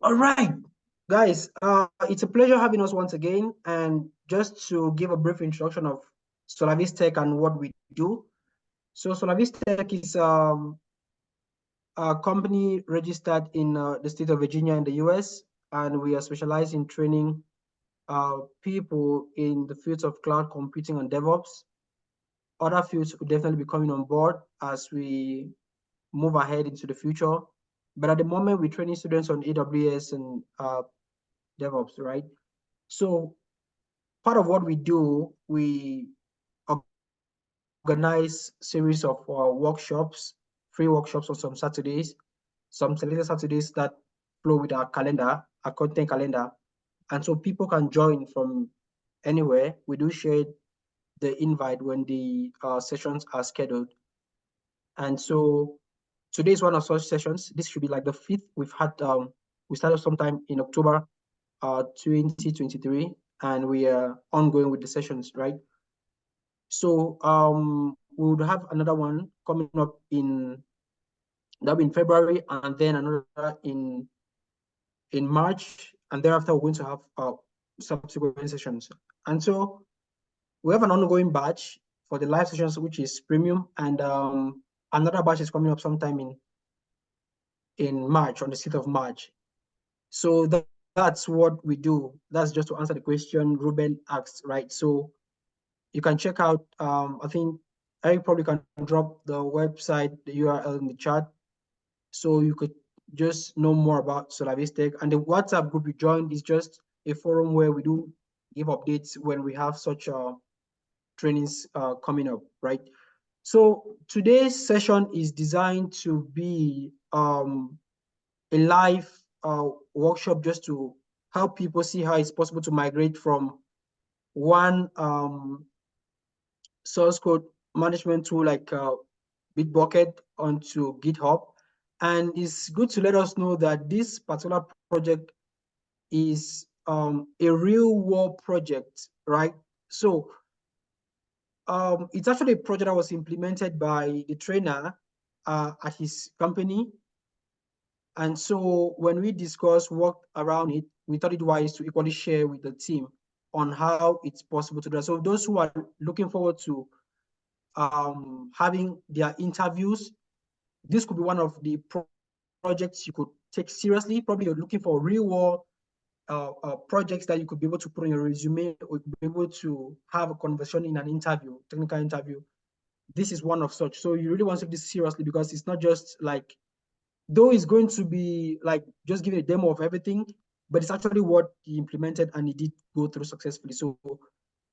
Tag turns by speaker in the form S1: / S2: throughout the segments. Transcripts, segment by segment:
S1: All right, guys, it's a pleasure having us once again. And just to give a brief introduction of Solavis Tech and what we do. So Solavis Tech is a company registered in the state of Virginia in the US, and we are specialized in training people in the fields of cloud computing and DevOps. Other fields will definitely be coming on board as we move ahead into the future. But at the moment, we're training students on AWS and DevOps, right? So part of what we do, we organize series of workshops, free workshops on some Saturdays, some selected Saturdays that flow with our calendar, our content calendar. And so people can join from anywhere. We do share the invite when the sessions are scheduled. And so today is one of such sessions. This should be like the fifth we've had. We started sometime in October 2023, and we are ongoing with the sessions, right? So we would have another one coming up that'll be in February, and then another in March, and thereafter we're going to have subsequent sessions. And so we have an ongoing batch for the live sessions, which is premium, and another batch is coming up sometime in March, on the 6th of March. So that's what we do. That's just to answer the question Ruben asked, right? So you can check out, I think Eric probably can drop the website, the URL in the chat, so you could just know more about Solavis Tech. And the WhatsApp group you joined is just a forum where we do give updates when we have such trainings coming up, right? So today's session is designed to be a live workshop just to help people see how it's possible to migrate from one source code management tool like Bitbucket onto GitHub. And it's good to let us know that this particular project is a real world project, right? So it's actually a project that was implemented by the trainer at his company. And so when we discussed, worked around it, we thought it wise to equally share with the team on how it's possible to do that. So those who are looking forward to having their interviews, this could be one of the projects you could take seriously. Probably you're looking for real world projects that you could be able to put on your resume or be able to have a conversation in an interview, technical interview. This is one of such. So you really want to take this seriously, because it's not just like, though it's going to be like just giving a demo of everything, but it's actually what he implemented and he did go through successfully. So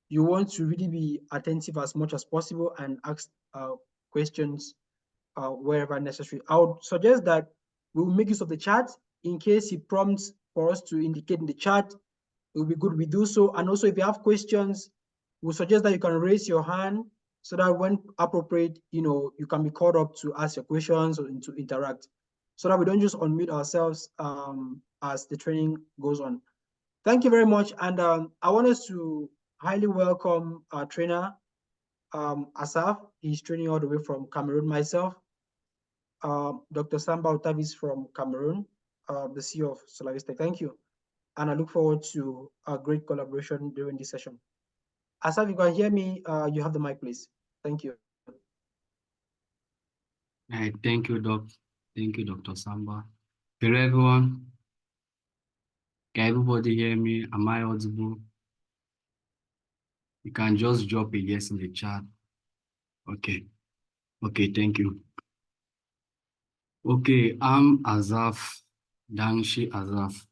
S1: you want to really be attentive as much as possible and ask questions wherever necessary. I would suggest that we will make use of the chat in case he prompts for us to indicate in the chat. It will be good we do so. And also, if you have questions, we suggest that you can raise your hand so that when appropriate, you can be called up to ask your questions or to interact, so that we don't just unmute ourselves as the training goes on. Thank you very much. And I want us to highly welcome our trainer, Asaf. He's training all the way from Cameroon. Myself, Dr. Samba Otavis from Cameroon, the CEO of Solavis Tech. Thank you. And I look forward to a great collaboration during this session. Asaf, you can hear me, you have the mic, please. Thank you.
S2: Thank you, Doc. Thank you, Dr. Samba. Hello, everyone. Can everybody hear me? Am I audible? You can just drop a yes in the chat. Okay. Okay, thank you. Okay, I'm Azaf, Dangshi Azaf.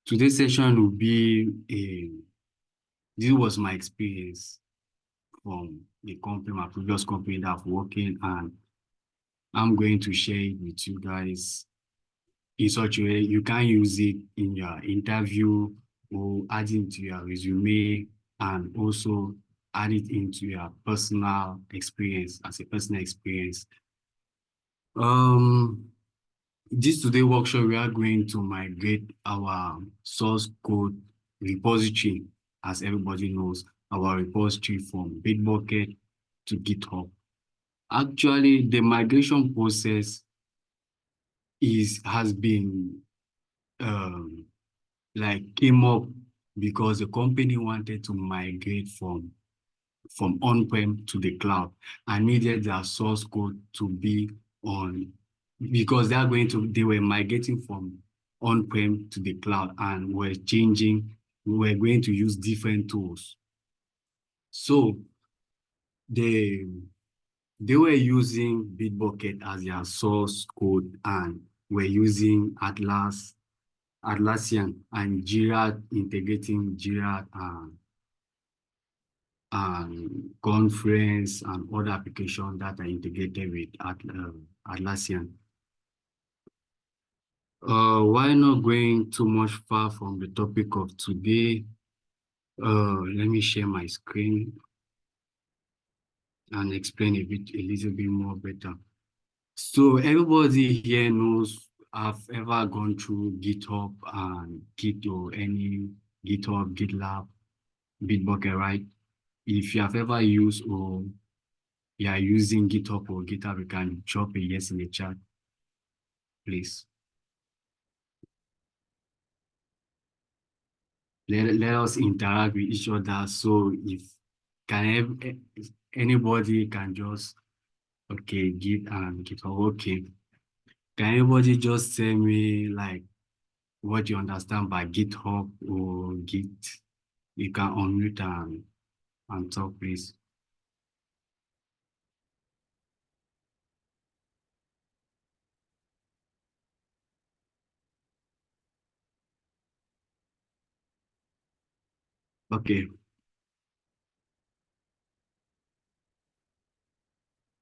S2: Today's session will be this was my experience from the company, my previous company that I've worked in, and I'm going to share it with you guys in such a way you can use it in your interview or add it into your resume, and also add it into your personal experience as a personal experience. This today workshop, we are going to migrate our source code repository, as everybody knows, our repository from Bitbucket to GitHub. Actually, the migration process has been like came up because the company wanted to migrate from on-prem to the cloud and needed their source code to be on, because they were migrating from on-prem to the cloud and were going to use different tools. So they were using Bitbucket as their source code and were using Atlassian and Jira, integrating Jira and Conference and other applications that are integrated with Atlassian. Why not going too much far from the topic of today? Let me share my screen and explain a little bit more better. So everybody here knows I've ever gone through GitHub and Git or any GitHub, GitLab, Bitbucket, right? If you have ever used or you are using GitHub or GitHub, you can drop a yes in the chat, please. Let us interact with each other. So if anybody can just, okay, GitHub, okay. Can anybody just tell me like what you understand by GitHub or Git? You can unmute and talk, please. Okay.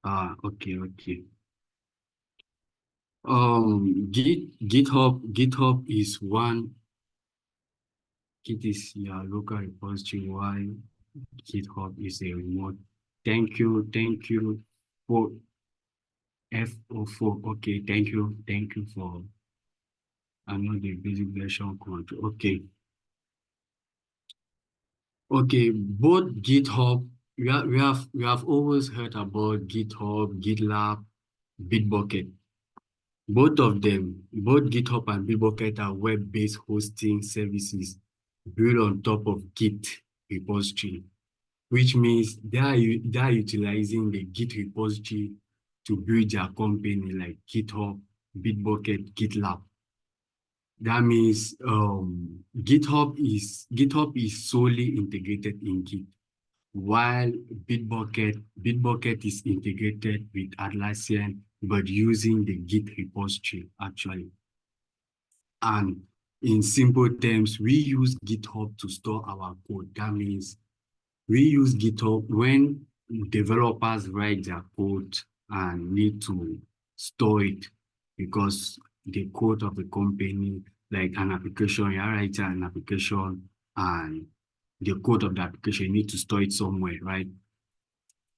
S2: Okay. GitHub is one. Git is your local repository, while GitHub is a remote. Thank you for F04. Okay, thank you for the basic version control. Okay. Both GitHub, we have always heard about GitHub, GitLab, Bitbucket. Both of them, both GitHub and Bitbucket, are web-based hosting services built on top of Git repository, which means they are utilizing the Git repository to build their company like GitHub, Bitbucket, GitLab. That means GitHub is solely integrated in Git, while Bitbucket is integrated with Atlassian, but using the Git repository actually. And in simple terms, we use GitHub to store our code. That means we use GitHub when developers write their code and need to store it, because the code of the company, like an application, you write an application and the code of the application, you need to store it somewhere, right?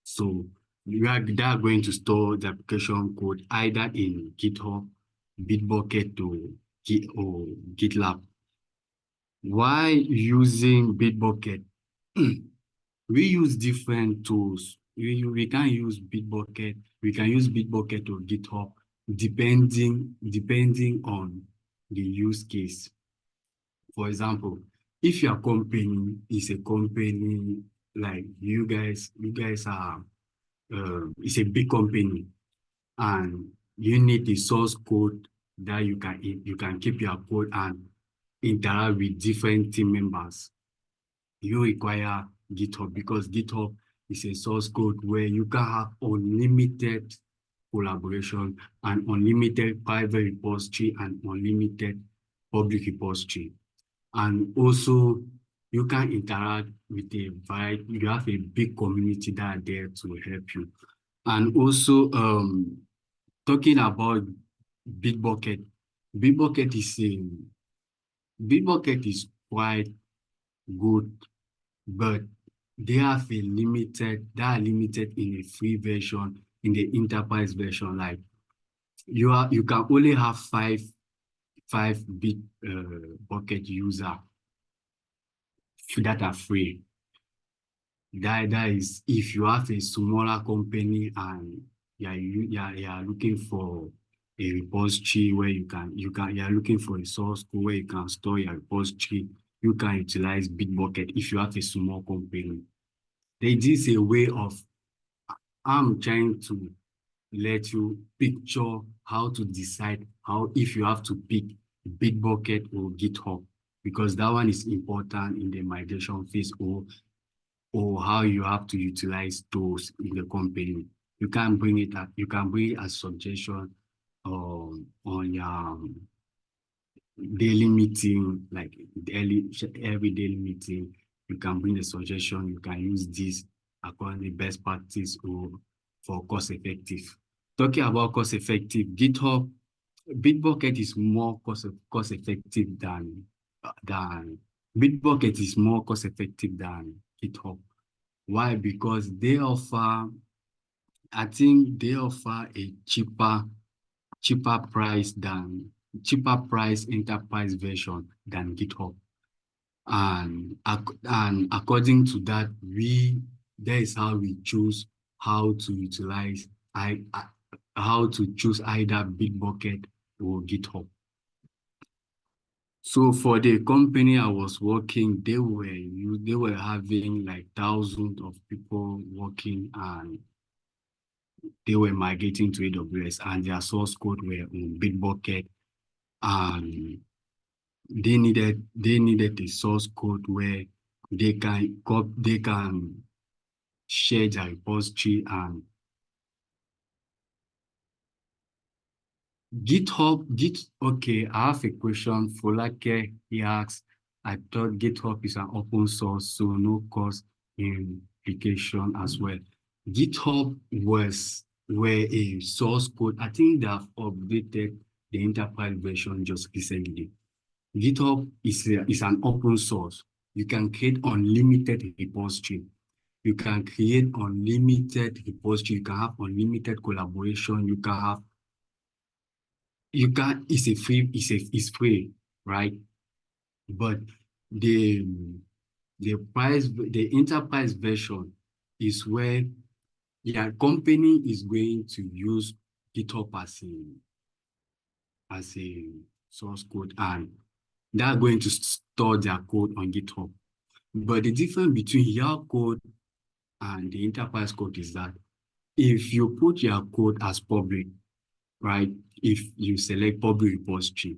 S2: So they are going to store the application code either in GitHub, Bitbucket, or GitLab. Why using Bitbucket? We use different tools. We can use Bitbucket. We can use Bitbucket or GitHub depending on the use case. For example, if your company is a company like you guys are, it's a big company, and you need the source code that you can keep your code and interact with different team members. You require GitHub, because GitHub is a source code where you can have unlimited collaboration and unlimited private repository and unlimited public repository. And also you can interact with you have a big community that are there to help you. And also talking about Bitbucket, Bitbucket is quite good, but they are limited in a free version, in the enterprise version. Like you can only have five Bitbucket user that are free. That is if you have a smaller company and you are looking for a repository where you are looking for a source code where you can store your repository, you can utilize Bitbucket if you have a small company. There is a way of, I'm trying to let you picture how to decide how, if you have to pick Bitbucket or GitHub, because that one is important in the migration phase, or how you have to utilize those in the company. You can bring it up, you can bring it as suggestion on your daily meeting, like every daily meeting. You can bring the suggestion, you can use this according to best practice or for cost effective. Talking about cost effective, Bitbucket is more cost effective than Bitbucket is more cost effective than GitHub. Why? Because they offer, I think they offer a cheaper price enterprise version than GitHub. And according to that, that is how we choose how to utilize how to choose either Bitbucket or GitHub. So for the company I was working, they were having like thousands of people working, and they were migrating to AWS, and their source code were on Bitbucket, and they needed a source code where they can share their repository. And okay, I have a question for Folake. He asks, I thought GitHub is an open source, so no cost implication as well. GitHub were a source code. I think they have updated the enterprise version just recently. GitHub is an open source. You can create unlimited repository. You can create unlimited repository. You can have unlimited collaboration. It's free, right? But the enterprise version is where your company is going to use GitHub as a source code, and they're going to store their code on GitHub. But the difference between your code and the enterprise code is that if you put your code as public, right? If you select public repository,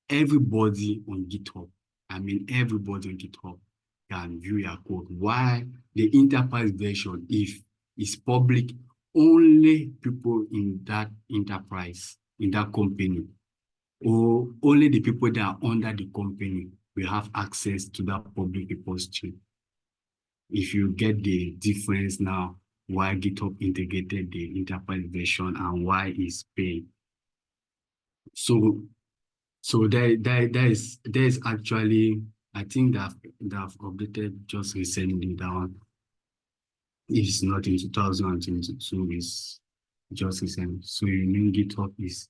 S2: everybody on GitHub can view your code. While the enterprise version, if it's public, only people in that enterprise, in that company, or only the people that are under the company will have access to that public repository. If you get the difference now, why GitHub integrated the enterprise version and why it's paid. So there is actually, I think that they've updated just recently that one. It's not in 2022, it's just recent. So you mean GitHub is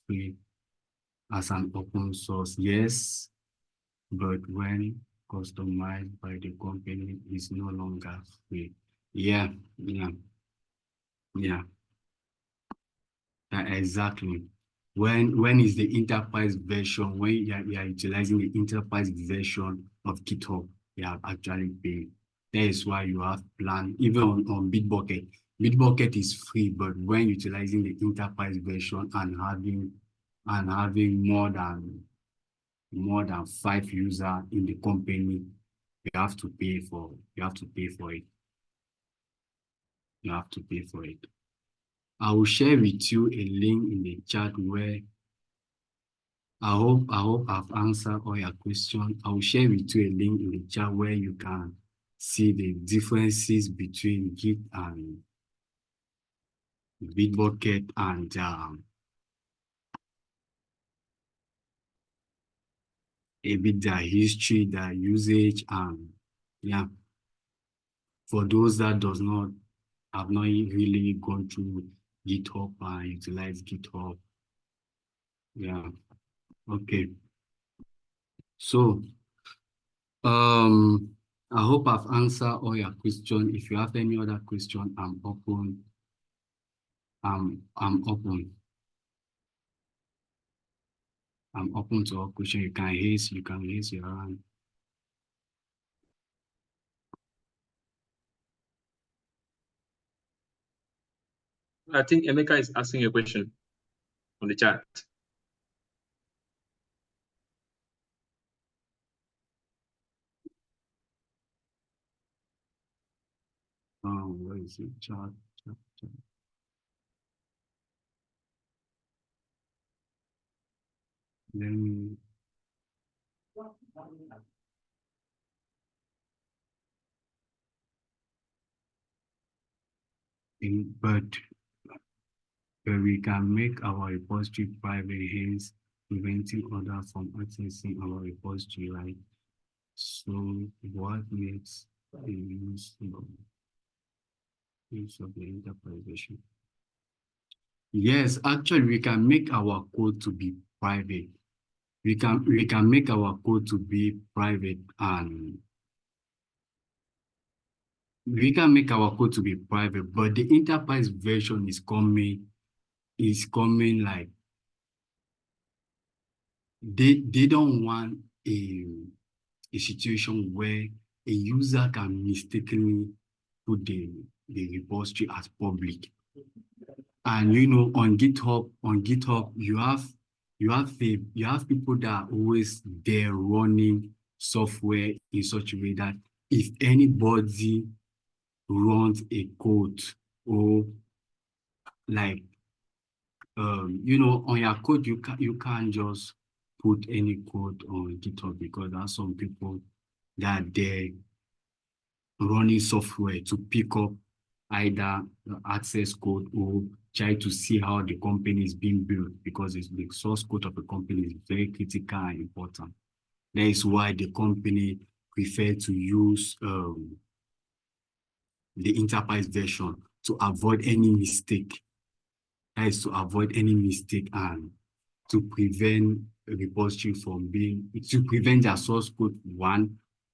S2: free as an open source? Yes, but when customized by the company, is no longer free. Yeah. Exactly. When is the enterprise version? When you are utilizing the enterprise version of GitHub, you have actually paid. That is why you have plan. Even on Bitbucket. Bitbucket is free, but when utilizing the enterprise version and having more than 5 users in the company, you have to pay for it. You have to pay for it. I will share with you a link in the chat where I hope I've answered all your questions. I will share with you a link in the chat where you can see the differences between Git and Bitbucket, and a bit their history, their usage, and yeah. For those that have not really gone through GitHub and utilize GitHub. Yeah. Okay. So I hope I've answered all your questions. If you have any other question, I'm open. I'm open. I'm open to all questions. You can raise your hand.
S3: I think Emeka is asking a question on the chat.
S2: Where is it? Chat. Then but we can make our repository private, hence preventing others from accessing our repository, right? So what makes the use of the enterprise version? Yes, actually, we can make our code to be private. We can make our code to be private, and we can make our code to be private, but the enterprise version is coming like they don't want a situation where a user can mistakenly put the repository as public. And on GitHub, you have people that are always there running software in such a way that if anybody runs a code or like on your code, you can't just put any code on GitHub because there are some people that are there running software to pick up either access code or try to see how the company is being built, because the source code of the company is very critical and important. That is why the company prefer to use the enterprise version to avoid any mistake. That is to avoid any mistake and to prevent a repository to prevent their source code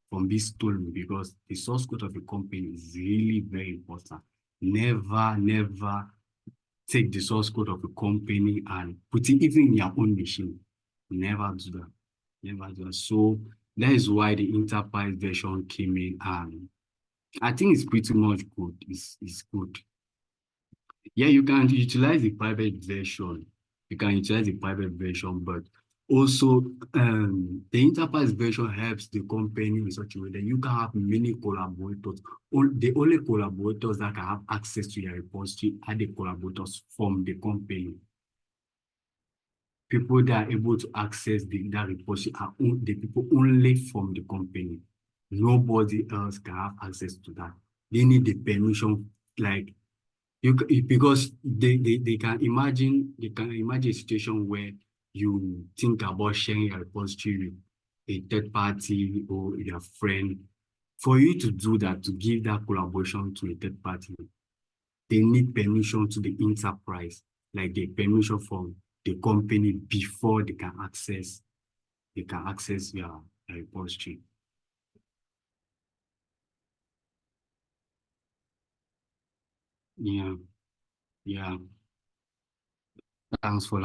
S2: from being stolen, because the source code of a company is really very important. Never take the source code of a company and put it even in your own machine. Never do that. Never do that. So that is why the enterprise version came in, and I think it's pretty much good. It's good. Yeah, you can utilize the private version. You can utilize the private version, but also the enterprise version helps the company in such a way that you can have many collaborators. The only collaborators that can have access to your repository are the collaborators from the company. People that are able to access that repository are the people only from the company. Nobody else can have access to that. They need the permission, like because they can imagine a situation where you think about sharing your repository with a third party or your friend. For you to do that, to give that collaboration to a third party, they need permission to the enterprise, like the permission from the company before they can access your repository. Yeah. Thanks for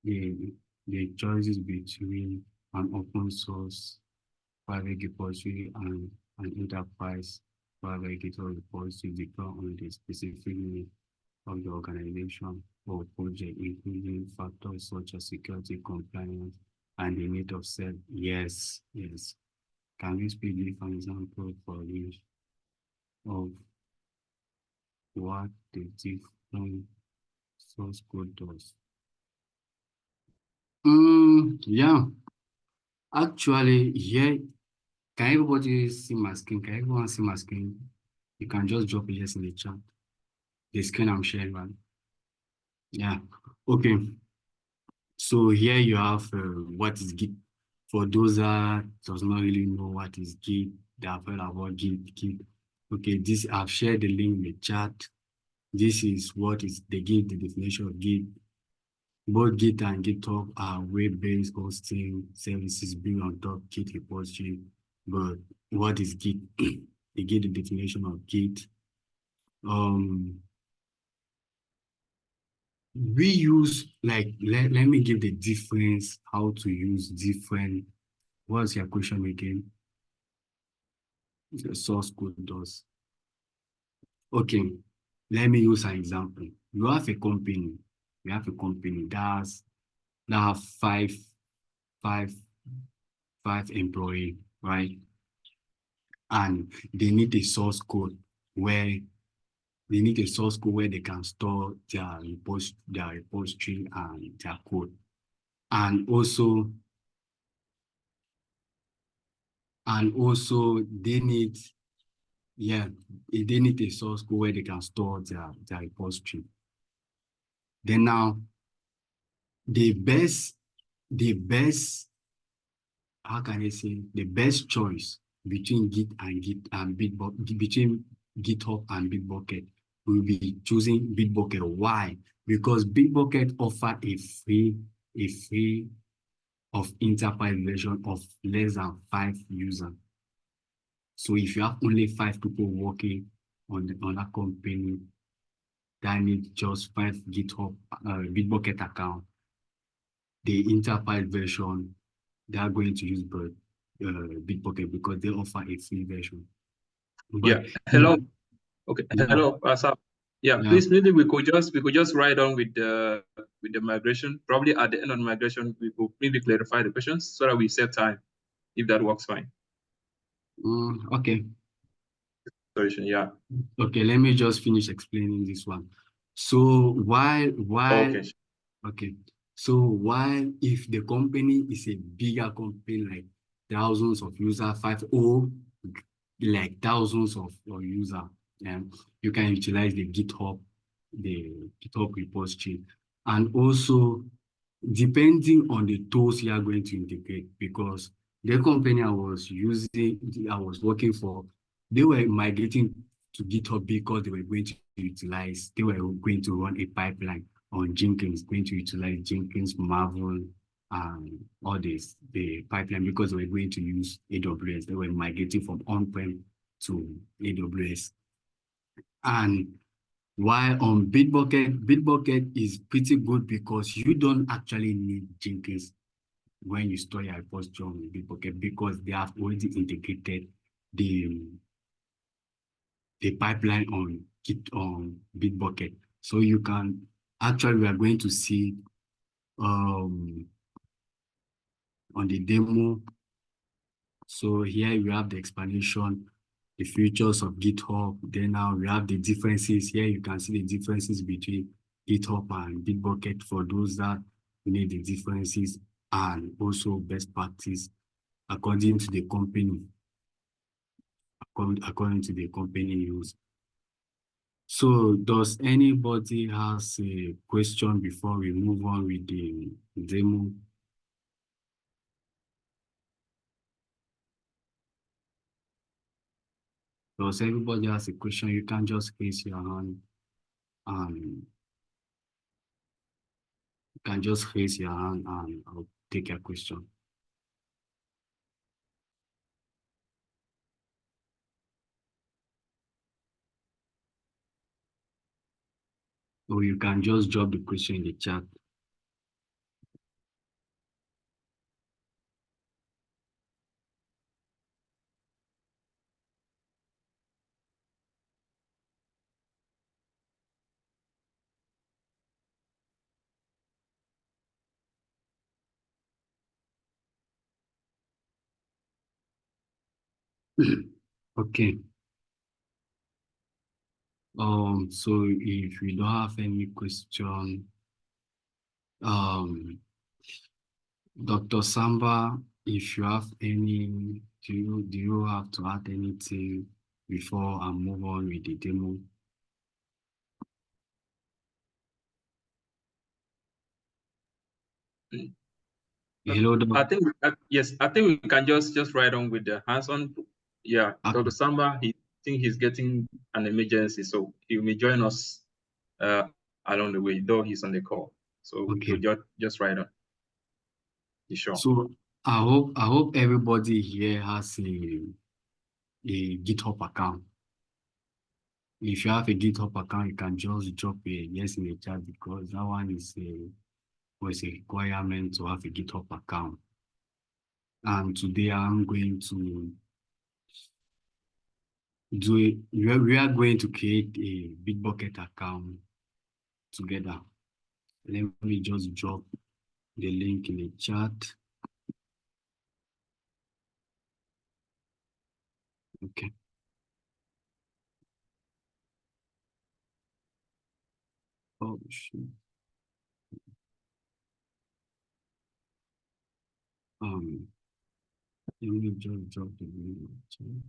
S2: the choices between an open source private repository and an enterprise private GitHub repository depend on the specific need of the organization or project, including factors such as security, compliance, and the need of self. Yes. Can you give an example for each of what the different source code does? Yeah. Actually, yeah. Can everybody see my screen? Can everyone see my screen? You can just drop a yes in the chat. The screen I'm sharing, right? Yeah. Okay. So here you have what is Git. For those that does not really know what is Git, they have heard about Git. Okay, this I've shared the link in the chat. This is what is the definition of Git. Both Git and GitHub are web-based hosting services built on top Git repository. But what is Git? The definition of Git. we use like let me give the difference how to use different. What's your question again? The source code does. Okay, let me use an example. You have a company. You have a company that have five employees, right? And they need a source code where they can store their repository and their code. And also they need a source code where they can store their repository. Then now the best how can I say the best choice between between GitHub and Bitbucket will be choosing Bitbucket. Why? Because Bitbucket offer a free of enterprise version of less than 5 users. So if you have only 5 people working on that company that need just 5 GitHub Bitbucket account, the enterprise version, they are going to use Bitbucket because they offer a free version. But
S3: yeah. Hello. Okay.
S2: Yeah.
S3: Hello, Asaf. Yeah,
S2: Yeah.
S3: please, maybe we could just ride on with the migration. Probably at the end of the migration, we could maybe clarify the questions so that we save time, if that works fine.
S2: Okay.
S3: Solution, yeah.
S2: Okay, let me just finish explaining this one. So
S3: Okay.
S2: So while if the company is a bigger company, like thousands of users, like thousands of users, you can utilize the GitHub repository. And also, depending on the tools you are going to integrate, because the company I was working for, they were migrating to GitHub because they were going to run a pipeline on Jenkins, going to utilize Jenkins, Marvel, all the pipeline, because they were going to use AWS. They were migrating from on-prem to AWS. And while on Bitbucket is pretty good because you don't actually need Jenkins when you store your repository on Bitbucket, because they have already integrated the pipeline on Bitbucket. So you can actually, we are going to see on the demo. So here we have the explanation, the features of GitHub. Then now we have the differences. Here you can see the differences between GitHub and Bitbucket for those that need the differences, and also best practice according to the company. According to the company use. So does anybody has a question before we move on with the demo? Does everybody has a question? You can just raise your hand. You can just raise your hand and I'll take your question. Or you can just drop the question in the chat. Okay. So if we don't have any question, Dr. Samba, if you have any, do you have to add anything before I move on with the demo? Hello,
S3: I think yes, I think we can just ride on with the hands-on. Yeah,
S2: Okay.
S3: Dr. Samba, he's getting an emergency, so he may join us along the way, though he's on the call. So we
S2: Okay.
S3: could just ride on. You sure?
S2: So I hope everybody here has a GitHub account. If you have a GitHub account, you can just drop a yes in the chat because that one was a requirement to have a GitHub account. And today I'm going to we are going to create a Bitbucket account together. Let me just drop the link in the chat. Okay. Oh shit. Let me just drop the link in the chat.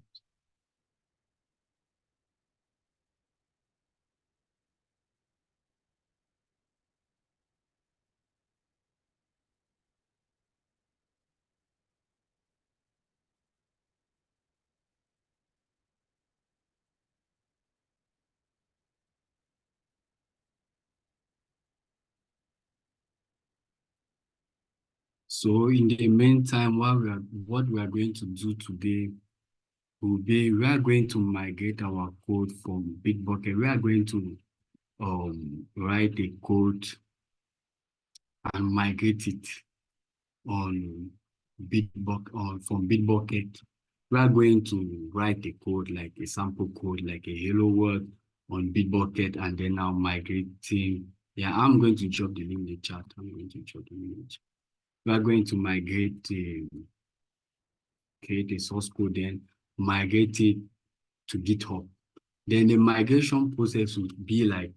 S2: So in the meantime, what we are going to do today will be we are going to migrate our code from Bitbucket. We are going to write a code and migrate it on from Bitbucket. We are going to write a code like a sample code, like a hello world on Bitbucket, and then now migrating. Yeah, I'm going to drop the link in the chat. We are going to migrate create a source code, then migrate it to GitHub. Then the migration process would be like,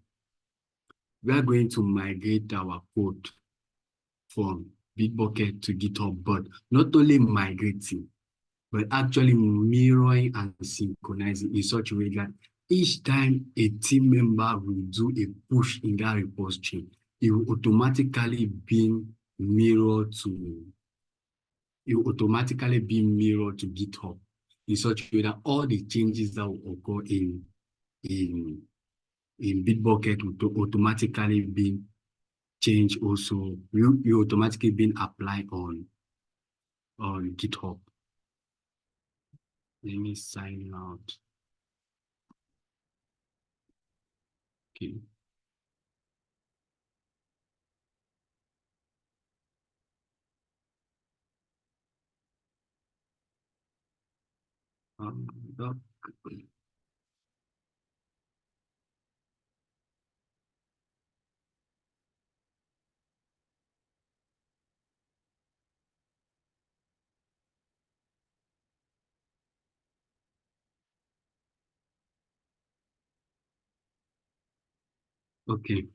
S2: we are going to migrate our code from Bitbucket to GitHub, but not only migrating, but actually mirroring and synchronizing in such a way that each time a team member will do a push in that repository, it will automatically be mirrored to GitHub in such a way that all the changes that will occur in Bitbucket will automatically be changed also, will automatically be applied on GitHub. Let me sign out. Okay. Doc. Okay.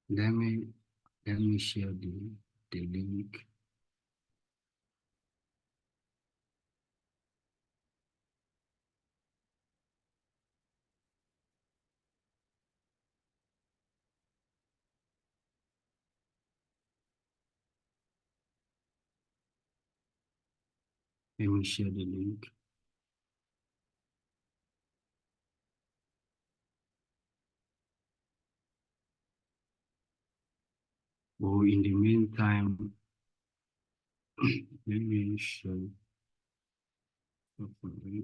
S2: Let me share the link. Let me share the link. Oh, in the meantime, let me show. Okay.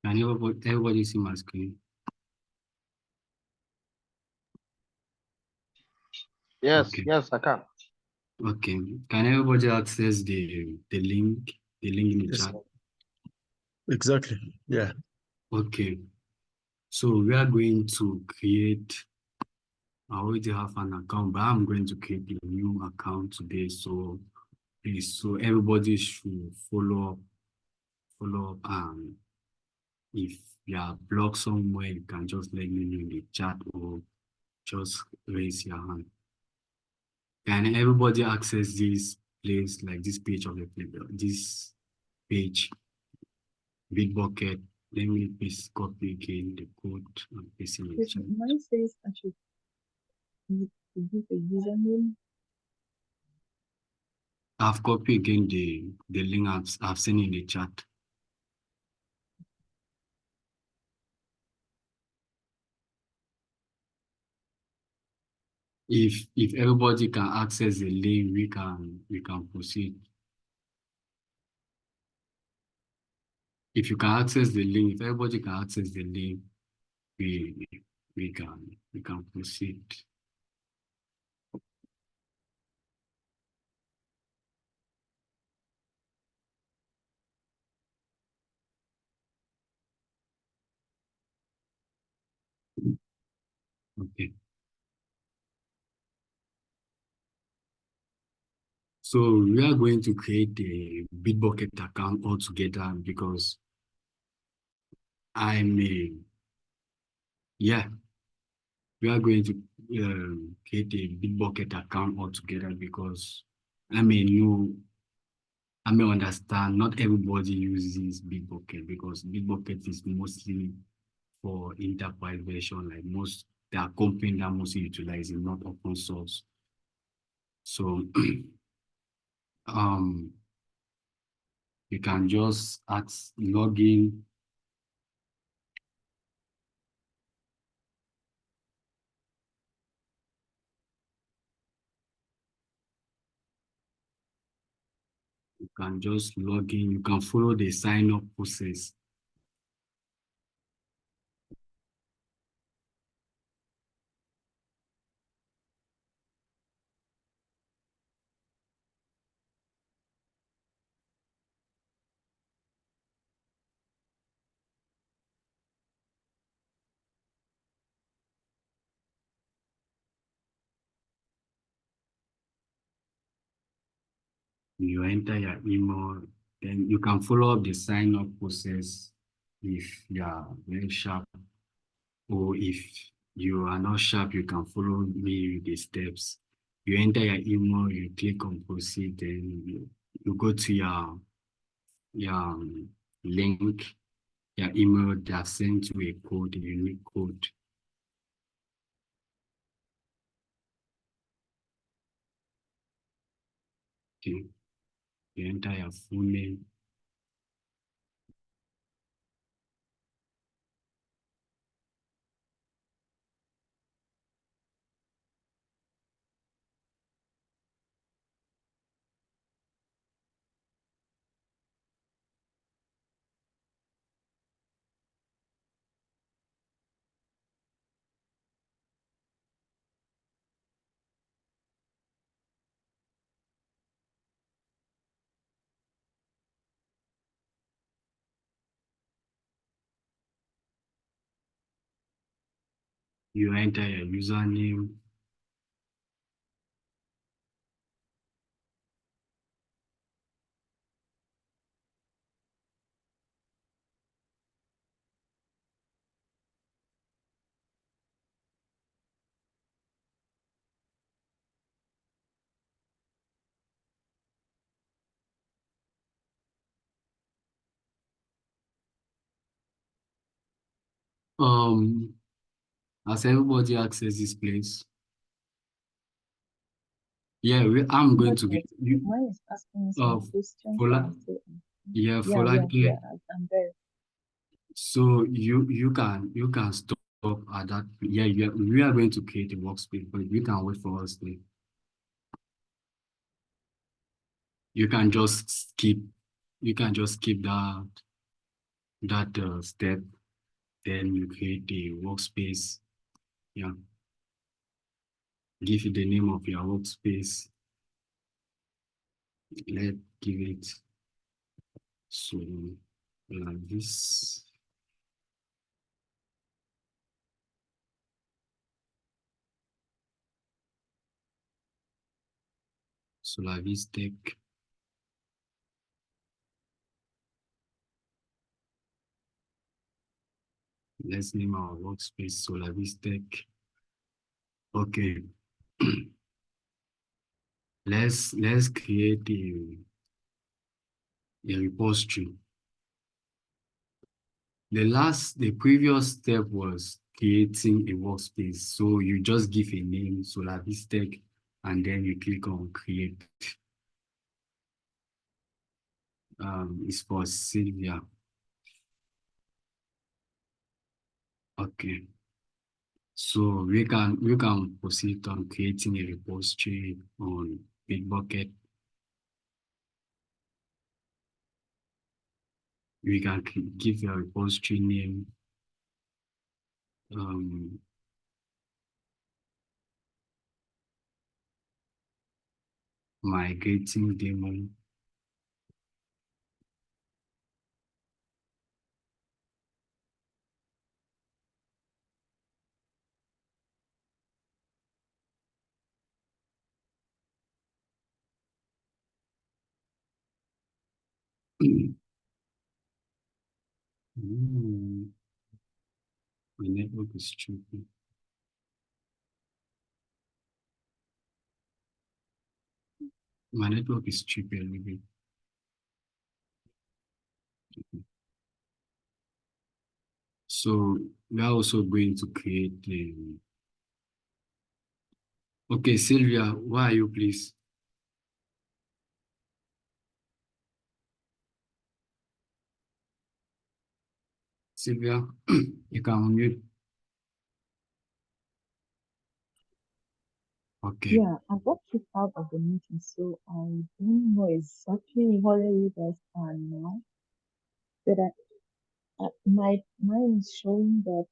S2: Can everybody see my screen?
S4: Yes,
S2: Okay.
S4: yes, I can.
S2: Okay. Can everybody access the link in the
S5: Yes.
S2: chat?
S5: Exactly. Yeah.
S2: Okay. So we are going to create. I already have an account, but I'm going to create a new account today. So please, so everybody should follow up. If you are blocked somewhere, you can just let me know in the chat or just raise your hand. Can everybody access this place, like this page of this page, Bitbucket? Let me please copy again the code and paste in the chat.
S6: Mine says I should give a username.
S2: I've copied again the link I've sent in the chat. If everybody can access the link, we can proceed. If you can access the link, if everybody can access the link, we can proceed. Okay. So we are going to create a Bitbucket account altogether because yeah, we are going to create a Bitbucket account altogether because I may understand not everybody uses Bitbucket because Bitbucket is mostly for enterprise version, like there are companies that mostly utilizing, not open source. So you can just log in. You can just log in. You can follow the sign up process. You enter your email, then you can follow up the sign up process if you are very sharp, or if you are not sharp, you can follow me with the steps. You enter your email, you click on proceed, then you go to your link, your email, they have sent you a code, a unique code. Okay. You enter your full name. You enter your username. As everybody access this place. Yeah, I'm going to get you.
S6: Mine is asking me some questions.
S2: Yeah,
S6: I'm there.
S2: So you can stop at that. Yeah, we are going to create a workspace, but you can wait for us there. You can just skip that step, then you create a workspace. Yeah. Give it the name of your workspace. Let's give it so like this. Solaris Tech. Let's name our workspace Solaris Tech. Okay. let's create a repository. The previous step was creating a workspace. So you just give a name, Solaris Tech, and then you click on create. It's for Sylvia. Okay. So we can proceed on creating a repository on Bitbucket. We can give a repository name. Migrating demo. My network is tripping. My network is tripping a little bit. So we are also going to create the. Okay, Sylvia, where are you, please? Sylvia, you can unmute. Okay.
S6: Yeah, I got kicked out of the meeting, so I don't know exactly what you guys are now. But mine is showing that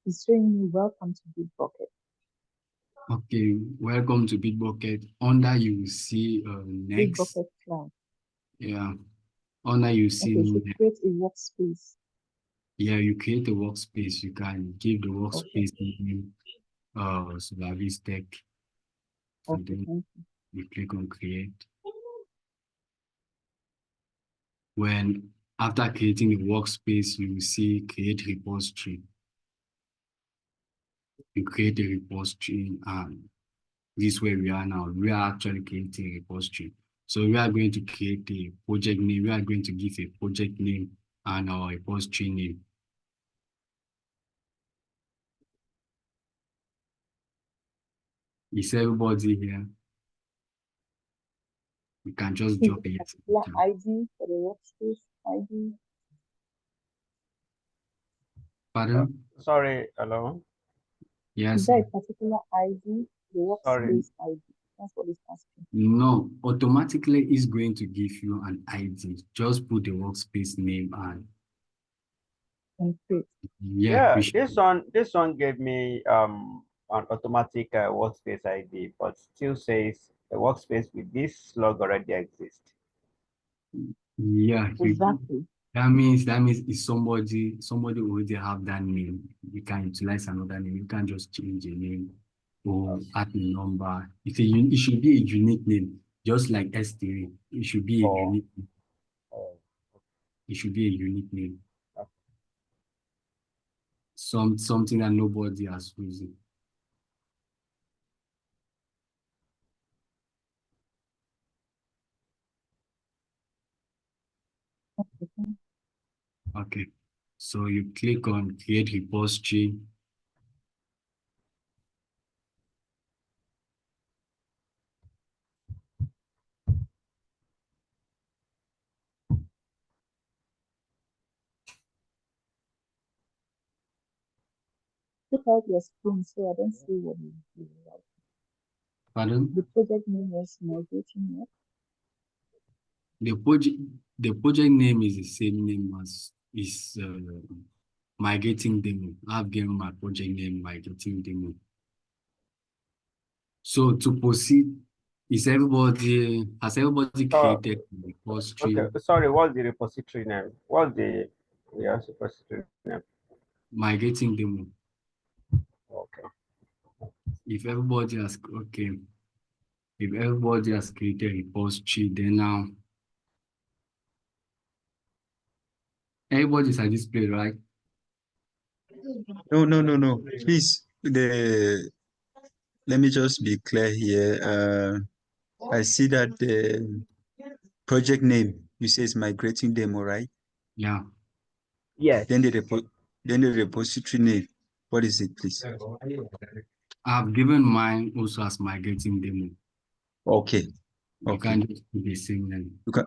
S6: it's showing me welcome to Bitbucket.
S2: Okay, welcome to Bitbucket. Under you will see next.
S6: Bitbucket client.
S2: Yeah. Under you see
S6: Okay, so
S2: next.
S6: create a workspace.
S2: Yeah, you create a workspace. You can give the workspace
S6: Okay.
S2: name Solaris Tech.
S6: Okay,
S2: And then
S6: thank you.
S2: you click on create. When after creating the workspace, you will see create repository. You create a repository, and this is where we are now. We are actually creating a repository. So we are going to create a project name. We are going to give a project name and our repository name. Is everybody here? You can just
S6: Is
S2: drop
S6: it
S2: a
S6: a
S2: yes.
S6: particular ID for the workspace ID?
S2: Pardon?
S4: Sorry, hello.
S2: Yes.
S6: Is there a particular ID, the
S4: Sorry.
S6: workspace ID? That's what it's asking.
S2: No, automatically it's going to give you an ID. Just put the workspace name
S6: And create.
S4: Yeah,
S2: we should,
S4: this one gave me an automatic workspace ID, but still says the workspace with this log already exists.
S2: yeah.
S6: Exactly.
S2: That means if somebody already have that name, you can utilize another name. You can't just change a name or add a number. It should be a unique name, just like S3. It should be a unique. It should be a unique name. Something that nobody has used. Okay, so you click on create repository.
S6: Look out your screen so I don't see what you do.
S2: Pardon?
S6: The project name is migrating yet.
S2: The project name is the same name as migrating demo. I've given my project name migrating demo. So to proceed, has everybody created the repository?
S4: Okay, sorry, what's the repository name? What's the repository name?
S2: Migrating demo.
S4: Okay.
S2: If everybody has created a repository, then now everybody's at this place, right?
S5: No. Please, let me just be clear here. I see that the project name you say is migrating demo, right?
S2: Yeah.
S4: Yes.
S5: Then the repository name. What is it, please?
S2: I've given mine also as migrating demo.
S5: Okay.
S2: You can't just do the same name.
S5: You can,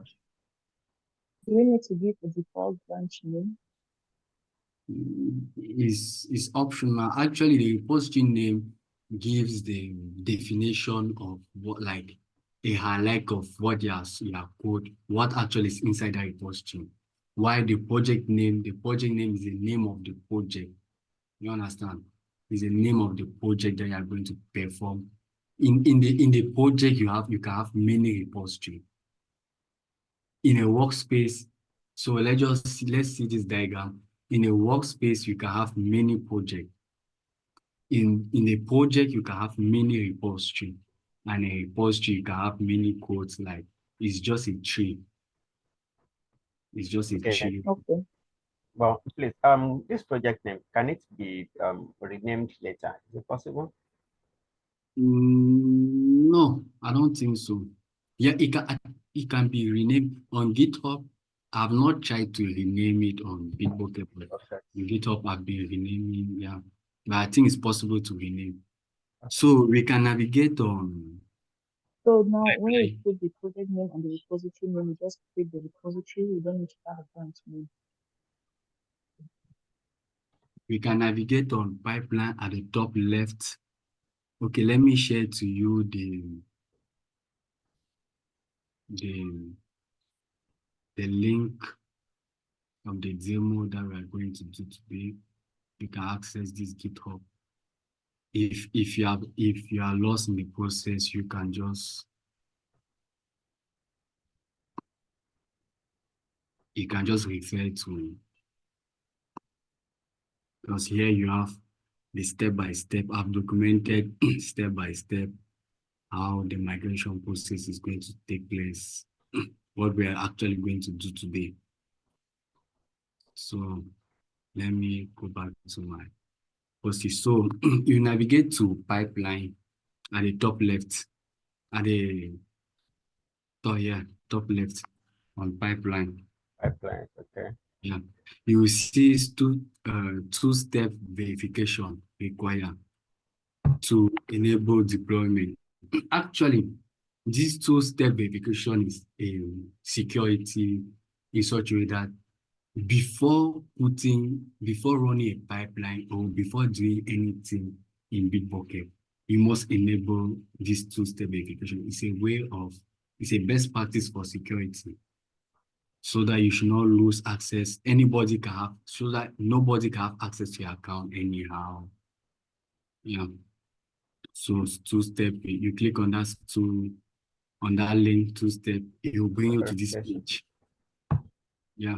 S6: Do we need to give a default branch name?
S2: is optional. Actually, the repository name gives the definition of what, like a highlight of what your code, what actually is inside the repository. While the project name is the name of the project. You understand? Is the name of the project that you are going to perform. In the project, you can have many repository. In a workspace, so let's see this diagram. In a workspace, you can have many projects. In a project, you can have many repository, and a repository you can have many codes. Like it's just a tree. It's just a
S4: Okay.
S2: tree.
S6: Okay.
S4: Well, please, this project name, can it be renamed later? Is it possible?
S2: No, I don't think so. Yeah, it can be renamed on GitHub. I've not tried to rename it on Bitbucket, but
S4: Okay.
S2: on GitHub I've been renaming, yeah. But I think it's possible to rename. So we can navigate on
S6: So now when we
S2: pipeline.
S6: put the project name and the repository name, we just create the repository. We don't need to have a branch name.
S2: We can navigate on pipeline at the top left. Okay, let me share to you the link of the demo that we are going to do today. You can access this GitHub. If you are lost in the process, you can just refer to, because here you have the step-by-step. I've documented step by step how the migration process is going to take place, what we are actually going to do today. So let me go back to my process. So you navigate to pipeline at the top left, top left on pipeline.
S4: Pipeline, okay.
S2: Yeah, you will see two-step verification required to enable deployment. Actually, this two-step verification is a security in such a way that before running a pipeline or before doing anything in Bitbucket, you must enable this two-step verification. It's a best practice for security, so that you should not lose access. So that nobody can have access to your account anyhow. Yeah. So two-step, you click on that link, two-step, it will bring you to this page. Yeah.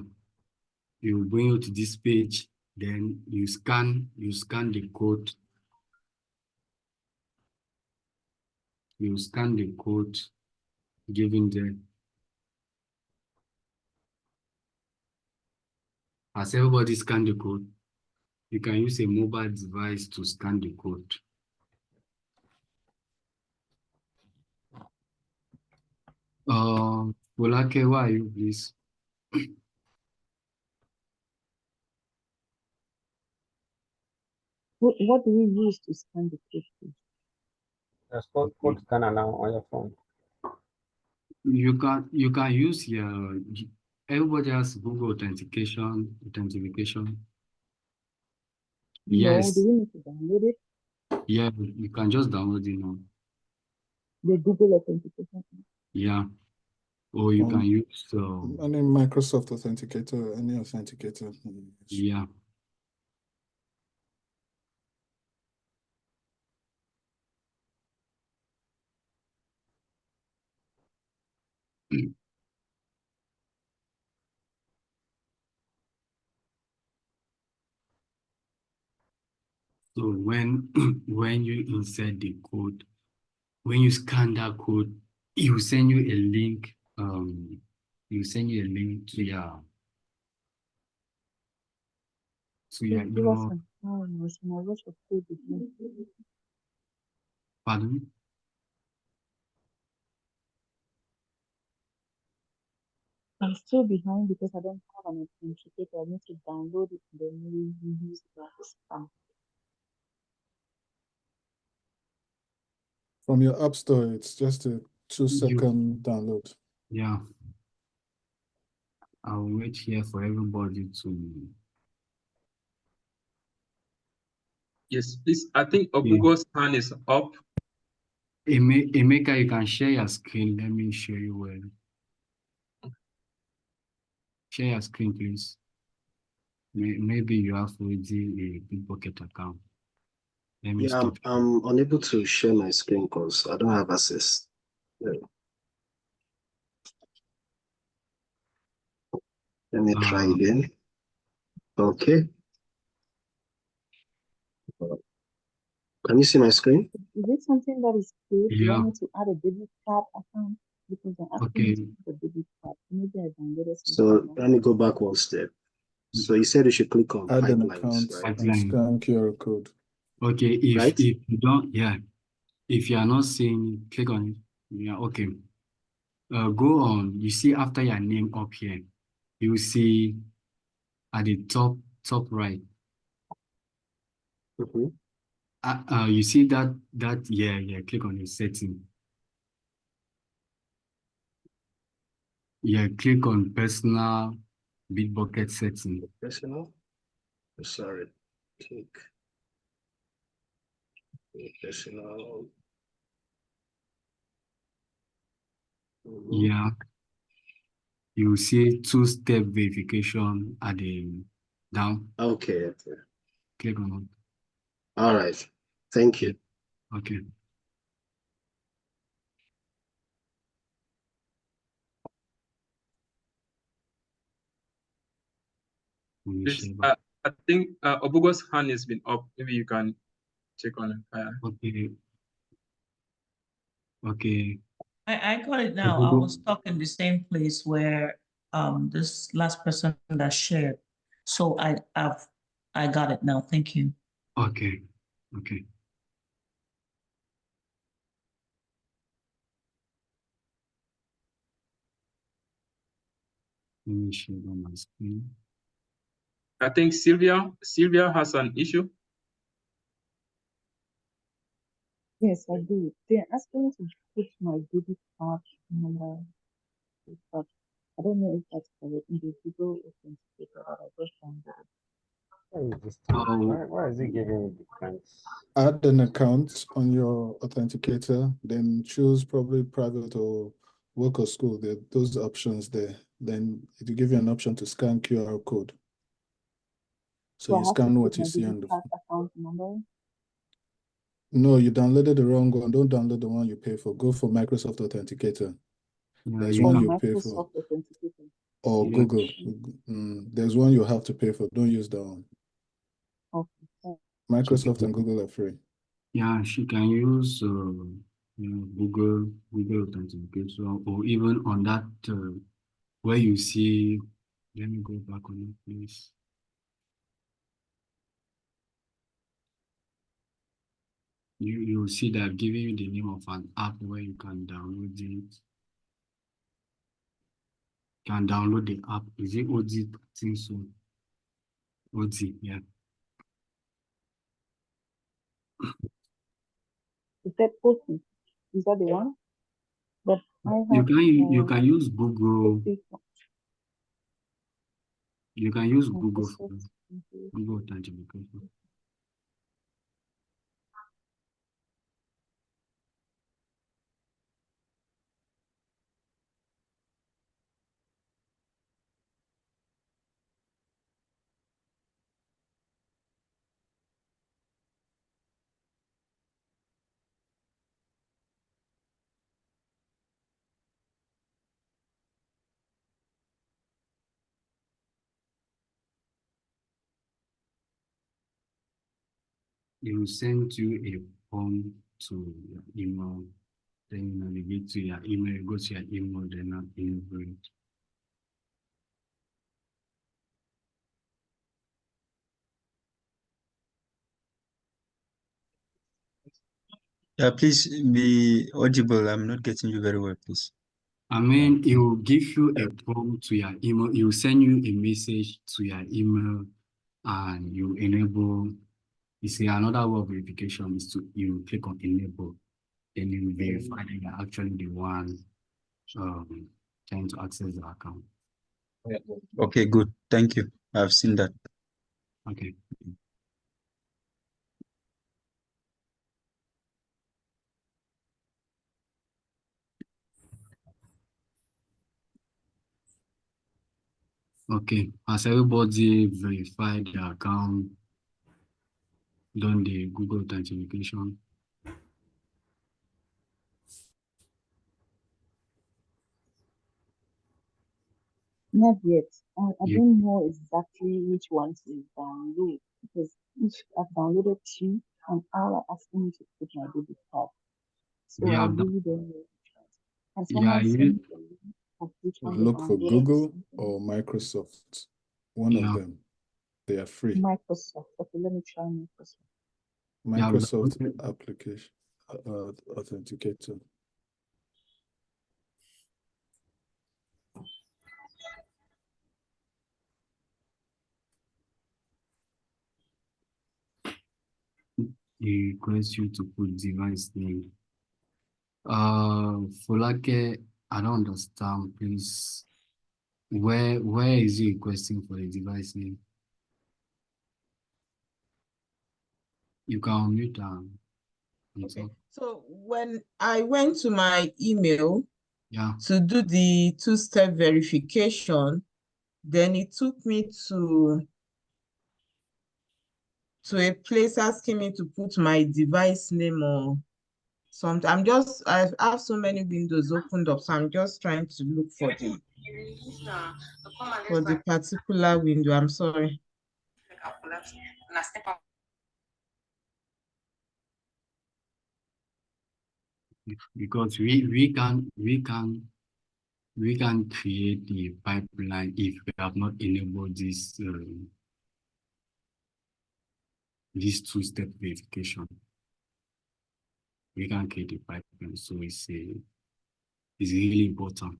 S2: It will bring you to this page. Then you scan the code. You scan the code given there. As everybody scan the code, you can use a mobile device to scan the code. Bolake, where are you, please?
S6: What do we use to scan the code, please?
S4: There's code scanner now on your phone.
S2: You can use everybody has Google authentication.
S6: No,
S2: Yes,
S6: do we need to download it?
S2: yeah, you can just download it now.
S6: The Google authentication.
S2: Yeah, or you can use
S7: Any Microsoft Authenticator, any authenticator.
S2: yeah. So when you insert the code, when you scan that code, it will send you a link. It will send you a link to your
S6: Give us
S2: email.
S6: some time. There's some rush of code with me.
S2: Pardon?
S6: I'm still behind because I don't have an authenticator. I need to download it and then we use it as spam.
S7: From your app store, it's just a 2-second download.
S2: Yeah. I'll wait here for everybody to
S3: Yes, please. I think Obugo's hand is up.
S2: Emeka, you can share your screen. Let me show you where. Share your screen, please. Maybe you have already a Bitbucket account. Let me
S8: Yeah,
S2: stop.
S8: I'm unable to share my screen because I don't have access. Yeah. Let me try again. Okay. Can you see my screen?
S6: Is it something that is paid? Do
S2: Yeah.
S6: I need to add a debit card account? Because they're asking me
S2: Okay.
S6: to put a debit card. Maybe I downloaded something.
S8: So let me go back one step. So you said you should click on
S7: Add an
S8: pipelines,
S7: account
S8: right?
S7: and
S2: Pipeline.
S7: scan QR code.
S2: Okay, if
S8: Right?
S2: you don't, yeah, if you are not seeing, click on it. Yeah, okay. Go on. You see after your name up here, you see at the top right.
S8: Mhm.
S2: You see that yeah. Click on the setting. Yeah, click on personal Bitbucket setting.
S8: Personal. Sorry. Click. Personal. Mhm.
S2: Yeah, you see two-step verification at the down.
S8: Okay. Okay.
S2: Click on
S8: All right. Thank you.
S2: it. Okay. Let me
S3: Please,
S2: share back.
S3: I think Obugo's hand has been up. Maybe you can check on it.
S2: Okay. Okay.
S9: I got it now. I was stuck in the same place where this last person that shared. So I got it now. Thank you.
S2: Okay. Okay. Let me share on my screen.
S3: I think Sylvia has an issue.
S6: Yes, I do. They're asking me to put my debit card number, but I don't know if that's correct. In the Google Authenticator that I just downloaded.
S4: Why is it giving me different?
S7: Add an account on your authenticator, then choose probably private or work or school. There are those options there. Then it will give you an option to scan QR code. So
S6: So I
S7: you
S6: have to
S7: scan
S6: put
S7: what you
S6: my
S7: see on
S6: debit
S7: the
S6: card account number.
S7: No, you downloaded the wrong one. Don't download the one you pay for. Go for Microsoft Authenticator.
S2: Yeah,
S7: There's
S2: you
S7: one
S2: can,
S7: you pay for.
S6: Microsoft Authenticator.
S7: Or
S2: yeah.
S7: Google. There's one you have to pay for. Don't use that one.
S6: Okay.
S7: Microsoft and Google are free.
S2: Yeah, she can use Google Authentication, or even on that where you see. Let me go back on it, please. You see that giving you the name of an app where you can download it. Can download the app. Is it OD? I think so. OD, yeah.
S6: Is that OT? Is that the one? But I have
S2: You can use Google. You can use Google for Google Authentication. It will send you a form to your email. Then you navigate to your email, you go to your email, then not email it.
S5: Yeah, please be audible. I'm not getting you very well, please.
S2: I mean, it will give you a prompt to your email. It will send you a message to your email, and you enable. You see, another way of verification is to you click on enable, then you verify that you're actually the one trying to access the account.
S5: Okay, good. Thank you. I've seen that.
S2: Okay. Okay, has everybody verified their account, done the Google authentication?
S6: Not yet. I
S2: Yeah.
S6: don't know exactly which one to download because each I've downloaded two and all are asking me to put my debit card. So I
S2: Yeah,
S6: really don't know which one. Can
S2: yeah,
S6: someone send me the link of which one to
S7: Look for
S6: download or
S7: Google
S6: something?
S7: or Microsoft. One
S2: yeah,
S7: of them. They are free.
S6: Microsoft. Okay, let me try Microsoft.
S2: yeah.
S7: Microsoft application authenticator.
S2: He request you to put device name. Folake, I don't understand, please. Where is he requesting for the device name? You can unmute and
S10: Okay.
S2: talk.
S10: So when I went to my email
S2: Yeah,
S10: to do the two-step verification, then it took me to a place asking me to put my device name or something. I have so many windows opened up, so I'm just trying to look for the particular window. I'm sorry.
S2: because we can create the pipeline if we have not enabled this two-step verification. We can create the pipeline, so it's really important.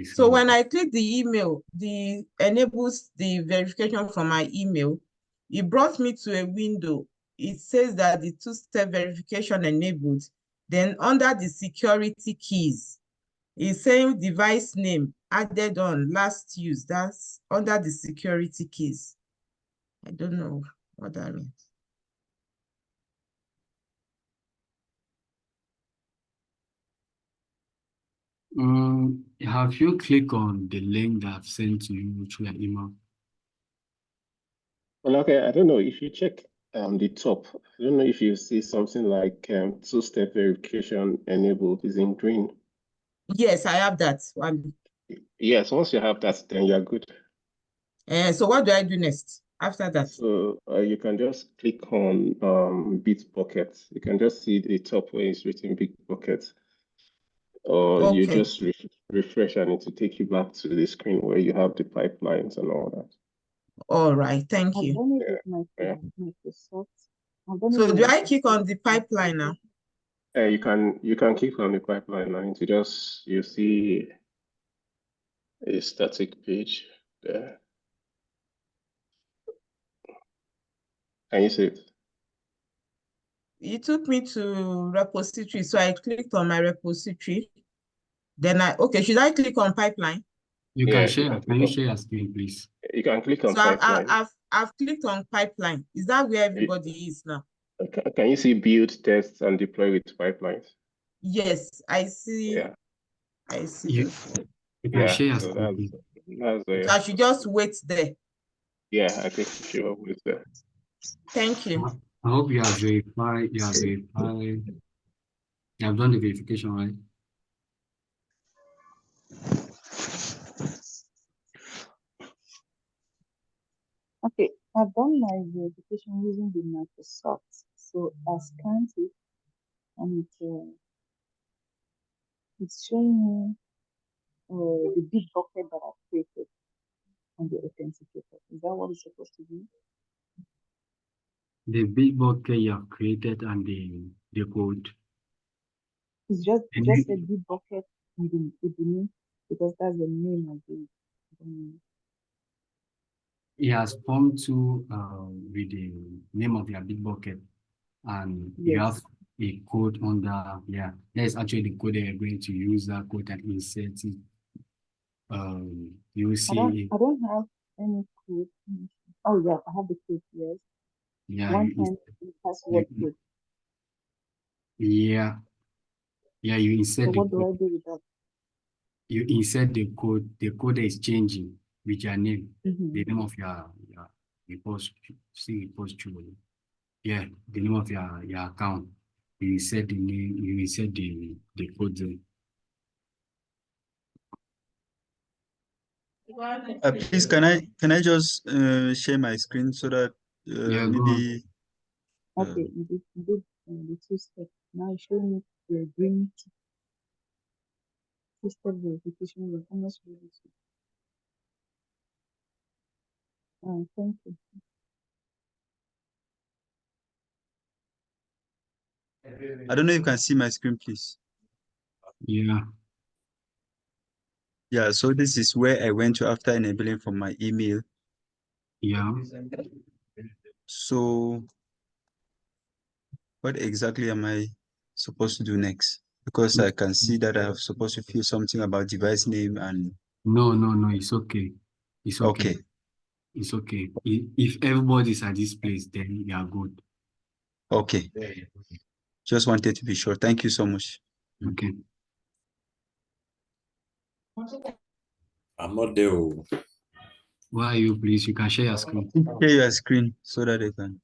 S10: So when I click the email, the enables the verification from my email, it brought me to a window. It says that the two-step verification enabled. Then under the security keys, it's saying device name added on last use. That's under the security keys. I don't know what that means.
S2: Have you clicked on the link that I've sent to you through your email?
S8: Well, okay, I don't know if you check the top. I don't know if you see something like two-step verification enabled is in green.
S10: Yes, I have that one.
S8: Yes, once you have that, then you're good.
S10: So what do I do next after that?
S8: So you can just click on Bitbucket. You can just see the top where it's written Bitbucket. Or you
S10: Okay.
S8: just refresh and it will take you back to the screen where you have the pipelines and all that.
S10: All right, thank
S6: I've
S10: you.
S6: done it with
S8: Yeah.
S6: Microsoft. I've done it
S10: So
S6: with
S10: do I click
S6: Microsoft
S10: on the pipeline now?
S8: You can click on the pipeline and you see a static page there. Can you see it?
S10: It took me to repository, so I clicked on my repository. Then should I click on pipeline?
S2: You
S8: Yeah,
S2: can share. Can you share your screen, please?
S8: You can click on
S10: So
S8: pipeline.
S10: I've clicked on pipeline. Is that where everybody is now?
S8: Can you see build, test, and deploy with pipelines?
S10: Yes, I see.
S8: Yeah.
S10: I see.
S2: You can share your
S8: So
S2: screen, please.
S10: So I should just wait there.
S8: Yeah, I think you should always there.
S10: Thank you.
S2: I hope you have verified. You have done the verification, right?
S6: Okay, I've done my verification using the Microsoft. So I scanned it and it's showing me the big bucket that I've created on the authenticator. Is that what it's supposed to be?
S2: The big bucket you have created and the code.
S6: It's just
S2: And
S6: just
S2: you-
S6: a big bucket with the name because that's the name of the
S2: It has formed to with the name of your big bucket, and you
S6: Yes.
S2: have a code under. Yeah, that's actually the code that you're going to use. That code and insert it. You will see.
S6: I don't have any code. Oh yeah, I have the code, yes.
S2: Yeah,
S6: One time the password code.
S2: yeah, you
S6: So
S2: insert the
S6: what do I
S2: code.
S6: do with that?
S2: you insert the code is changing with your name,
S6: Mm-hmm.
S2: the name of your yeah, the name of your account. You insert the name, you insert the code there.
S5: Please, can I just share my screen so that
S2: Yeah, go on.
S5: maybe
S6: Okay, you did the two steps. Now show me the green two-step verification. We're almost ready to. Thank you.
S5: I don't know if you can see my screen, please.
S2: Yeah.
S5: Yeah, so this is where I went to after enabling from my email.
S2: Yeah.
S5: So what exactly am I supposed to do next? Because I can see that I have supposed to fill something about device name and
S2: No, it's okay. It's okay.
S5: okay.
S2: It's okay. If everybody's at this place, then you are good.
S5: Okay. Just wanted to be sure. Thank you so much.
S2: Okay.
S11: I'm not there. Oh.
S2: Where are you, please? You can share your screen.
S5: Share your screen so that I can.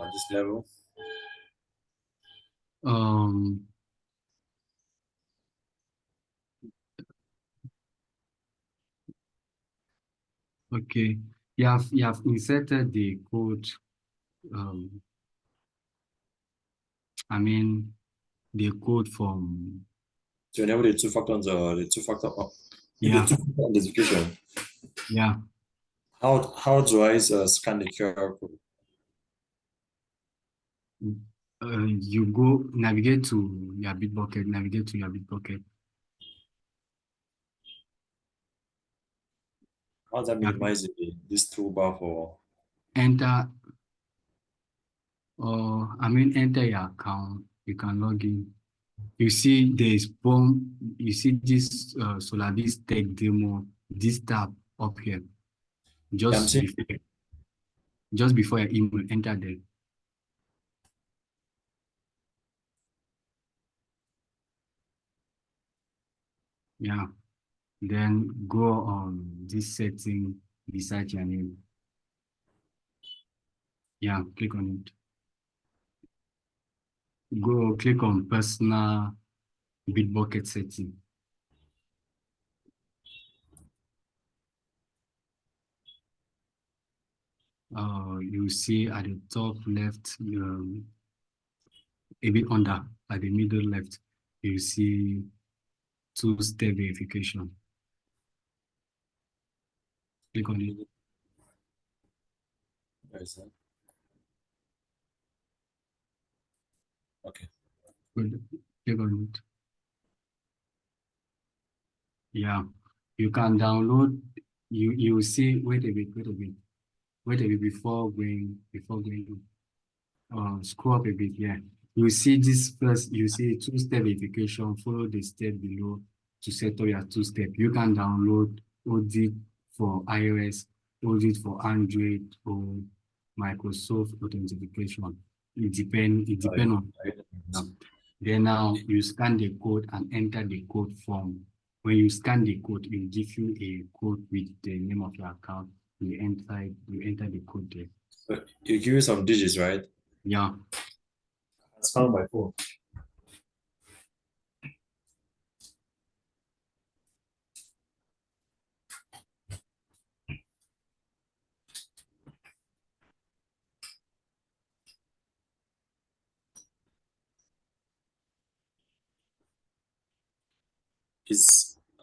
S11: At this level.
S2: Okay. You have inserted the code. I mean the code from.
S11: To enable the two-factor
S2: Yeah.
S11: the two-factor authentication.
S2: Yeah.
S11: How do I scan the QR code?
S2: You go navigate to your Bitbucket.
S11: How does that minimize this toolbar for?
S2: Enter enter your account. You can log in. You see there's bomb. You see this Solaris Tech demo. This tab up here. Just before your email, enter there. Yeah. Then go on this setting beside your name. Yeah, click on it. Go click on personal Bitbucket setting. You see at the top left, a bit under, at the middle left, you see two-step verification. Click on it.
S11: Where is that? Okay.
S2: Good. Click on it. Yeah, you can download. You see. Wait a bit before going. Scroll up a bit. Yeah, you see this first. You see two-step verification. Follow the step below to set up your two-step. You can download ODit for iOS, ODit for Android, or Microsoft authentication. It depends on. Then now you scan the code and enter the code form. When you scan the code, it will give you a code with the name of your account. You enter the code there.
S11: So you give me some digits, right?
S2: Yeah.
S11: It's found my phone.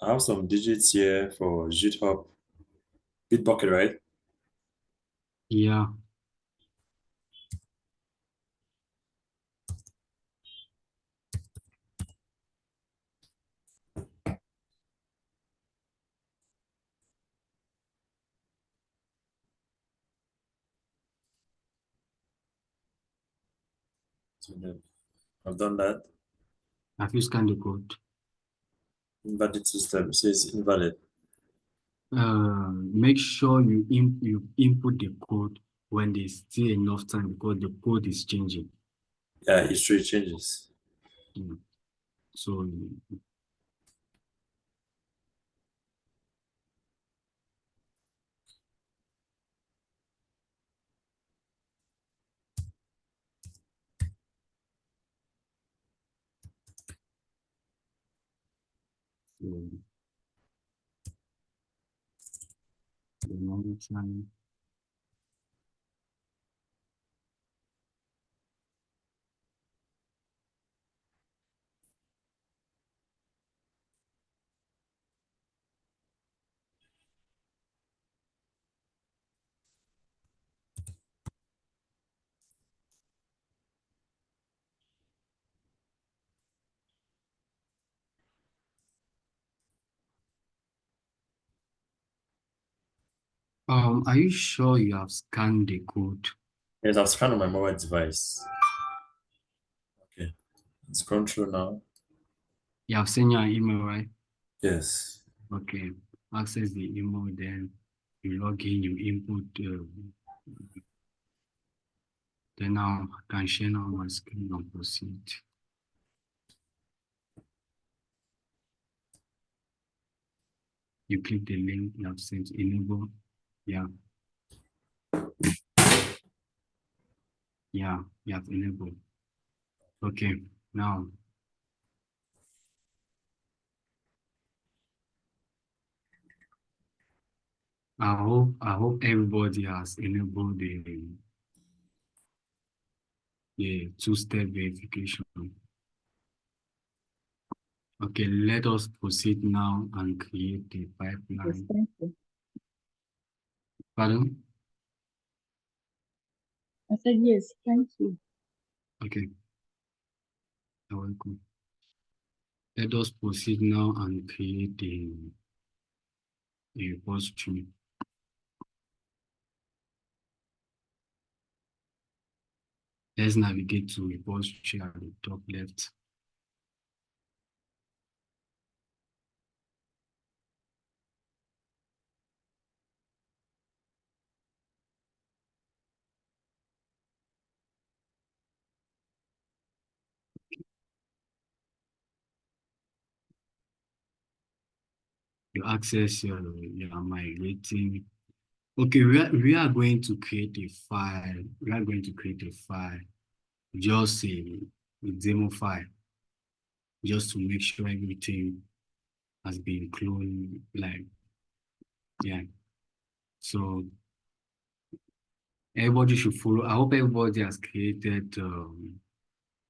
S11: I have some digits here for GitHub, Bitbucket, right?
S2: Yeah.
S11: So then I've done that.
S2: Have you scanned the code?
S11: Invalid system says invalid.
S2: make sure you input the code when there's still enough time because the code is changing.
S11: Yeah, history changes.
S2: So the normal time. Are you sure you have scanned the code?
S11: Yes, I've scanned on my mobile device. Okay, it's gone through now.
S2: You have sent your email, right?
S11: Yes.
S2: Okay, access the email, then you log in, you input. Then now I can share now my screen and proceed. You click the link you have sent, enable. Yeah. Yeah, you have enabled. Okay, now. I hope everybody has enabled the two-step verification. Okay, let us proceed now and create the
S6: Yes,
S2: pipeline.
S6: thank you.
S2: Pardon?
S6: I said yes, thank you.
S2: Okay. You're welcome. Let us proceed now and create the repository. Let's navigate to repository at the top left. You access your migrating. Okay, we are going to create a file. We are going to create a file, just a demo file, just to make sure everything has been cloned. Like, yeah. So everybody should follow. I hope everybody has created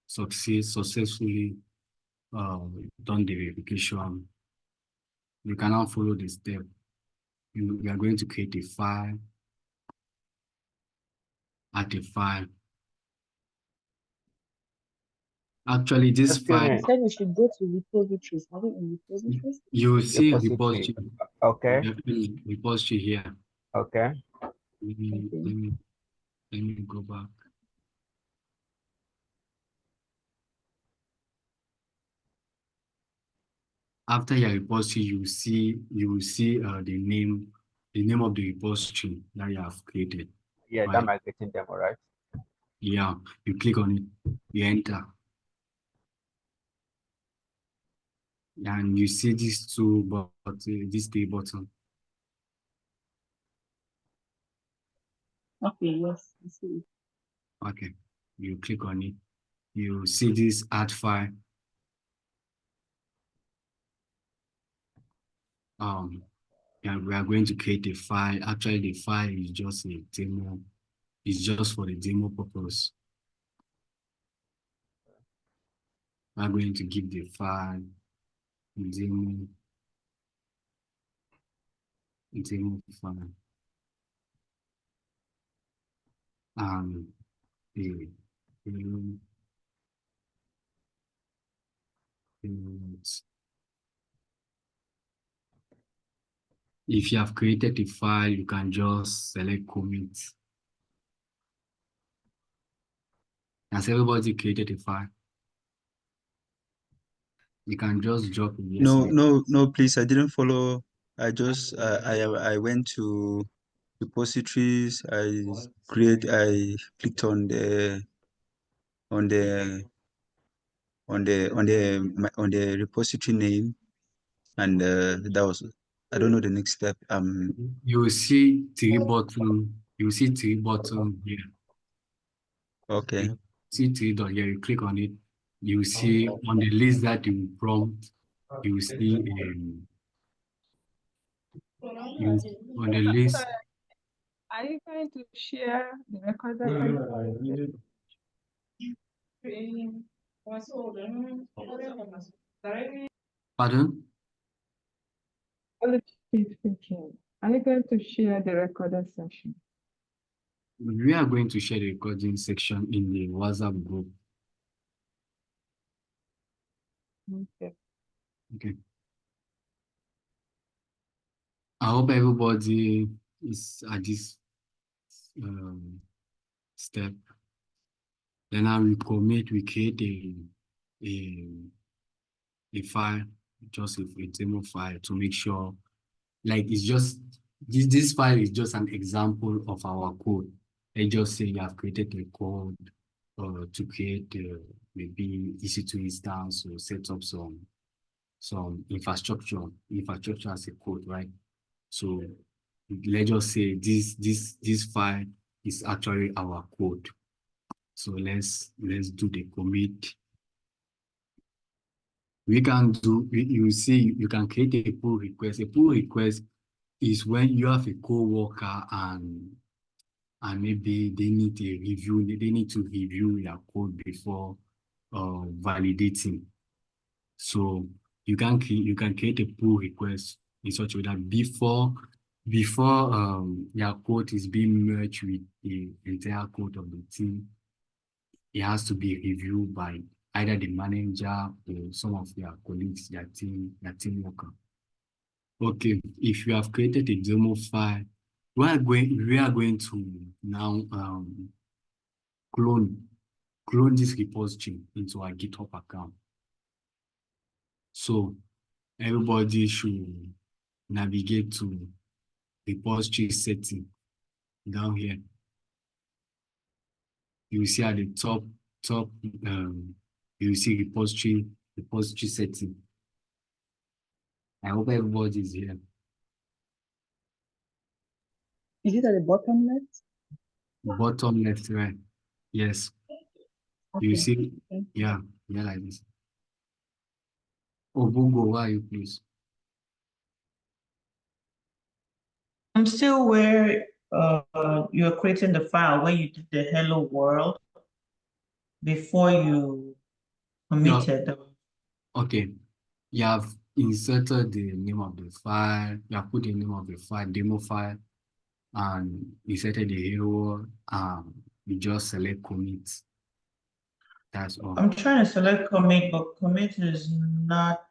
S2: successfully done the verification. You can now follow the step. We are going to create a file. Add a file. Actually, this
S4: Excuse
S2: file.
S6: You
S4: me.
S6: said we should go to repositories. Are we in repositories?
S2: You will see
S4: Repository.
S2: repository.
S4: Okay.
S2: Repository here.
S4: Okay.
S2: Let me go back. After your repository, you will see the name of the repository that you have created.
S4: Yeah,
S2: Right.
S4: that migrating demo, right?
S2: Yeah, you click on it, you enter. And you see these two buttons, these three buttons.
S6: Okay, yes, I see it.
S2: Okay, you click on it. You see this add file. Yeah, we are going to create a file. Actually, the file is just a demo. It's just for the demo purpose. We are going to give the file demo file. If you have created a file, you can just select commit. Has everybody created a file? You can just drop it.
S5: No, please, I didn't follow I went to repositories. I clicked on the repository name, and that was, I don't know the next step.
S2: You will see three button. You will see three button here.
S5: Okay.
S2: You see three dot here. You click on it. You will see on the list that you prompt. You will see on the list.
S6: Are you going to share the recorded?
S2: Pardon?
S6: Are you going to share the recorded session?
S2: We are going to share the recording section in the WhatsApp group.
S6: Okay.
S2: Okay. I hope everybody is at this step. Then I will commit, we create a file, just a demo file, to make sure, like, it's just, this file is just an example of our code. Let's just say you have created a code to create maybe EC2 instance, or set up some infrastructure as a code, right? So let's just say this file is actually our code. So let's do the commit. We can do, you see, you can create a pull request. A pull request is when you have a co-worker and maybe they need to review your code before validating. So you can create a pull request in such a way that before your code is being merged with the entire code of the team, it has to be reviewed by either the manager or some of their colleagues, their team worker. Okay, if you have created a demo file, we are going to now clone this repository into our GitHub account. So everybody should navigate to repository setting down here. You will see at the top, you will see repository setting. I hope everybody is here.
S6: Is it at the bottom left?
S2: Bottom left, right? Yes.
S6: Okay.
S2: You see, yeah, like this. Obugo, where are you, please?
S9: I'm still where you're creating the file where you did the hello world before you committed.
S2: Okay, you have inserted the name of the file, you have put the name of the file, demo file, and inserted the hello world, you just select commit. That's all.
S9: I'm trying to select commit, but commit is not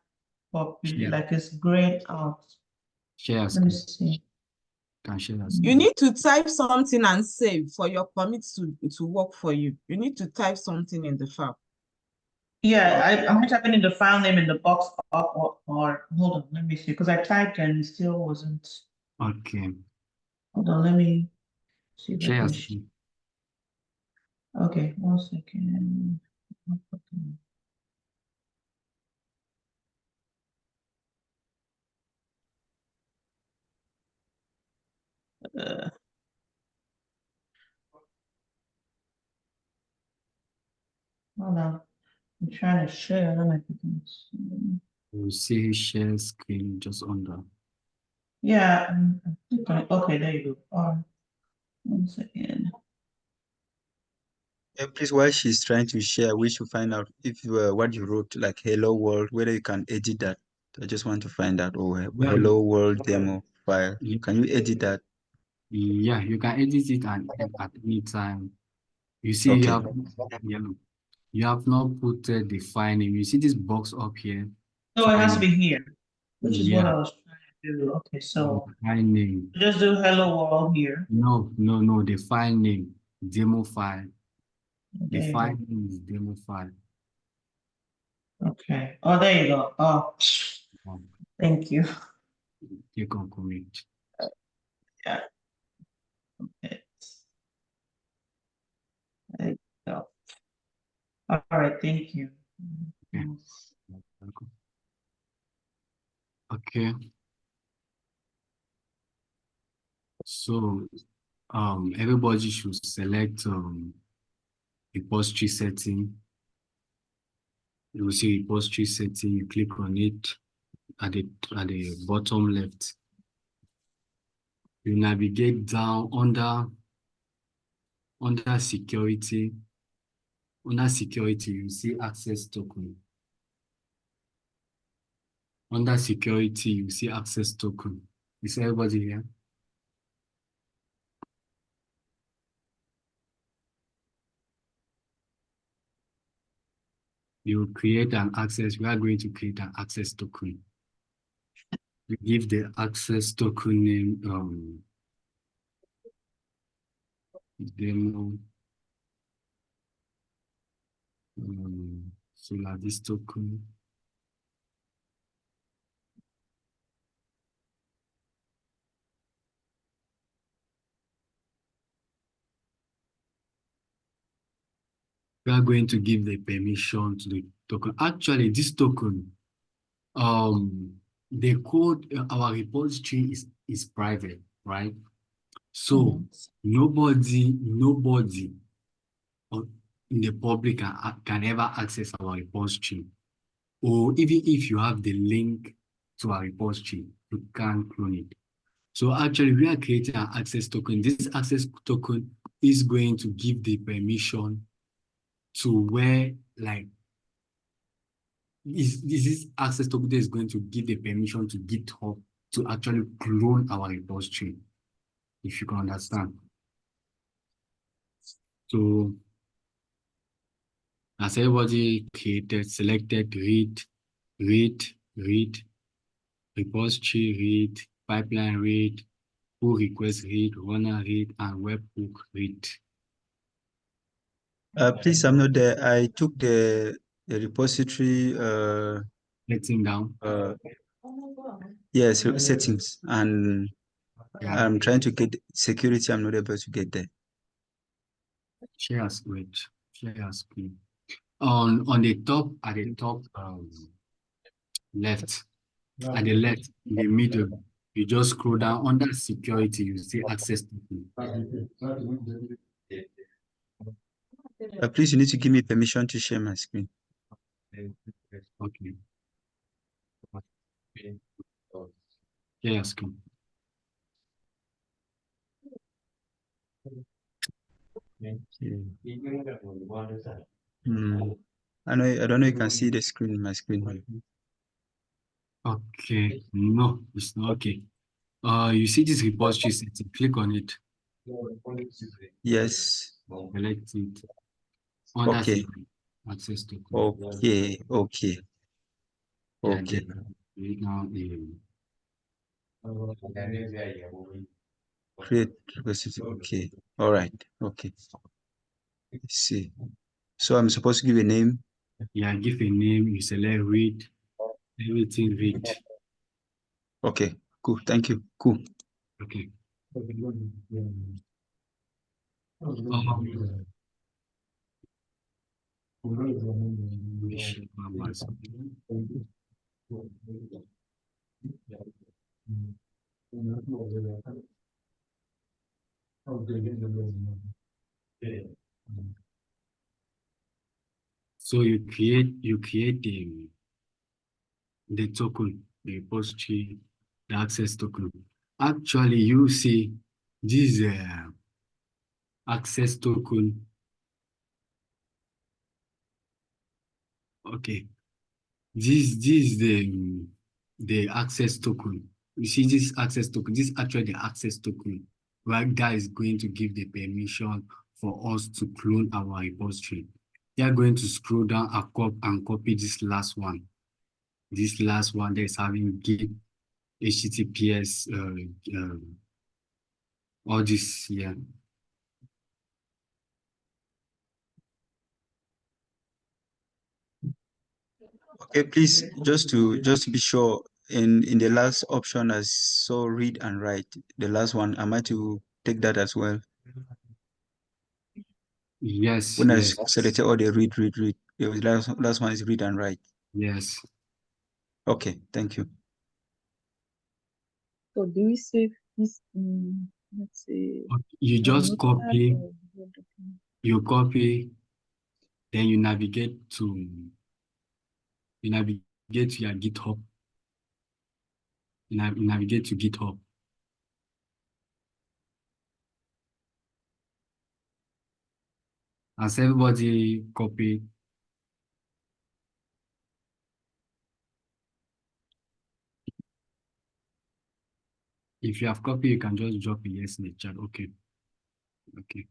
S9: popular, like it's grayed out.
S2: Share
S9: Let me see.
S2: Can share that.
S10: You need to type something and save for your commit to work for you. You need to type something in the file.
S9: Yeah, I'm typing in the file name in the box up or hold on, let me see, because I typed and it still wasn't.
S2: Okay.
S9: Hold on, let me see.
S2: Share.
S9: Okay, 1 second. Hold on. I'm trying to share. Let me see.
S2: You see share screen just under.
S9: Yeah, okay, there you go. 1 second.
S5: Please, while she's trying to share, we should find out if what you wrote, like hello world, whether you can edit that. I just want to find out. Oh, hello world demo file. Can you edit that?
S2: Yeah, you can edit it at any time. You see, okay. You have not put the file name. You see this box up here?
S9: No, it has to be here, which is what I was trying to do. Okay, so
S2: file name.
S9: Just do hello world here.
S2: No, the file name, demo file.
S9: Okay.
S2: The file name is demo file.
S9: Okay. Oh, there you go. Oh, thank you.
S2: Click on commit.
S9: Yeah. There you go. All right, thank you.
S2: Yeah. Okay. So everybody should select repository setting. You will see repository setting, you click on it at the bottom left. You navigate down under security. Under security, you see access token. Under security, you see access token. Is everybody here? You create an access. We are going to create an access token. We give the access token name demo Solaris token. We are going to give the permission to the token. Actually, this token, the code, our repository is private, right? So nobody in the public can ever access our repository. Or even if you have the link to our repository, you can't clone it. So actually, we are creating an access token. This access token is going to give the permission to where, like, this is access token that is going to give the permission to GitHub to actually clone our repository, if you can understand. So as everybody created, selected, read, repository read, pipeline read, pull request read, runner read, and webhook read.
S5: Please, I'm not there. I took the repository
S2: letting down.
S5: Yes, settings, and
S2: Yeah.
S5: I'm trying to get security. I'm not able to get there.
S2: Share screen. Share screen. On the top, at the top left, at the left, in the middle, you just scroll down under security, you see access token.
S5: Please, you need to give me permission to share my screen.
S2: Okay. Share screen.
S5: I don't know you can see the screen, my screen.
S2: Okay, no, it's not okay. You see this repository setting, click on it.
S5: Yes.
S2: Select it. Under
S5: Okay.
S2: access to.
S5: Okay. Okay. Okay.
S2: Now
S5: Create repository. Okay. All right. Okay. Let's see. So I'm supposed to give a name.
S2: Yeah, give a name. You select read. Everything read.
S5: Okay. Cool. Thank you. Cool.
S2: Okay. So you create the token, the repository, the access token. Actually, you see this access token. Okay, this is the access token. You see this access token. This is actually the access token, right? That is going to give the permission for us to clone our repository. They are going to scroll down and copy this last one. This last one that is having git HTTPS all this here.
S5: Okay, please, just to be sure, in the last option I saw read and write. The last one, am I to take that as well?
S2: Yes,
S5: When I
S2: yes,
S5: selected all the read. The last one is read and write.
S2: yes.
S5: Okay, thank you.
S6: So do we save this let's say
S2: You just
S6: notepad
S2: copy,
S6: or Word document?
S2: you copy, then you navigate to your GitHub. You navigate to GitHub. As everybody copy, if you have copy, you can just drop a yes in the chat. Okay. Okay.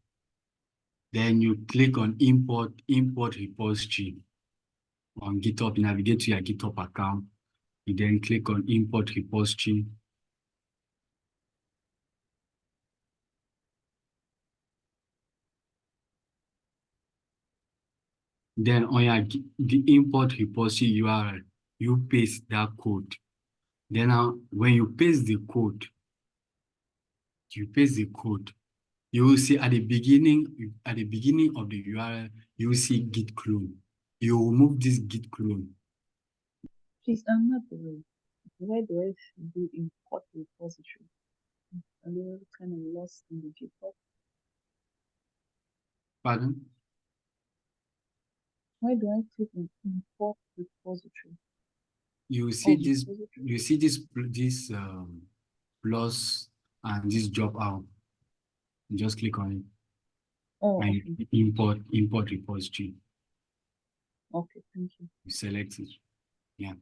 S2: Then you click on import repository on GitHub. You navigate to your GitHub account. You then click on import repository. Then on the import repository URL, you paste that code. Then when you paste the code, you will see at the beginning of the URL, you will see git clone. You remove this git clone.
S6: Please, I'm not the way. Where do I do import repository? I'm a little kind of lost in the GitHub.
S2: Pardon?
S6: Why do I click on import repository?
S2: You see this.
S6: repository?
S2: You see this plus and this drop out. You just click on it.
S6: Oh,
S2: And
S6: okay.
S2: import repository.
S6: Okay, thank you.
S2: You select it. Yeah.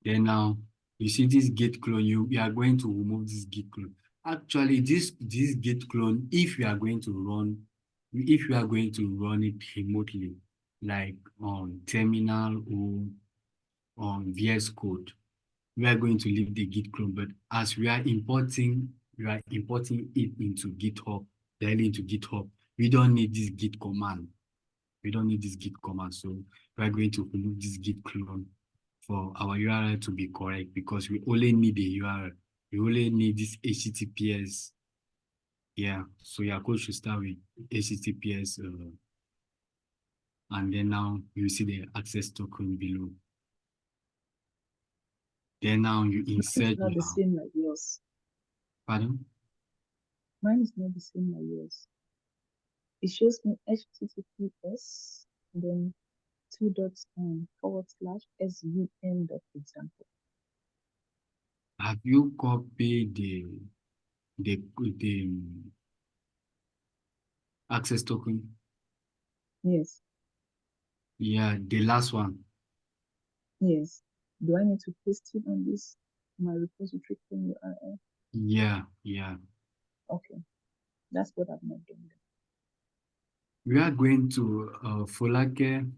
S2: Then now you see this git clone. You are going to remove this git clone. Actually, this git clone, if you are going to run it remotely, like on terminal or on VS Code, we are going to leave the git clone. But as we are importing it into GitHub, directly into GitHub, we don't need this git command. So we are going to remove this git clone for our URL to be correct, because we only need the URL. We only need this HTTPS. Yeah, so your code should start with HTTPS, and then now you see the access token below. Then now you insert.
S6: It's not the same like yours.
S2: Pardon?
S6: Mine is not the same like yours. It shows me HTTPS, then 2./SVN.example.
S2: Have you copied the access token?
S6: Yes.
S2: Yeah, the last one.
S6: Yes. Do I need to paste it on this my repository clone URL?
S2: Yeah.
S6: Okay. That's what I've not done.
S2: We are going to Folake.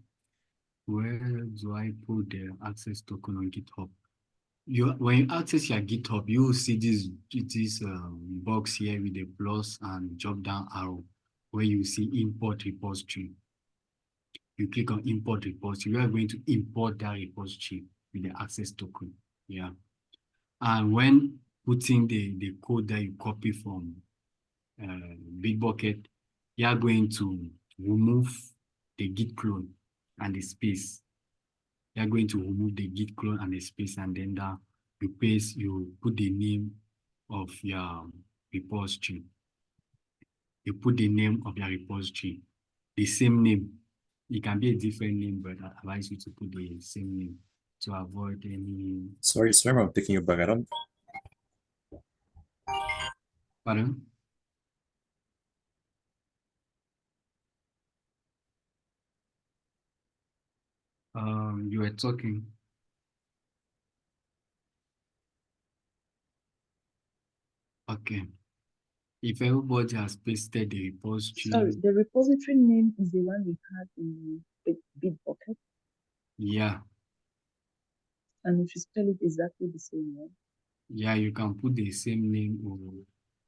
S2: Where do I put the access token on GitHub? When you access your GitHub, you will see this box here with the plus and drop down arrow where you see import repository. You click on import repository. We are going to import that repository with the access token. Yeah. And when putting the code that you copy from Bitbucket, you are going to remove the git clone and the space. You are going to remove the git clone and the space, and then you put the name of your repository. You put the name of your repository, the same name. It can be a different name, but I advise you to put the same name to avoid any.
S11: Sorry, I'm picking you back. I don't.
S2: Pardon? You were talking. Okay. If everybody has pasted the repository.
S6: Sorry, the repository name is the one we had in Bitbucket.
S2: Yeah.
S6: And if you spell it exactly the same way.
S2: Yeah, you can put the same name or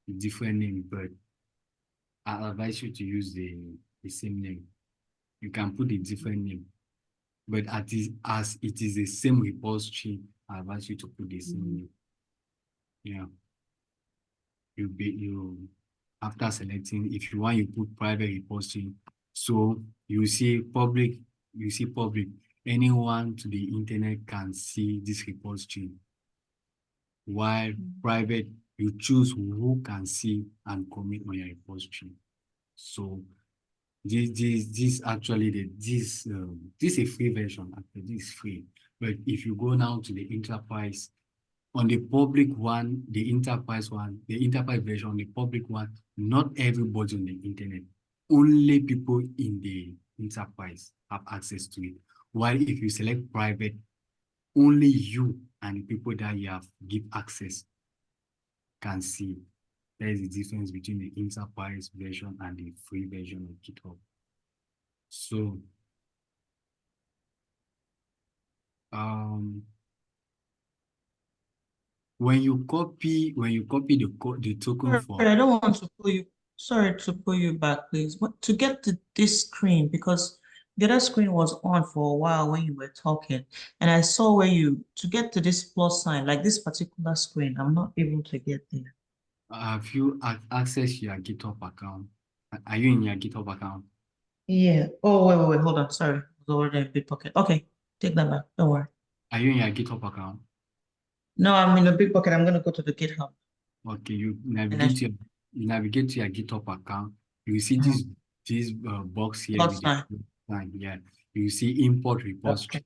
S2: a different name, but I advise you to use the same name. You can put a different name, But as it is the same repository, I advise you to put the same name. Yeah. You after selecting, if you want, you put private repository. So you see public. Anyone to the internet can see this repository. While private, you choose who can see and commit on your repository. So this actually this is a free version. Actually, this is free. But if you go now to the enterprise, on the public one, the enterprise version, on the public one, not everybody on the internet, only people in the enterprise have access to it. While if you select private, only you and the people that you have give access can see. There is a difference between the enterprise version and the free version of GitHub. So, when you copy the token for.
S9: I don't want to pull you. Sorry to pull you back, please. But to get to this screen, because the other screen was on for a while when you were talking, and I saw where to get to this plus sign, like this particular screen, I'm not able to get there.
S2: Have you accessed your GitHub account? Are you in your GitHub account?
S9: Yeah. Oh, wait, hold on. Sorry. I was already in Bitbucket. Okay, take that back. Don't worry.
S2: Are you in your GitHub account?
S9: No, I'm in the Bitbucket. I'm going to go to the GitHub.
S2: Okay, you navigate to your GitHub account. You see this box here with the sign. Yeah, you see import repository.
S9: Okay.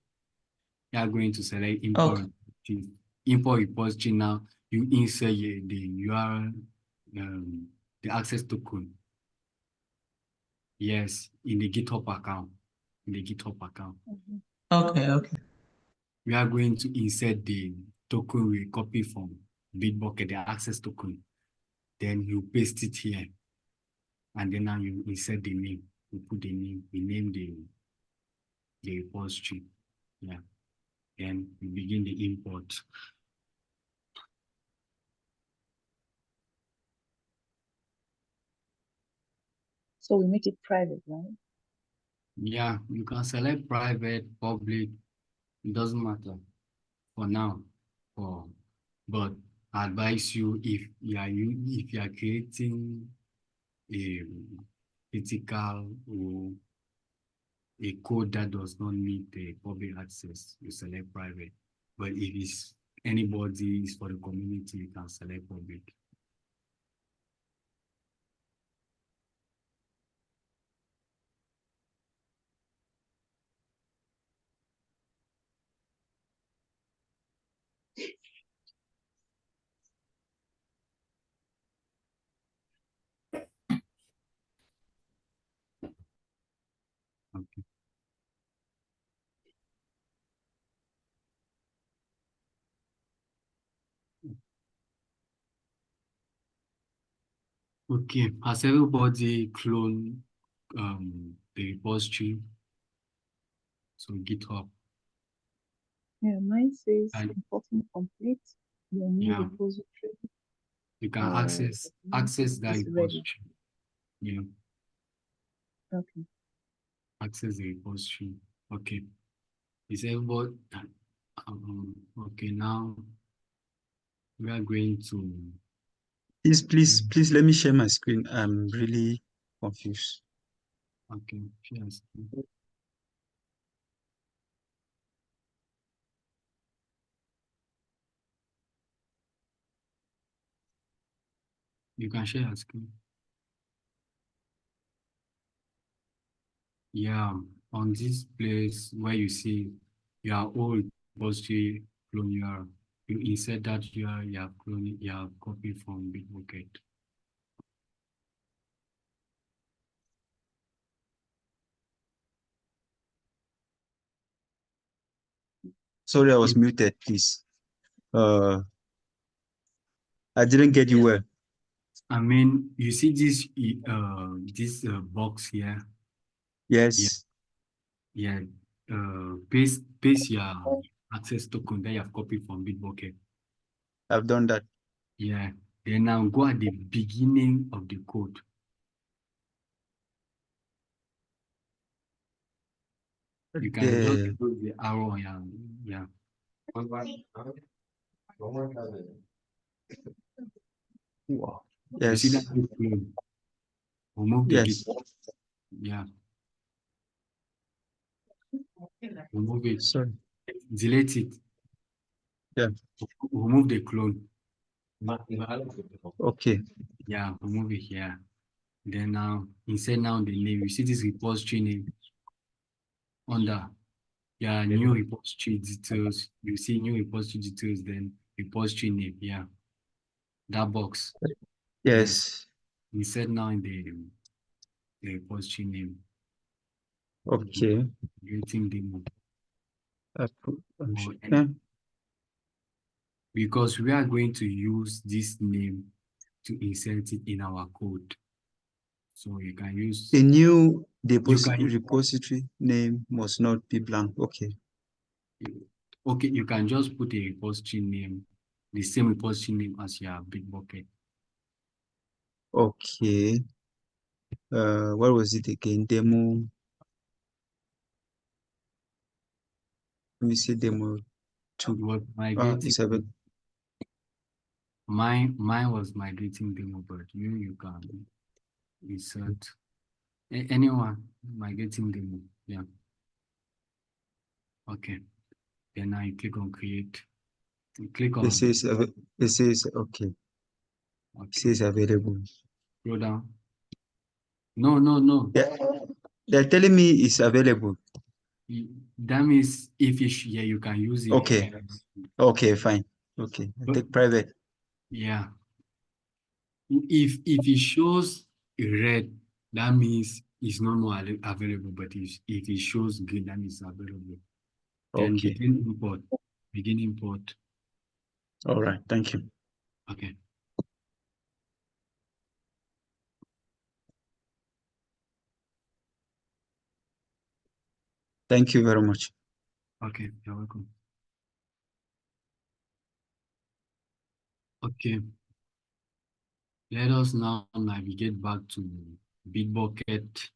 S2: You are going to select import repository. Import repository. Now you insert the URL, the access token. Yes, in the GitHub account.
S9: Okay.
S2: We are going to insert the token we copy from Bitbucket, the access token. Then you paste it here. And then now you insert the name. You put the name, we name the repository. Yeah. Then you begin the import.
S6: So we make it private, right?
S2: Yeah, you can select private, public, it doesn't matter for now. But I advise you if you are creating a critical or a code that does not need the public access, you select private. But if it's anybody, is for the community, you can select public. Okay. Okay, has everybody cloned the repository? So GitHub.
S6: Yeah, mine says importing complete. Your new repository.
S2: You can access that repository. Yeah.
S6: Okay.
S2: Access the repository. Okay. Is everybody okay? Now we are going to.
S5: Please let me share my screen. I'm really confused.
S2: Okay, share screen. You can share your screen. Yeah, on this place where you see your old repository clone URL, you insert that URL you have cloned, you have copied from Bitbucket.
S5: Sorry, I was muted, please. I didn't get you well.
S2: I mean, you see this box here?
S5: Yes.
S2: Yeah. Paste your access token that you have copied from Bitbucket.
S5: I've done that.
S2: Yeah. Then now go at the beginning of the code. You can just close the arrow. Yeah.
S5: Wow.
S2: You see
S5: Yes.
S2: that big clone? Remove the
S5: Yes.
S2: git. Yeah. Remove it.
S5: Sorry.
S2: Delete it.
S5: Yeah.
S2: Remove the clone.
S5: Okay.
S2: Yeah, remove it here. Then now, insert now the name. You see this repository name under. Yeah, new repository details. You see new repository details, then repository name. Yeah. That box.
S5: Yes.
S2: Insert now in the repository name.
S5: Okay.
S2: Creating demo.
S5: Okay.
S2: Because we are going to use this name to insert it in our code. So you can use
S5: a new repository name must not be blank. Okay.
S2: Okay, you can just put a repository name, the same repository name as your Bitbucket.
S5: Okay. What was it again? Demo. Let me see demo 2.
S2: Mine was migrating demo, but you can insert anyone migrating demo. Yeah. Okay. Then now you click on create. You click on.
S5: It says okay.
S2: Okay.
S5: It says available.
S2: Scroll down. No.
S5: They're telling me it's available.
S2: That means if you can use it.
S5: Okay. Okay, fine. Okay. Take private.
S2: Yeah. If it shows red, that means it's no more available. But if it shows green, that means available. Then
S5: Okay.
S2: Begin import.
S5: All right. Thank you.
S2: Okay.
S5: Thank you very much.
S2: Okay, you're welcome. Okay. Let us now navigate back to Bitbucket.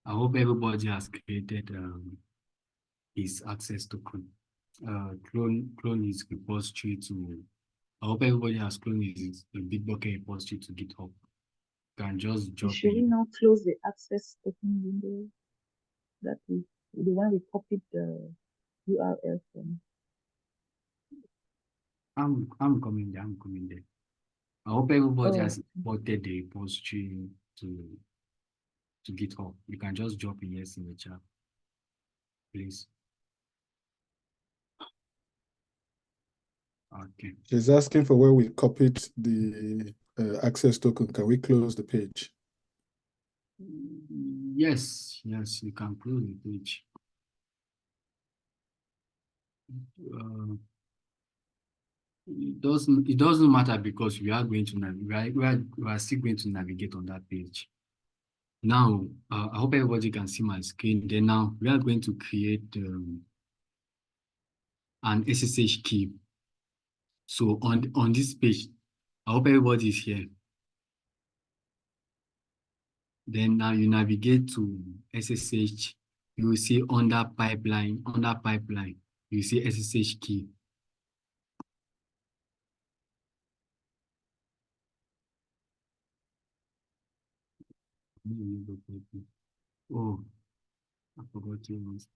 S2: I hope everybody has created his access token. Clone his repository to. I hope everybody has cloned his Bitbucket repository to GitHub. Can just drop
S6: Should we now close the access token window? That is the one we copied the URL from.
S2: I'm coming there. I hope everybody has imported the repository to GitHub. You can just drop a yes in the chat, please. Okay.
S7: She's asking for where we copied the access token. Can we close the page?
S2: Yes, you can close the page. It doesn't matter because we are going to we are still going to navigate on that page. Now, I hope everybody can see my screen. Then now we are going to create an SSH key. So on this page, I hope everybody is here. Then now you navigate to SSH. You will see under pipeline, you see SSH key. Oh, I forgot to use.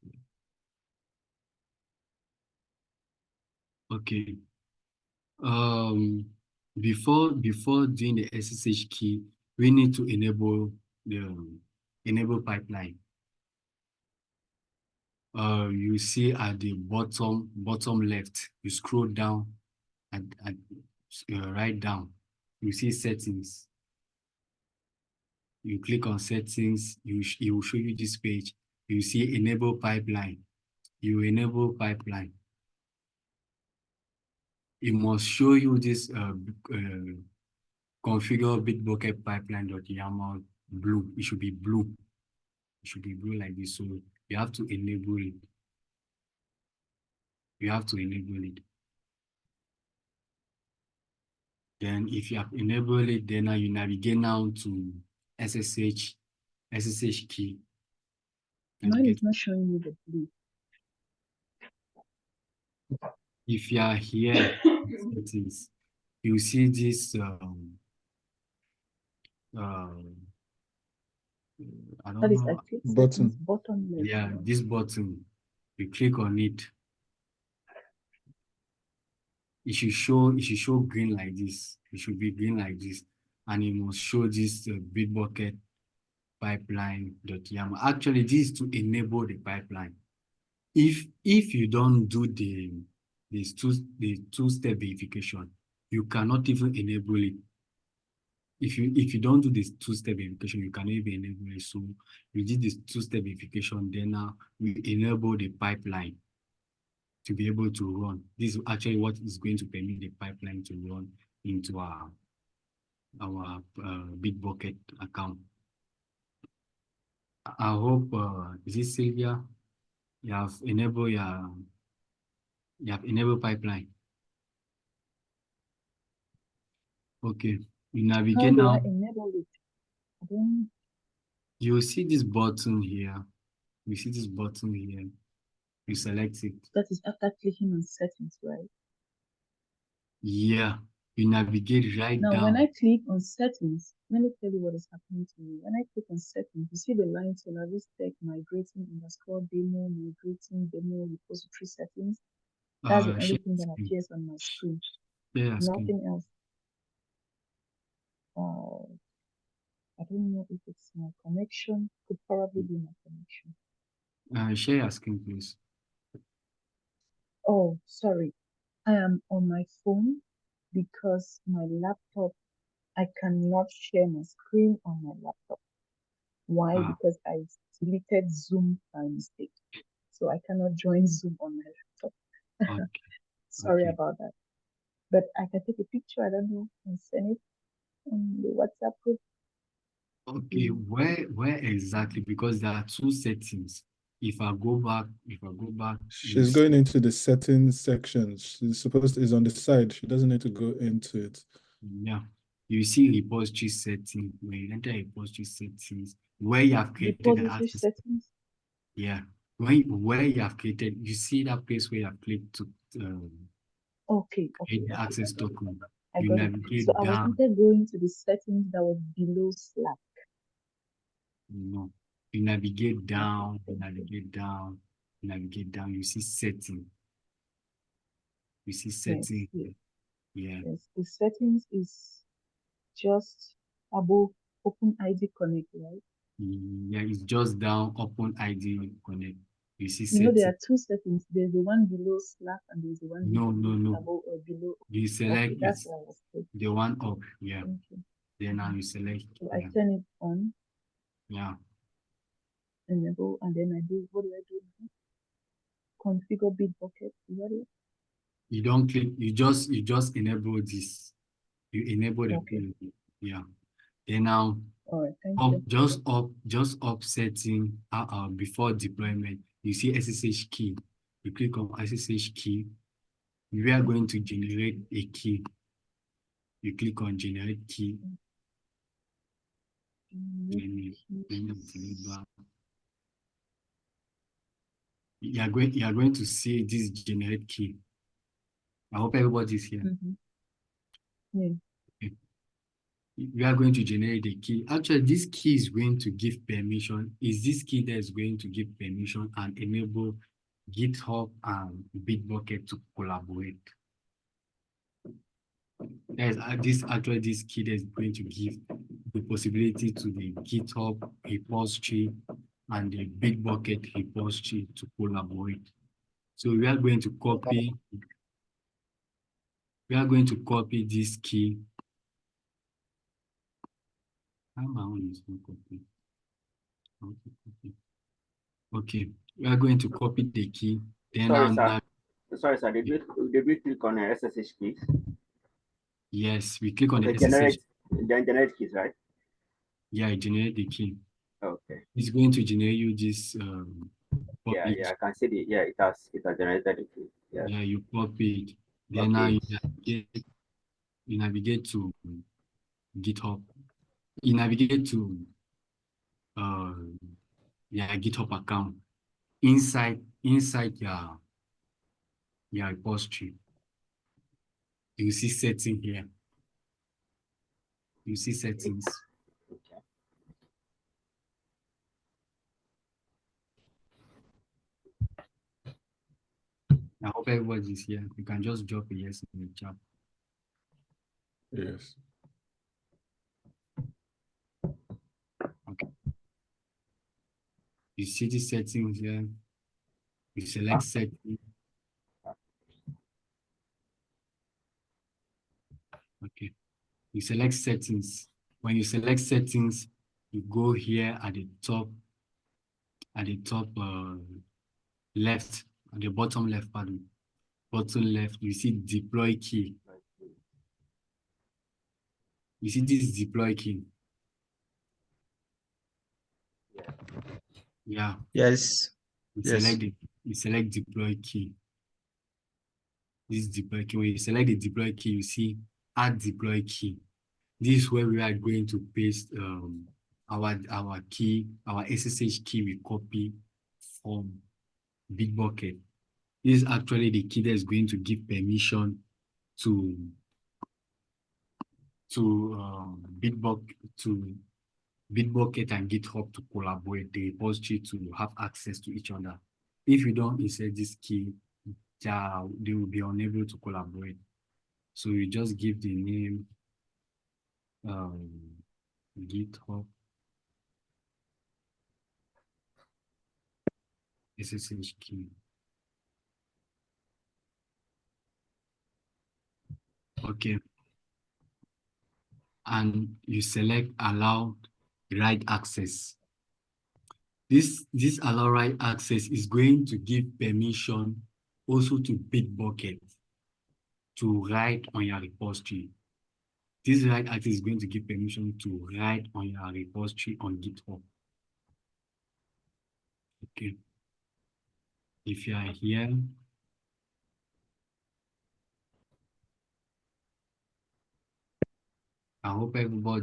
S2: Okay. Before doing the SSH key, we need to enable the enable pipeline. You see at the bottom left, you scroll down and right down, you see settings. You click on settings, it will show you this page. You see enable pipeline. You enable pipeline. It must show you this configure Bitbucket pipeline.yaml blue. It should be blue. It should be blue like this. So you have to enable it. Then if you have enabled it, then now you navigate now to SSH. SSH key.
S6: Mine is not showing me the blue.
S2: If you are here, settings, you see this I don't
S6: That is, I
S2: know.
S6: click
S7: Button.
S6: settings, bottom left.
S2: Yeah, this button. You click on it. It should show green like this. It should be green like this, and it must show this Bitbucket pipeline.yaml. Actually, this is to enable the pipeline. If you don't do the two-step verification, you cannot even enable it. If you don't do this two-step verification, you cannot even enable it. So we did this two-step verification, then now we enable the pipeline to be able to run. This is actually what is going to permit the pipeline to run into our Bitbucket account. I hope is it Sylvia? You have enabled pipeline. Okay, you
S6: How
S2: navigate
S6: do
S2: now.
S6: I enable it? I don't.
S2: You see this button here. You see this button here. You select it.
S6: That is after clicking on settings, right?
S2: Yeah, you navigate right
S6: Now,
S2: down.
S6: when I click on settings, let me tell you what is happening to me. When I click on settings, you see the line Solaris Tech migrating _demo, migrating demo repository settings. That's the only
S2: Share
S6: thing that
S2: screen.
S6: appears on my screen.
S2: Share screen.
S6: Nothing else. I don't know if it's my connection. Could probably be my connection.
S2: Share your screen, please.
S6: Oh, sorry. I am on my phone because my laptop, I cannot share my screen on my laptop. Why?
S2: Ah.
S6: Because I deleted Zoom by mistake. So I cannot join Zoom on my laptop.
S2: Okay.
S6: Sorry
S2: Okay.
S6: about that. But I can take a picture, I don't know, and send it on the WhatsApp group.
S2: Okay, where exactly? Because there are two settings. If I go back, you
S7: She's
S2: see-
S7: going into the settings section. She's supposed to, is on the side. She doesn't need to go into it.
S2: Yeah, you see repository setting. When you enter repository settings, where you have created an
S6: Repository
S2: access.
S6: settings.
S2: Yeah, where you have created, you see that place where you have clicked to
S6: Okay,
S2: create
S6: okay.
S2: the access token.
S6: I
S2: You
S6: got it.
S2: navigate
S6: So I was
S2: down.
S6: instead going to the settings that was below Slack.
S2: No, you navigate down. You
S6: thank you.
S2: navigate down. You navigate down. You see setting. You see
S6: Yes,
S2: setting.
S6: yes,
S2: Yeah.
S6: yes. The settings is just above OpenID Connect, right?
S2: Yeah, it's just down OpenID Connect. You see
S6: You know, there
S2: setting.
S6: are two settings. There's the one below Slack and there's the one
S2: No.
S6: above or below.
S2: You select
S6: Okay, that's
S2: it's
S6: why I was clicking.
S2: the one up. Yeah.
S6: Thank you.
S2: Then now you select.
S6: So I
S2: Yeah.
S6: turn it on,
S2: Yeah.
S6: enable, and then I do, what do I do now? Configure Bitbucket. Is that it?
S2: You don't click. You just enable this. You enable the
S6: Okay.
S2: PLD. Yeah. Then now
S6: All right, thank you.
S2: just up setting before deployment. You see SSH key. You click on SSH key. We are going to generate a key. You click on generate key. You are going to see this generate key. I hope everybody's here.
S6: Yeah.
S2: Okay. We are going to generate the key. Actually, this key is going to give permission. Is this key that is going to give permission and enable GitHub and Bitbucket to collaborate? This key that is going to give the possibility to the GitHub repository and the Bitbucket repository to collaborate. So we are going to copy. We are going to copy this key. Okay, we are going to copy the key. Then
S4: Sorry, sir. Did we click on SSH keys?
S2: Yes, we click on
S4: the
S2: the
S4: generate,
S2: SSH.
S4: then generate keys, right?
S2: Yeah, generate the key.
S4: Okay.
S2: It's going to generate you this.
S4: Yeah, I can see the, yeah, it has generated the key. Yeah.
S2: Yeah, you copy it. Then now you navigate to GitHub. You navigate to GitHub account inside your repository. You see setting here. You see settings. I hope everybody is here. You can just drop a yes in the chat.
S7: Yes.
S2: Okay. You see the settings here. You select setting. Okay. You select settings. When you select settings, you go here at the top left, at the bottom left, pardon. Bottom left, you see deploy key. You see this deploy key. Yeah.
S5: Yes.
S2: You
S5: Yes.
S2: select deploy key. This deploy key. When you select the deploy key, you see add deploy key. This is where we are going to paste our key, our SSH key we copy from Bitbucket. This is actually the key that is going to give permission to Bitbucket and GitHub to collaborate, the repository to have access to each other. If you don't insert this key, they will be unable to collaborate. So you just give the name GitHub SSH key. Okay. And you select allow write access. This allow write access is going to give permission also to Bitbucket to write on your repository. This write access is going to give permission to write on your repository on GitHub. Okay. If you are here, I hope everybody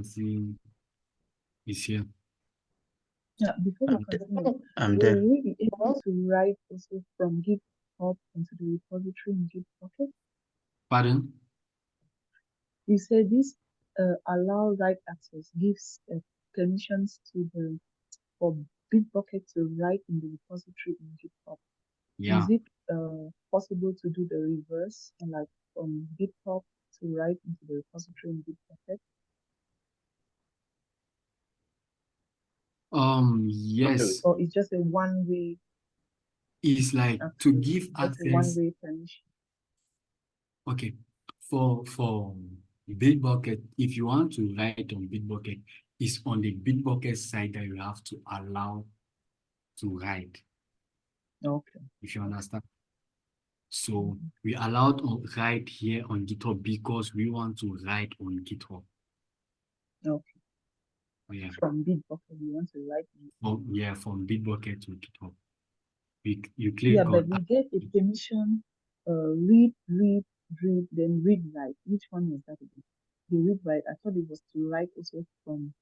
S2: is here.
S6: Yeah, before we continue,
S5: I'm
S6: will
S5: there.
S6: we be able to write also from GitHub into the repository in Bitbucket?
S2: Pardon?
S6: You said this allow write access gives permissions for Bitbucket to write in the repository in GitHub.
S2: Yeah.
S6: Is it possible to do the reverse and like from GitHub to write into the repository in Bitbucket?
S2: Yes.
S6: Or it's just a one-way?
S2: It's like to give
S6: Just a
S2: access.
S6: one-way permission.
S2: Okay. For Bitbucket, if you want to write on Bitbucket, it's on the Bitbucket side that you have to allow to write.
S6: Okay.
S2: If you understand. So we allowed on write here on GitHub because we want to write on GitHub.
S6: Okay.
S2: Yeah.
S6: From Bitbucket, you want to write.
S2: Yeah, from Bitbucket to GitHub. You click
S6: Yeah,
S2: on.
S6: but we get a permission, read, then read, write. Which one was that again? The read, write. I thought it was to write also from.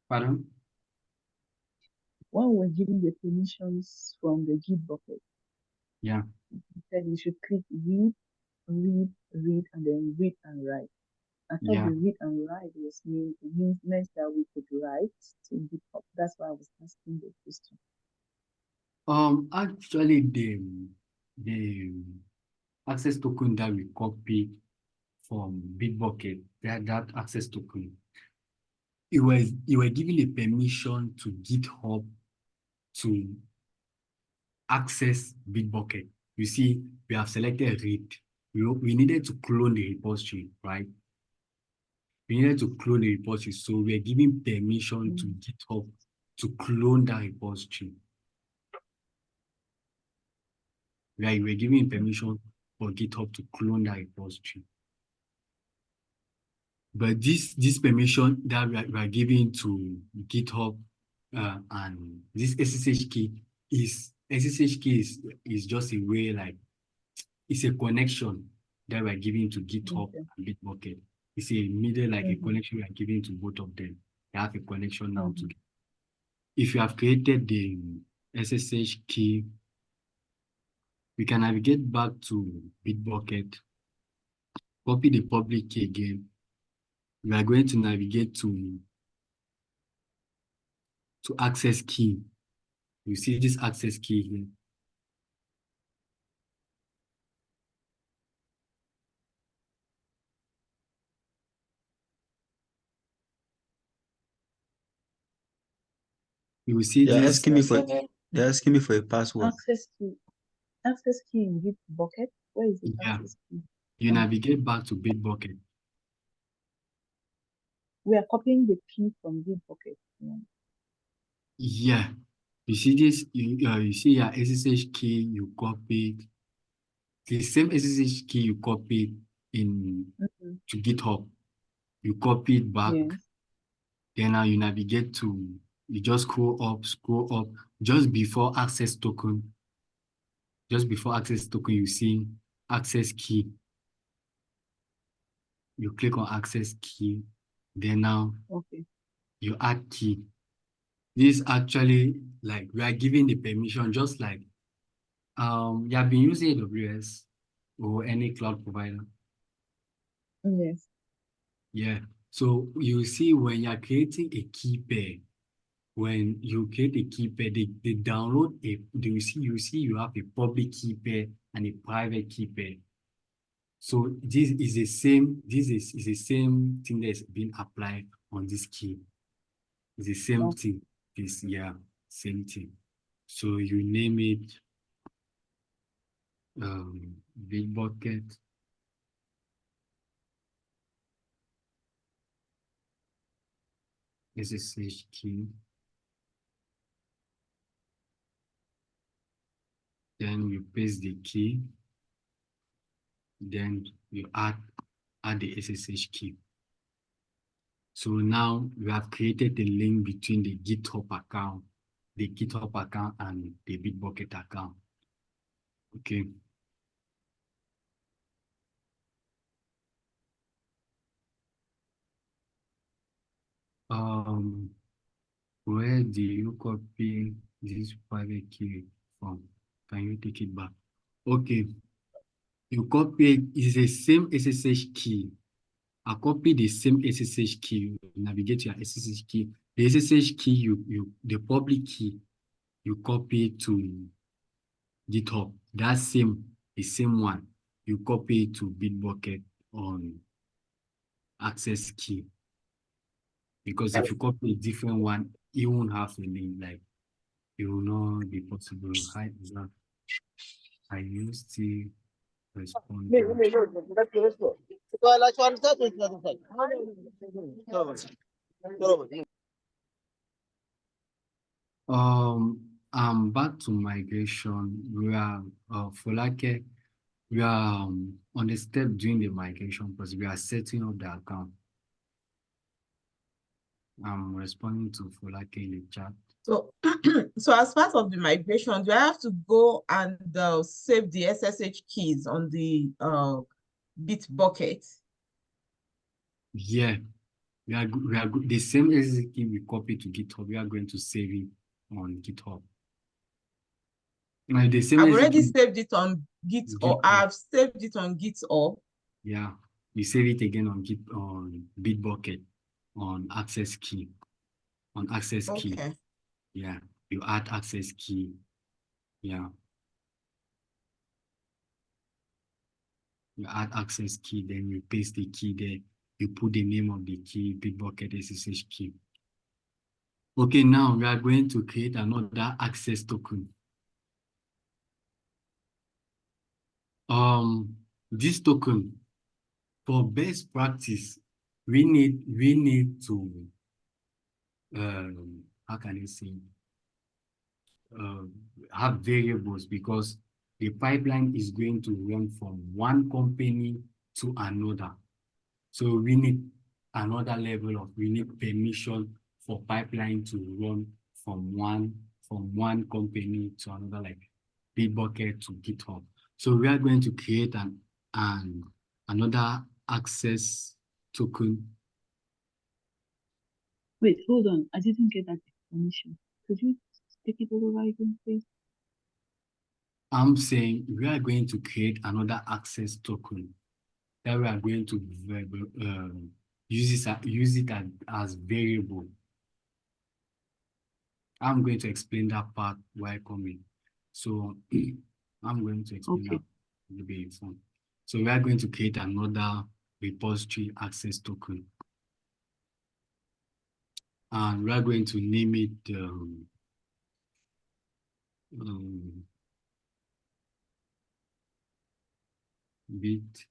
S2: Pardon?
S6: When we're giving the permissions from the Bitbucket,
S2: Yeah.
S6: you said you should click read, and then read and write. I thought
S2: Yeah.
S6: the read and write meant that we could write to GitHub. That's why I was asking the question.
S2: Actually, the access token that we copied from Bitbucket, that access token, you were given a permission to GitHub to access Bitbucket. You see, we have selected read. We needed to clone the repository, right? We needed to clone the repository, so we're giving permission to GitHub to clone that repository. We're giving permission for GitHub to clone that repository. But this permission that we are giving to GitHub and this SSH key is just a way, like it's a connection that we're giving to GitHub and Bitbucket. It's a middle, like a connection we are giving to both of them. they have a connection now to. If you have created the SSH key, we can navigate back to Bitbucket, copy the public key again. We are going to navigate to access key. You see this access key here. You will see
S5: They're
S2: this.
S5: asking me for a password.
S6: Access key in Bitbucket. Where is the
S2: Yeah.
S6: access key?
S2: You navigate back to Bitbucket.
S6: We are copying the key from Bitbucket.
S2: Yeah. You see this, you see your SSH key you copied. The same SSH key you copied in to GitHub. You copy it back.
S6: Yes.
S2: Then now you navigate to, you just scroll up, just before access token. Just before access token, you see access key. You click on access key. Then now you add key. This actually, like, we are giving the permission, just like you have been using AWS or any cloud provider.
S6: Yes.
S2: Yeah. So you see when you're creating a key pair, when you create a key pair, they download you see you have a public key pair and a private key pair. So this is the same thing that's been applied on this key. It's the same thing. Same thing. So you name it Bitbucket. SSH key. Then you paste the key. Then you add the SSH key. So now we have created a link between the GitHub account and the Bitbucket account. Okay. Where do you copy this private key from? Can you take it back? Okay. You copy it, it's the same SSH key. I copy the same SSH key. You navigate your SSH key. The SSH key, the public key, you copy it to GitHub. That's the same one. You copy it to Bitbucket on access key. Because if you copy a different one, you won't have a link. Like, it will not be possible. I used to respond. Back to migration. We are Folake. We are on the step during the migration because we are setting up the account. I'm responding to Folake in the chat.
S10: So, so as part of the migration, do I have to go and save the SSH keys on the Bitbucket?
S2: Yeah, we are the same SSH key we copy to GitHub. We are going to save it on GitHub. The same
S10: I've already saved it on GitHub. I've saved it on GitHub.
S2: Yeah, you save it again on Bitbucket on access key. Key. Yeah, you add access key. Yeah. You add access key, then you paste the key there. You put the name of the key, Bitbucket SSH key. Okay, now we are going to create another access token. This token, for best practice, we need to how can I say, have variables, because the pipeline is going to run from one company to another. So we need another level we need permission for pipeline to run from one company to another, like Bitbucket to GitHub. So we are going to create another access token.
S6: Wait, hold on. I didn't get that explanation. Could you take it over again, please?
S2: I'm saying we are going to create another access token that we are going to use it as variable. I'm going to explain that part while coming. So I'm going to explain that a little bit fun. So we are going to create another repository access token. And we are going to name it Bitbucket.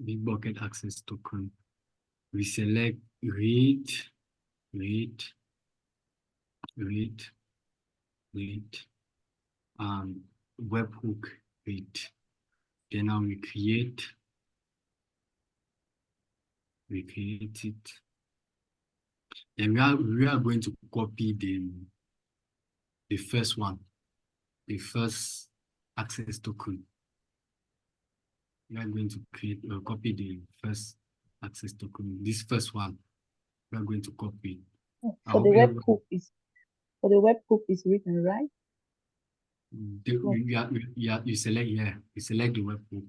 S2: Bitbucket access token. We select read, and webhook read. Then now we create it. And we are going to copy the first one, the first access token. We are going to copy the first access token. This first one, we are going to copy.
S6: For the webhook is written, right?
S2: You select the webhook.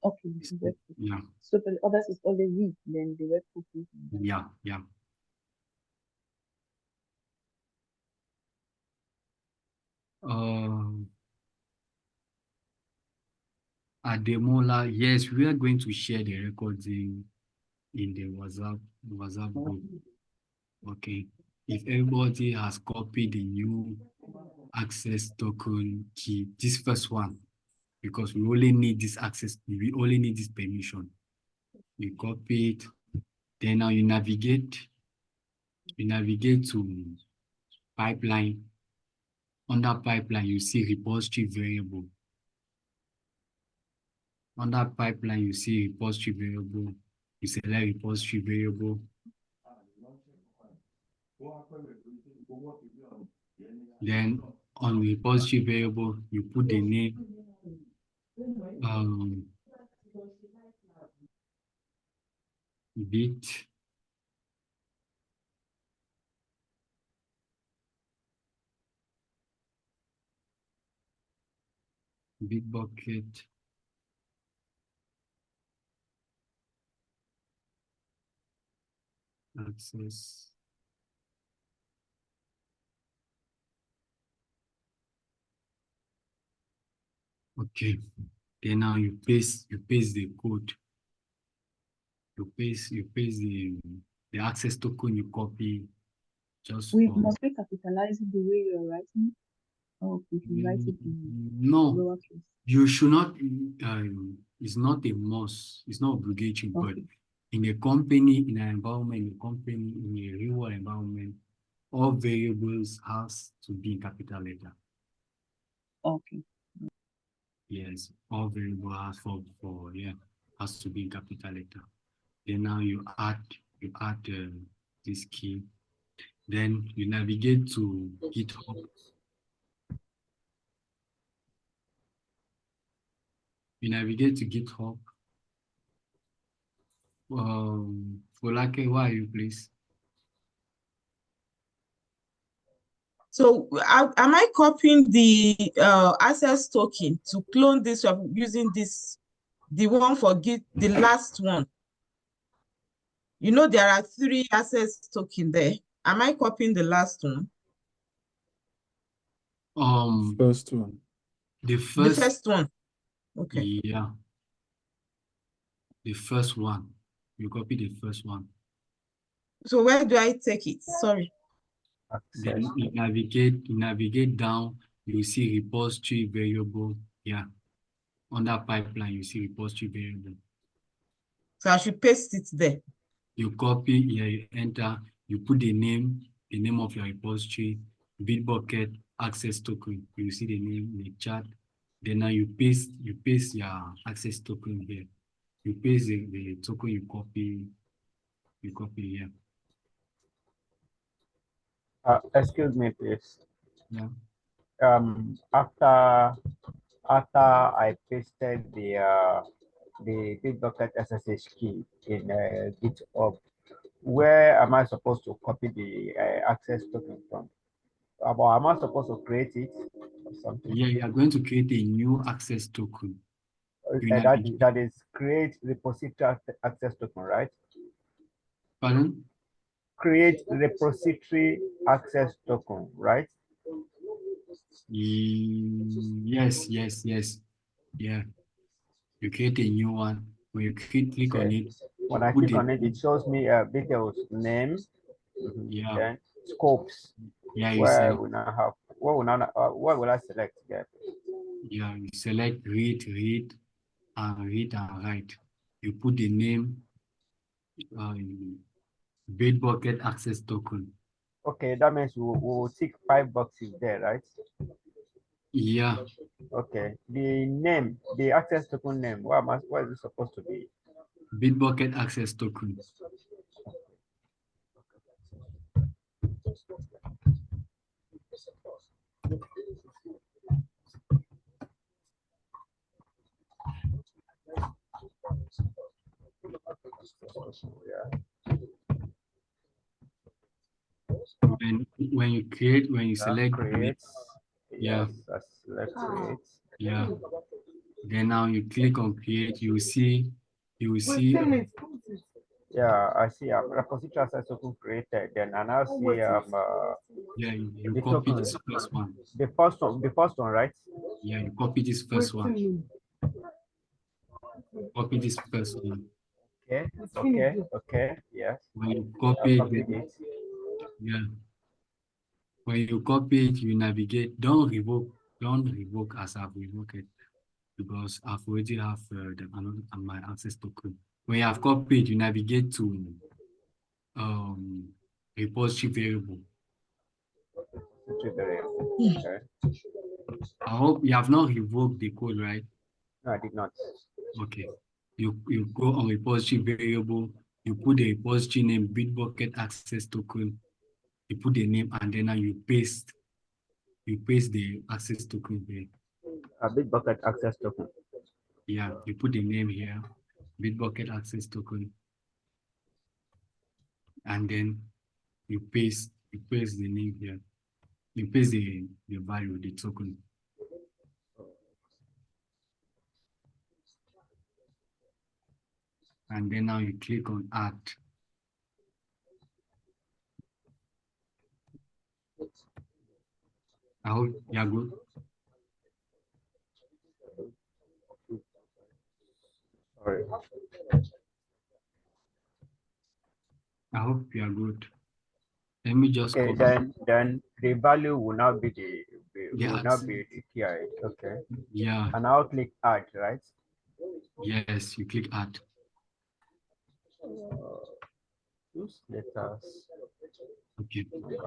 S6: Okay, the webhook.
S2: Yeah.
S6: So for the others is only read, then the webhook is written.
S2: Yeah. Ademola, yes, we are going to share the recording in the WhatsApp group. Okay. If everybody has copied the new access token key, this first one, because we only need this access, we only need this permission. You copy it, then now you navigate to pipeline. Under pipeline, you see repository variable. Under pipeline, you see repository variable. You select repository variable. Then on repository variable, you put the name. Bitbucket. Access. Okay. Then now you paste the code. You paste the access token you copy.
S6: Must we capitalize it the way you're writing it? Oh, we can write it in lowercase.
S2: You should not. It's not a must. It's not obligatory, but in a company, in an environment, in a real world environment, all variables has to be in capital letter.
S6: Okay.
S2: Yes, all variables has to be in capital letter. Then now you add this key. Then you navigate to GitHub. You navigate to GitHub. Folake, where are you, please?
S10: So am I copying the access token to clone this using the one for Git, the last one? You know, there are 3 access tokens there. Am I copying the last one?
S7: First one.
S2: The first
S10: one. Okay.
S2: Yeah. The first one. You copy the first one.
S10: So where do I take it? Sorry.
S2: Then you navigate down, you see repository variable. Yeah. Under pipeline, you see repository variable.
S10: So I should paste it there.
S2: You copy, you enter, you put the name of your repository, Bitbucket access token. You see the name in the chat. Then now you paste your access token here. You paste the token you copy here.
S4: Excuse me, please.
S2: Yeah.
S4: After I pasted the Bitbucket SSH key in GitHub, where am I supposed to copy the access token from? Am I supposed to create it or something?
S2: Yeah, you are going to create a new access token.
S4: That is create repository access token, right?
S2: Pardon?
S4: Create repository access token, right?
S2: Yes. Yeah. You create a new one. When you click on it,
S4: when I click on it, it shows me details, name,
S2: yeah,
S4: then scopes.
S2: yeah, you
S4: Where
S2: select,
S4: we now have what will I select there?
S2: yeah, you select read and write. You put the name, Bitbucket access token.
S4: Okay, that means we will tick 5 boxes there, right?
S2: Yeah.
S4: Okay. The name, the access token name, what is it supposed to be?
S2: Bitbucket access token. When you select
S4: create,
S2: yeah,
S4: select create.
S2: Yeah. Then now you click on create, you will see
S4: yeah, I see repository access token created. Then I now see
S2: yeah, you
S4: the
S2: copy
S4: token.
S2: this first one.
S4: The first one, right?
S2: Yeah, you copy this first one. Copy this first one.
S4: Okay, yes.
S2: When you copy it, yeah. When you copy it, you navigate. Don't revoke as I've revoked it, because I've already have my access token. When you have copied, you navigate to repository variable.
S4: Okay.
S2: I hope you have not revoked the code, right?
S4: No, I did not.
S2: Okay. You go on repository variable, you put the repository name Bitbucket access token, you put the name, and then now you paste the access token here.
S4: A Bitbucket access token.
S2: Yeah, you put the name here, Bitbucket access token, and then you paste the name here. You paste the value, the token. And then now you click on add. I hope you are good.
S4: Sorry.
S2: I hope you are good. Let me just
S4: okay.
S2: copy.
S4: Then the value will now be the KI. Okay.
S2: Yeah.
S4: And I'll click add, right?
S2: Yes, you click add.
S4: Use letters.
S2: Okay.
S4: Okay.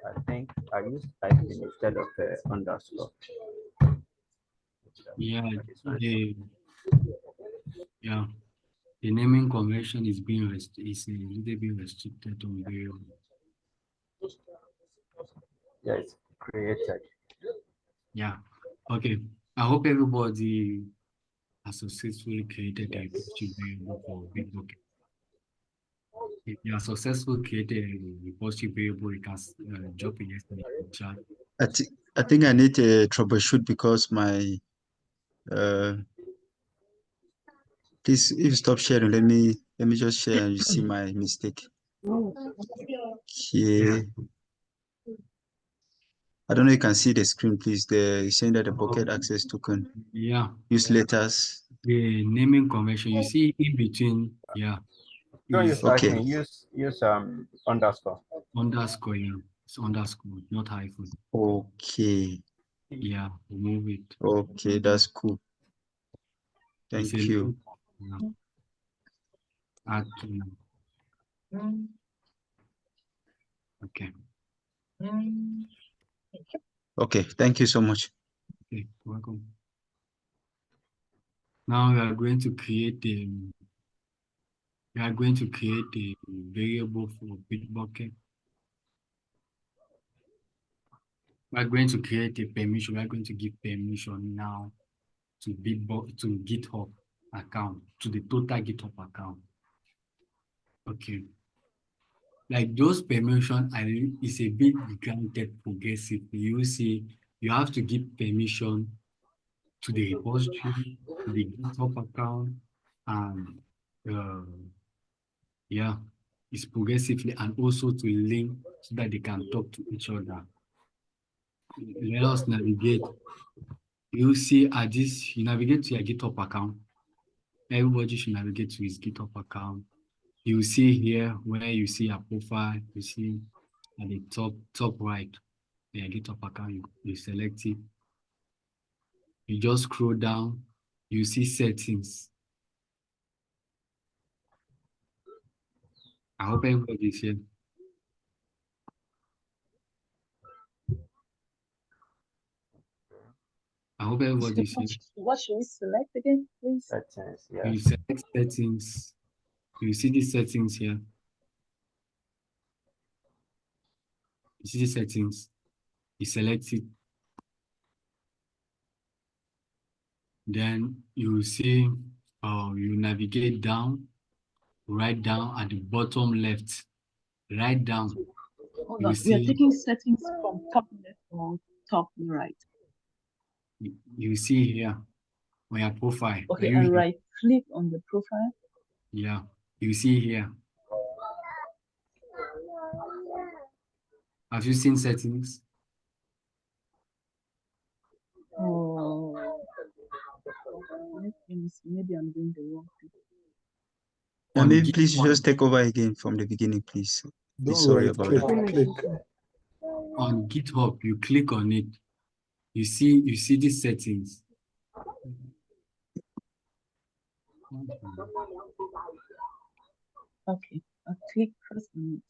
S4: I think I used typing instead of underscore.
S2: Yeah, the naming convention is a little bit restricted on variable.
S4: Yeah, it's created.
S2: Yeah. Okay. I hope everybody has successfully created a repository variable for Bitbucket. If you are successfully created a repository variable, you can drop a yes in the chat.
S5: I think I need to troubleshoot because my please, if you stop sharing, let me just share and you see my mistake. Okay. I don't know if you can see the screen, please. You're saying that the bucket access token.
S2: Yeah.
S5: Use letters.
S2: The naming convention, you see in between, yeah.
S4: Don't use
S5: okay.
S4: hyphen, use underscore.
S2: Underscore, yeah. It's underscore, not hyphen.
S5: Okay.
S2: Yeah, remove it.
S5: Okay, that's cool. Thank you.
S2: Yeah. Add to now. Okay.
S5: Okay, thank you so much.
S2: Okay, welcome. Now we are going to create a variable for Bitbucket. We're going to create a permission. We're going to give permission now to GitHub account, to the total GitHub account. Okay. Like those permission is a bit granted progressively. You see, you have to give permission to the repository, to the GitHub account, and yeah, it's progressively, and also to link so that they can talk to each other. Let us navigate. You see at this, you navigate to your GitHub account. Everybody should navigate to his GitHub account. You see here where you see your profile, you see at the top right, your GitHub account, you select it. You just scroll down, you see settings. I hope everybody is here. I hope everybody is here.
S6: What should we select again, please?
S4: Settings, yeah.
S2: You select settings. You see the settings here. You see the settings. You select it. Then you see, you navigate down, right down at the bottom left, right down.
S6: Hold on, we are taking settings from top left or top right.
S2: You see here on your profile.
S6: Okay, and right click on the profile.
S2: Yeah, you see here. Have you seen settings?
S6: Oh, maybe I'm doing the wrong thing.
S5: And maybe please just take over again from the beginning, please. Sorry about that.
S7: Click.
S2: On GitHub, you click on it. You see these settings.
S6: Okay, I'll click first on it.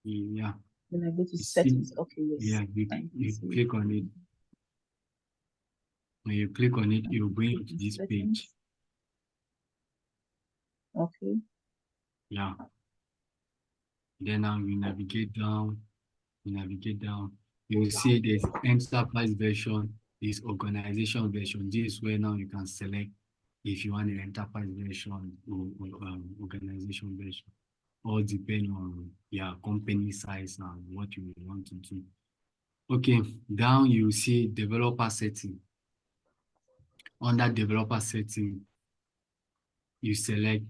S2: Yeah.
S6: Then I go to settings. Okay, yes.
S2: Yeah, you click on it. When you click on it, you'll bring you to this page.
S6: Okay.
S2: Yeah. Then now you navigate down. You will see there's enterprise version, there's organization version. This is where now you can select if you want an enterprise version or organization version. All depend on your company size and what you want to do. Okay, down you see developer setting. Under developer setting, you select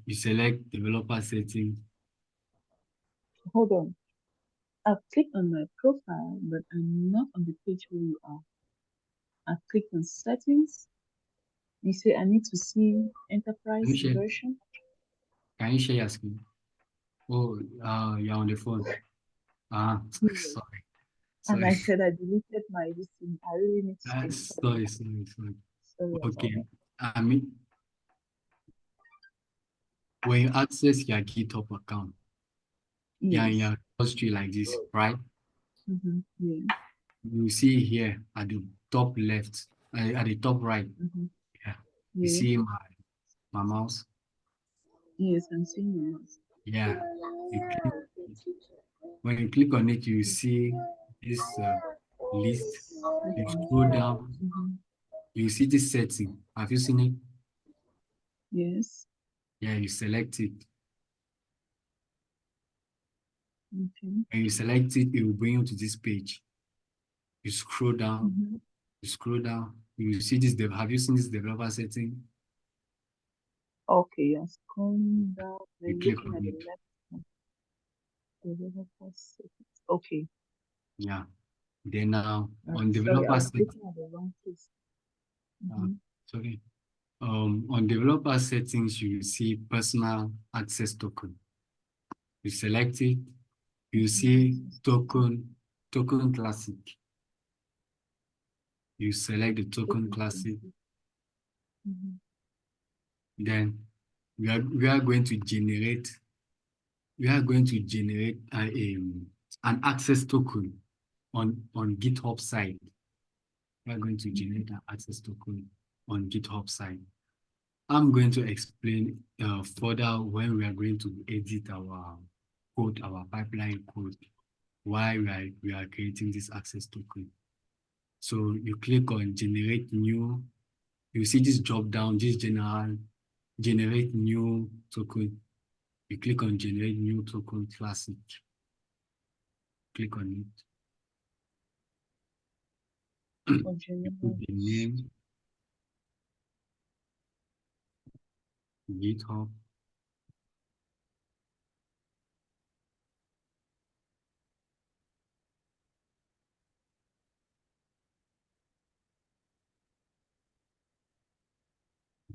S2: developer setting.
S6: Hold on. I've clicked on my profile, but I'm not on the page where you are. I've clicked on settings. You say I need to see enterprise version.
S2: Can you share your screen? Oh, you're on the phone. Sorry.
S6: And I said I deleted my listing. I really need to
S2: sorry. Okay. I mean, when you access your GitHub account, you're in your repository like this, right?
S6: Yeah.
S2: You see here at the top left, at the top right. Yeah. You see my mouse?
S6: Yes, I'm seeing your mouse.
S2: Yeah. When you click on it, you see this list. You scroll down. You see this setting. Have you seen it?
S6: Yes.
S2: Yeah, you select it.
S6: Okay.
S2: When you select it, it will bring you to this page. You scroll down. You scroll down. You see this. Have you seen this developer setting?
S6: Okay, you're scrolling down.
S2: You click on it.
S6: Developer settings. Okay.
S2: Yeah. Then now on developer settings. Sorry. On developer settings, you see personal access token. You select it. You see token classic. You select the token classic. Then we are going to generate an access token on GitHub side. We are going to generate an access token on GitHub side. I'm going to explain further when we are going to edit our code, our pipeline code. why we are creating this access token. So you click on generate new, you see this drop down, this general, generate new token. You click on generate new token classic. Click on it. You put the name, GitHub.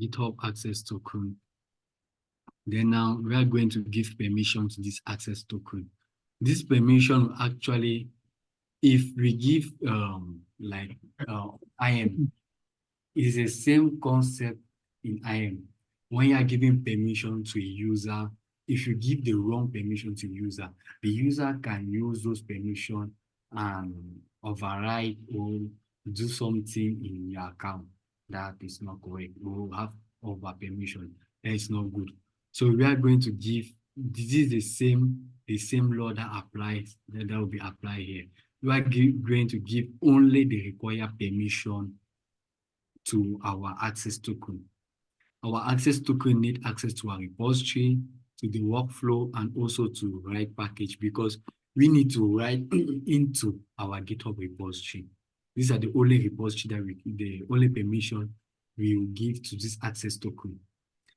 S2: GitHub access token. Then now we are going to give permission to this access token. This permission will actually, if we give like IAM, is the same concept in IAM. When you are giving permission to a user, if you give the wrong permission to the user can use those permissions and override or do something in your account that is not correct, or have over permission. That is not good. So we are going to give, this is the same law that applies, that will be applied here. We are going to give only the required permission to our access token. Our access token need access to our repository, to the workflow, and also to write package, because we need to write into our GitHub repository. These are the only repository that the only permission we will give to this access token.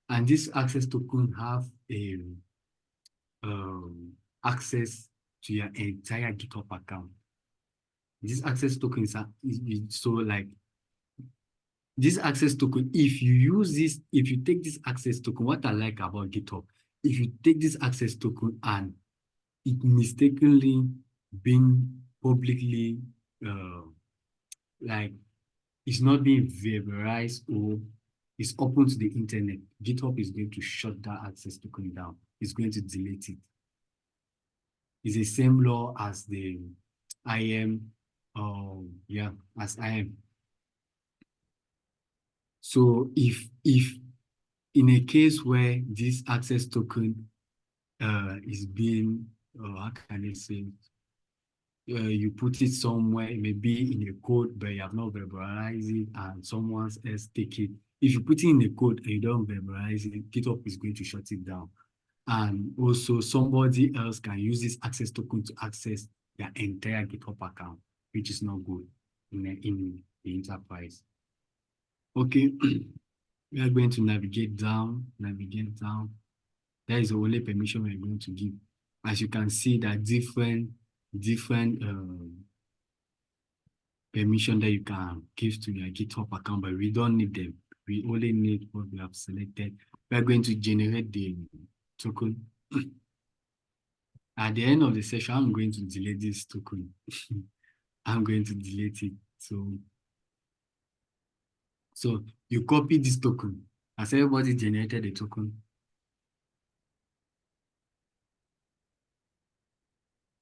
S2: And this access token have a access to your entire GitHub account. This access token is so like this access token, if you use this, if you take this access token, what I like about GitHub, if you take this access token and it mistakenly being publicly, like it's not being vaporized or it's open to the internet, GitHub is going to shut that access token down. It's going to delete it. It's the same law as the IAM, as IAM. So if in a case where this access token is being, how can I say, you put it somewhere, maybe in a code, but you have not verbalized it and someone else take it. If you put it in a code and you don't verbalize it, GitHub is going to shut it down. And also somebody else can use this access token to access their entire GitHub account, which is not good in the enterprise. Okay, we are going to navigate down. That is the only permission we're going to give. As you can see, there are different permission that you can give to your GitHub account, but we don't need them. We only need what we have selected. We are going to generate the token. At the end of the session, I'm going to delete this token. I'm going to delete it. So you copy this token. Has everybody generated a token?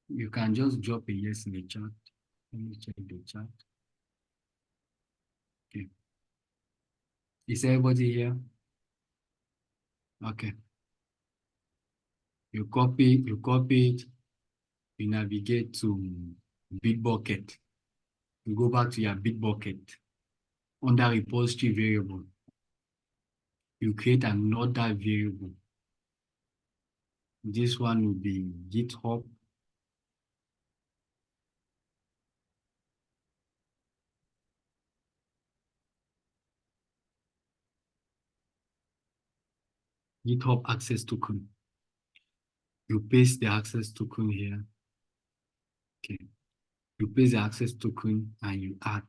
S2: You can just drop a yes in the chat. Let me check the chat. Okay. Is everybody here? Okay. You copy it, you navigate to Bitbucket. You go back to your Bitbucket. Under repository variable, you create another variable. This one will be GitHub. GitHub access token. You paste the access token here. Okay. You paste the access token and you add.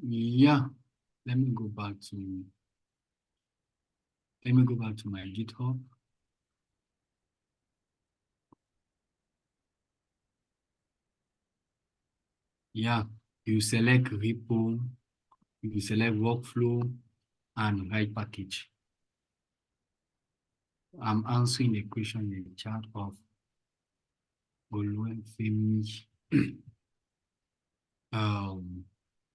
S2: Yeah. Let me go back to my GitHub. Yeah, you select repo, you select workflow and write package. I'm answering the question in the chat of Oluwafemi.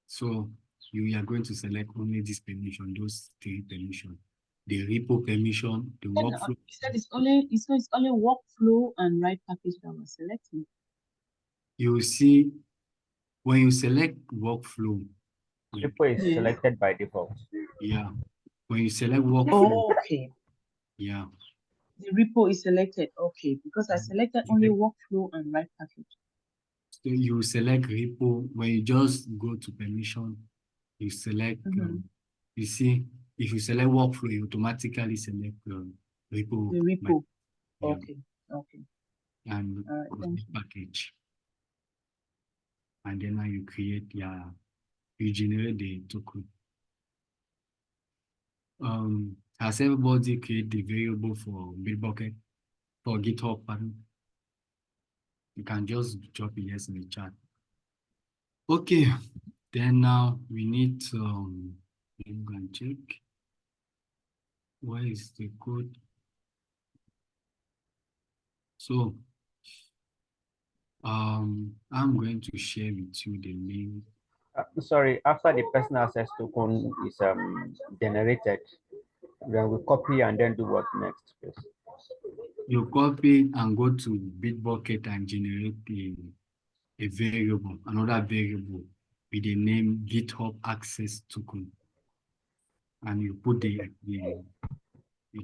S2: So you are going to select only this permission, those three permissions. The repo permission, the workflow.
S6: You said it's only workflow and write package that we're selecting.
S2: You will see when you select workflow.
S4: Repo is selected by default.
S2: Yeah. When you select workflow.
S6: Oh, okay.
S2: Yeah.
S6: The repo is selected. Okay, because I selected only workflow and write package.
S2: So you select repo. When you just go to permission, you select. You see, if you select workflow, you automatically select repo.
S6: The repo.
S2: Yeah.
S6: Okay. Okay.
S2: And package. And then now you create you generate the token. Has everybody created the variable for Bitbucket for GitHub? Pardon? You can just drop a yes in the chat. Okay, then now we need to go and check. Where is the code? So I'm going to share with you the link.
S4: Sorry, after the personal access token is generated, then we copy and then do what next, please?
S2: You copy and go to Bitbucket and generate a variable, another variable with the name GitHub access token. And you put you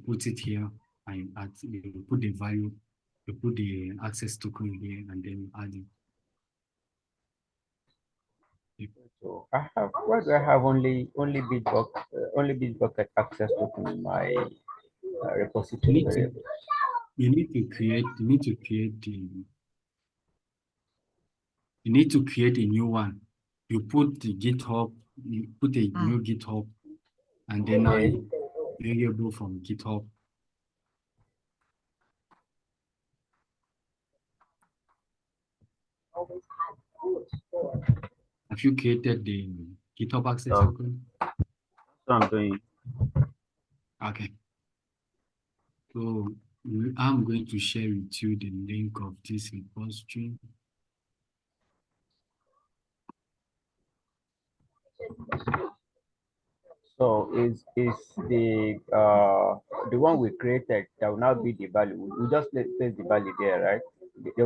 S2: put it here and you put the value, you put the access token here and then you add it.
S4: So why do I have only Bitbucket access token in my repository variable?
S2: You need to create a new one. You put the GitHub, you put a new GitHub, and then now you variable from GitHub. Have you created the GitHub access token?
S4: That's what I'm doing.
S2: Okay. So I'm going to share with you the link of this repository.
S4: So is the one we created that will now be the value? We just place the value there, right?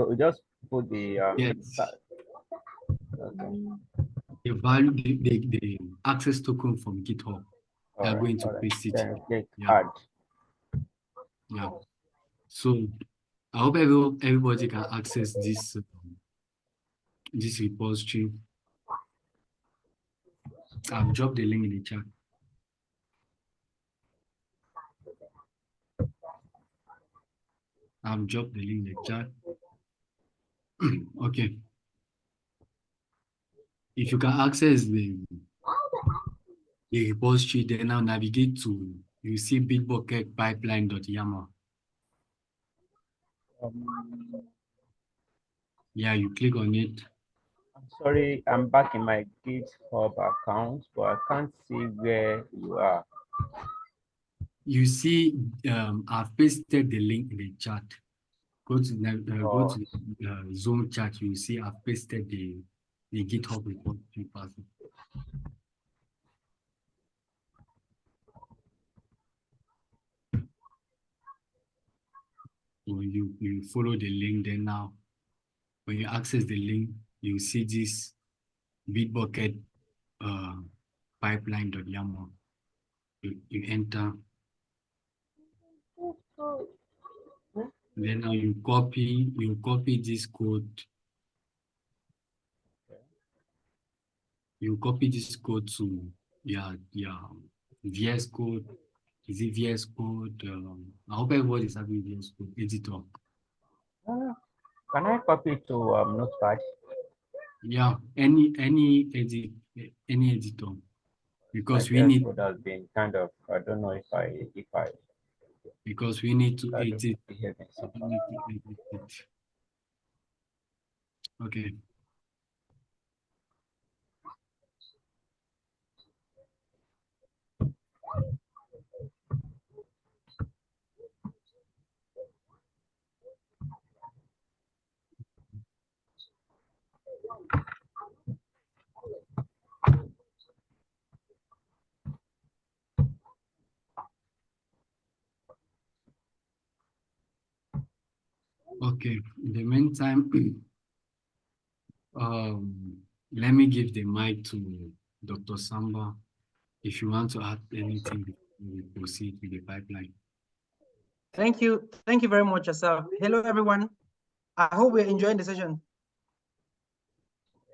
S4: We just put the
S2: yes.
S4: Okay.
S2: The value, the access token from GitHub. They are going to paste it.
S4: Then click add.
S2: Yeah. So I hope everybody can access this this repository. I've dropped the link in the chat. I've dropped the link in the chat. Okay. If you can access the repository, then now navigate to, you see Bitbucket pipeline.yaml. Yeah, you click on it.
S4: I'm sorry, I'm back in my GitHub account, but I can't see where you are.
S2: You see, I've pasted the link in the chat. Go to go to Zoom chat. You see, I've pasted the GitHub repository password. So you follow the link. Then now, when you access the link, you see this Bitbucket pipeline.yaml. You enter. Then now you copy this code. You copy this code to your VS Code. Is it VS Code? I hope everybody is having VS Code editor.
S4: Can I copy it to Notepad?
S2: Yeah, any editor, because we need.
S4: Code has been kind of, I don't know if I
S2: because we need to edit. Okay. Okay, in the meantime, let me give the mic to Dr. Samba. If you want to add anything before we proceed with the pipeline.
S1: Thank you. Thank you very much, Asaf. Hello, everyone. I hope we're enjoying the session.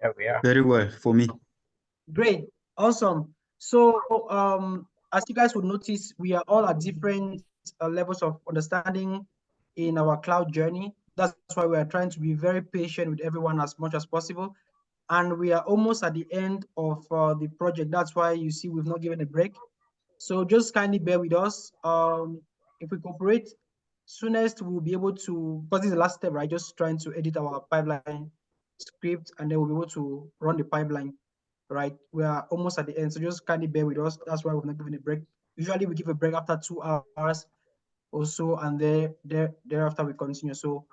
S4: Yeah, we are.
S5: Very well for me.
S1: Great. Awesome. So, as you guys would notice, we are all at different levels of understanding in our cloud journey. That's why we are trying to be very patient with everyone as much as possible. And we are almost at the end of the project. That's why you see we've not given a break. So just kindly bear with us. If we cooperate, soonest we'll be able to, because this is the last step, right? Just trying to edit our pipeline script, and then we'll be able to run the pipeline, right? We are almost at the end, so just kindly bear with us. That's why we've not given a break. Usually we give a break after 2 hours or so, and thereafter we continue. So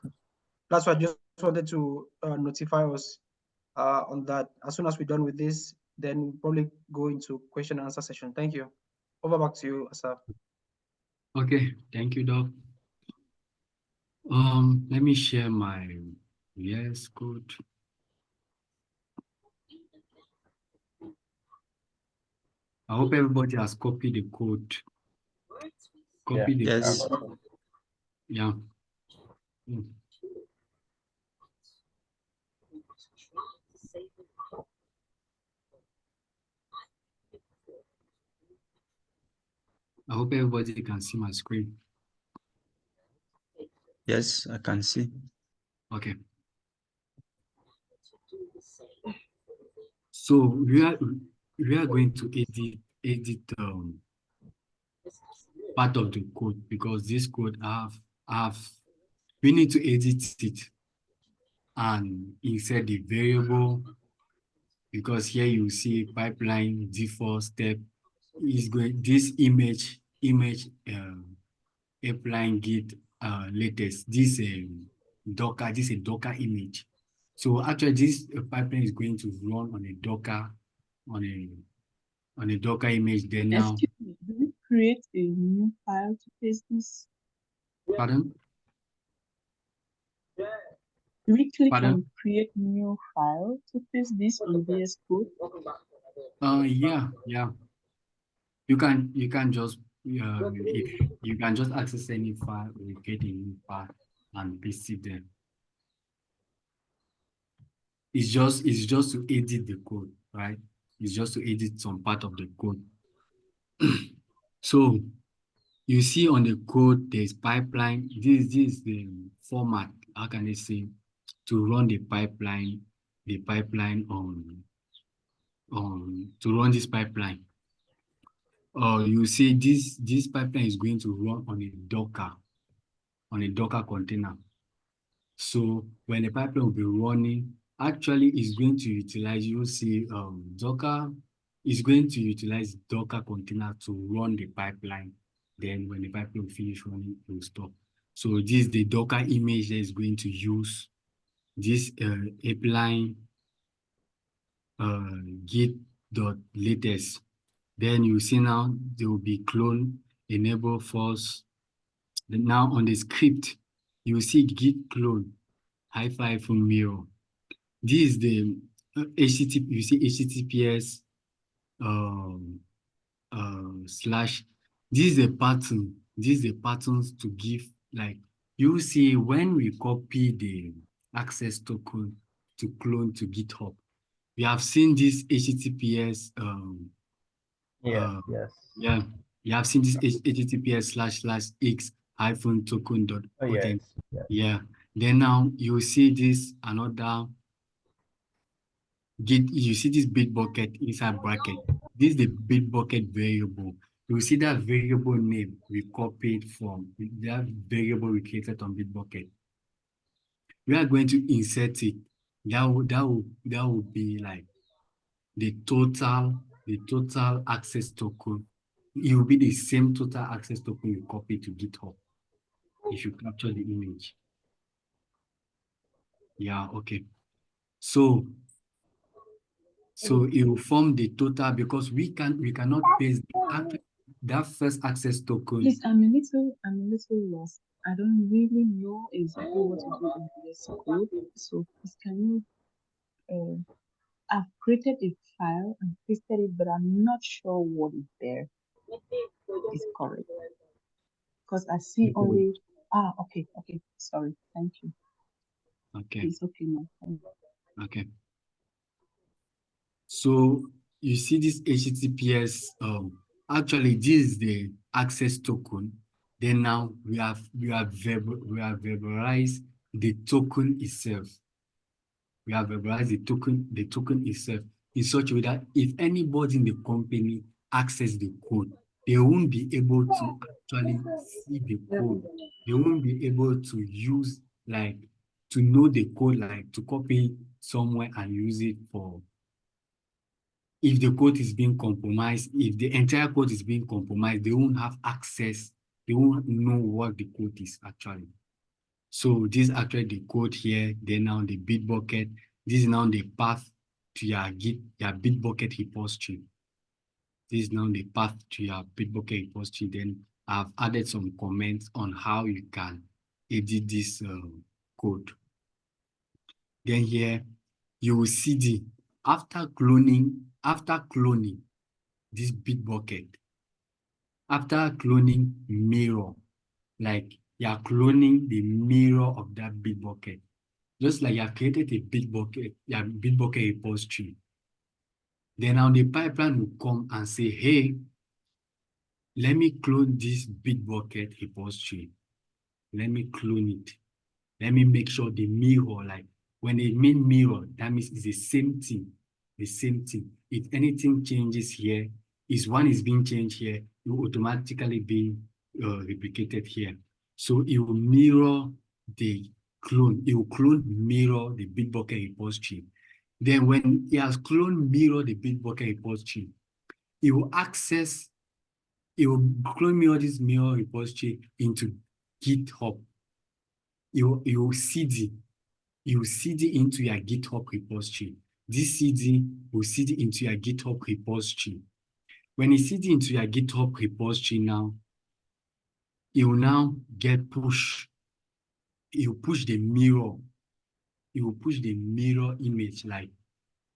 S1: that's why I just wanted to notify us on that. As soon as we're done with this, then we'll probably go into question and answer session. Thank you. Over back to you, Asaf.
S2: Okay, thank you, Doc. Let me share my VS Code. I hope everybody has copied the code. Copy the
S5: Yes.
S2: code. Yeah. I hope everybody can see my screen.
S5: Yes, I can see.
S2: Okay. So we are going to edit part of the code, because this code we need to edit it and insert the variable, because here you see pipeline default step is going this image applying git latest, this Docker, this is a Docker image. So actually this pipeline is going to run on a Docker, on a Docker image. Then now,
S6: Excuse me, do we create a new file to paste this?
S2: pardon?
S6: Do we click
S2: Pardon?
S6: on create new file to paste this on VS Code?
S2: Yeah. You can just if you can just access any file, or get a new file and paste it there. It's just to edit the code, right? It's just to edit some part of the code. So you see on the code, there's pipeline. This is the format, how can I say, to run the pipeline to run this pipeline. You see this pipeline is going to run on a Docker container. So when the pipeline will be running, actually is going to utilize, you see Docker is going to utilize Docker container to run the pipeline. Then when the pipeline will finish running, it will stop. So this is the Docker image that is going to use this applying git.latest. Then you see now there will be clone, enable, false. Then now on the script, you see git clone -mirror. This is the HTTP. You see HTTPS slash. This is the pattern. This is the patterns to give, like you see when we copy the access token to clone to GitHub. We have seen this HTTPS.
S4: Yes.
S2: Yeah, you have seen this https://x-token.content.
S4: Oh, yes.
S2: Yeah. Then now you see this another Git. You see this Bitbucket inside bracket. This is the Bitbucket variable. You see that variable name we copied from that variable we created on Bitbucket. We are going to insert it. That will be like the total access token. It will be the same total access token you copy to GitHub if you capture the image. Yeah, okay. So it will form the total, because we cannot paste that first access token.
S6: Please, I'm a little lost. I don't really know exactly what to do in VS Code. So please can you I've created a file and pasted it, but I'm not sure what is there is correct. Because I see only okay, sorry, thank you.
S2: Okay.
S6: It's okay now. Thank you.
S2: Okay. So you see this HTTPS, actually this is the access token. Then now we have verbalized the token itself. We have verbalized the token itself in such a way that if anybody in the company access the code, they won't be able to actually see the code. They won't be able to use, like, to know the code, like to copy somewhere and use it for, if the code is being compromised, if the entire code is being compromised, they won't have access, they won't know what the code is actually. So this is actually the code here, then now the Bitbucket. This is now the path to your Bitbucket repository. This is now the path to your Bitbucket repository. Then I've added some comments on how you can edit this code. Then here, you will see after cloning this Bitbucket, after cloning mirror, like you are cloning the mirror of that Bitbucket, just like you have created a Bitbucket repository. Then now the pipeline will come and say, hey, let me clone this Bitbucket repository. Let me clone it. Let me make sure the mirror, like when they mean mirror, that means it's the same thing. The same thing. If anything changes here, if one is being changed here, it will automatically be replicated here. So it will mirror the clone. It will clone mirror the Bitbucket repository. Then when it has cloned mirror the Bitbucket repository, it will clone mirror this mirror repository into GitHub. You will CD into your GitHub repository. This CD will CD into your GitHub repository. When you CD into your GitHub repository now, it will now get push. It will push the mirror. It will push the mirror image, like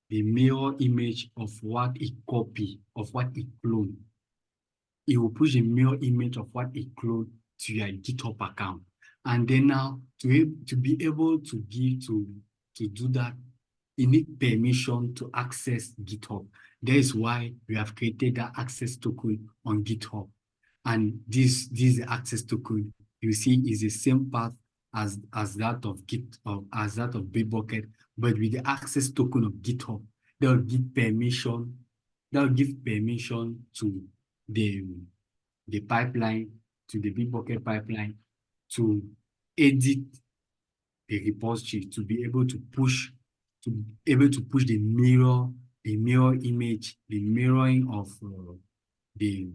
S2: the mirror image of what it copy, of what it clone. It will push the mirror image of what it clone to your GitHub account. And then now to be able to do that, you need permission to access GitHub. That is why we have created that access token on GitHub. And this is the access token. You see, is the same path as that of Bitbucket, but with the access token of GitHub, that will give permission. That will give permission to the pipeline, to the Bitbucket pipeline, to edit the repository, to be able to push the mirror image, the mirroring of the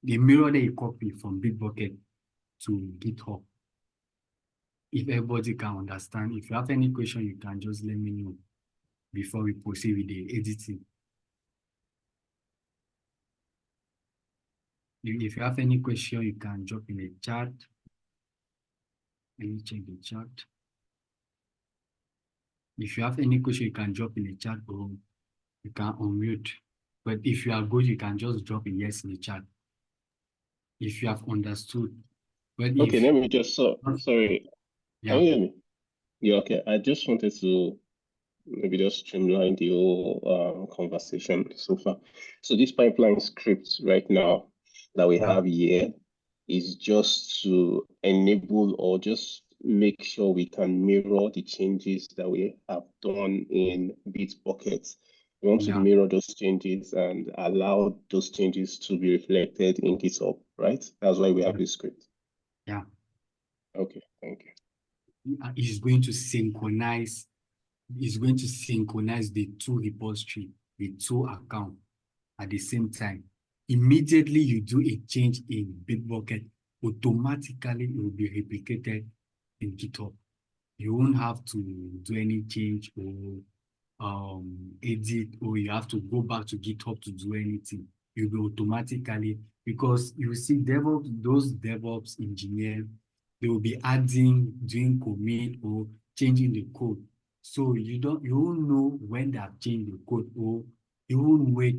S2: mirror that you copy from Bitbucket to GitHub. If everybody can understand, if you have any question, you can just let me know before we proceed with the editing. If you have any question, you can drop in the chat. Let me check the chat. If you have any question, you can drop in the chat or you can unmute. But if you are good, you can just drop a yes in the chat. If you have understood. But
S8: okay, let me just, sorry.
S2: Yeah.
S8: Can you hear me? Yeah, okay. I just wanted to maybe just streamline the whole conversation so far. So this pipeline script right now that we have here is just to enable or just make sure we can mirror the changes that we have done in Bitbucket. We want to mirror those changes and allow those changes to be reflected in GitHub, right? That's why we have this script.
S2: Yeah.
S8: Okay, thank you.
S2: It's going to synchronize the two repository, the two account at the same time. Immediately you do a change in Bitbucket, automatically it will be replicated in GitHub. You won't have to do any change or edit, or you have to go back to GitHub to do anything. you'll be automatically, because you see those DevOps engineers, they will be adding, doing commit or changing the code. So you won't know when they have changed the code, or you won't wait.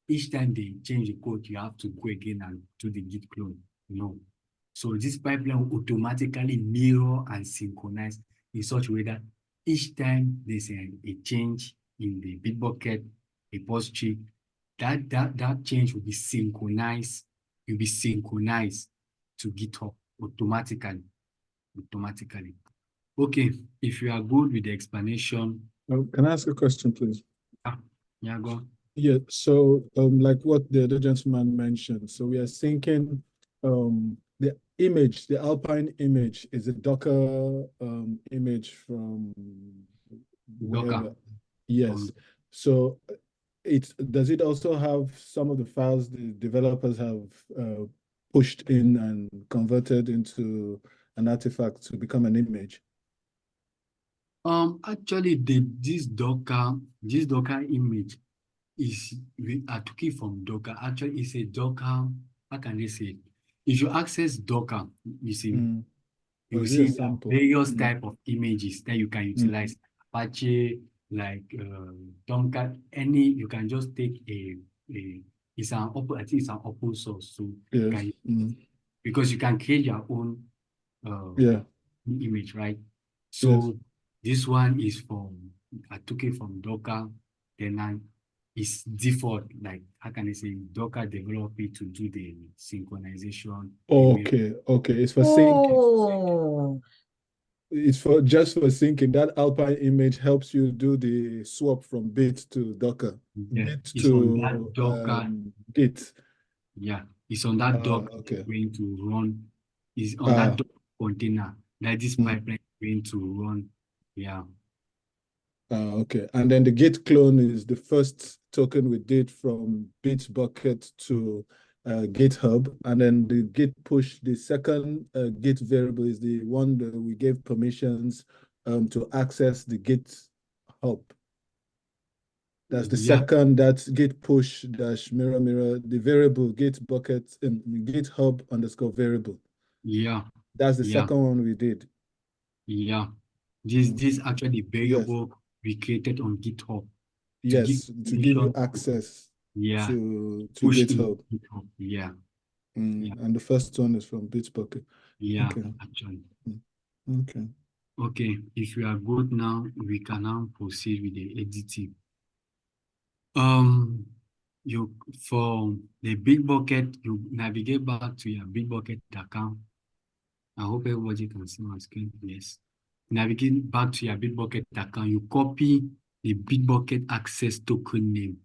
S2: Each time they change the code, you have to go again and do the Git clone. No. So this pipeline will automatically mirror and synchronize in such a way that each time there's a change in the Bitbucket repository, that change will be synchronized. Will be synchronized to GitHub automatically. Okay, if you are good with the explanation.
S7: Can I ask a question, please?
S2: Yeah, go on.
S7: Yeah, so like what the other gentleman mentioned, so we are syncing the image, the Alpine image is a Docker image from wherever. Yes. So does it also have some of the files the developers have pushed in and converted into an artifact to become an image?
S2: Actually, this Docker image I took it from Docker. Actually, it's a Docker. How can I say it? If you access Docker, you see, you see various type of images that you can utilize. Apache, like Tomcat, you can just take it's an open, I think it's an open source, so because you can create your own image, right? So this one is I took it from Docker, then it's default, like how can I say, Docker developed it to do the synchronization.
S7: Okay, it's for syncing. It's just for syncing. That Alpine image helps you do the swap from Bit to Docker.
S2: Yeah,
S7: Bit to
S2: Docker.
S7: Git.
S2: Yeah, it's on that Docker going to run. It's on that Docker container that this pipeline is going to run. Yeah.
S7: Okay, and then the Git clone is the first token we did from Bitbucket to GitHub, and then the Git push, the second Git variable is the one that we gave permissions to access the GitHub. That's the second, that's Git push dash mirror, the variable Gitbucket and GitHub _ variable.
S2: Yeah.
S7: That's the second one we did.
S2: Yeah. This actually variable we created on GitHub.
S7: Yes, to give you access to GitHub.
S2: Yeah.
S7: And the first one is from Bitbucket.
S2: Yeah, actually. Okay, if we are good now, we can now proceed with the editing. For the Bitbucket, you navigate back to your Bitbucket account. I hope everybody can see my screen. Yes. Navigate back to your Bitbucket account. You copy the Bitbucket access token name.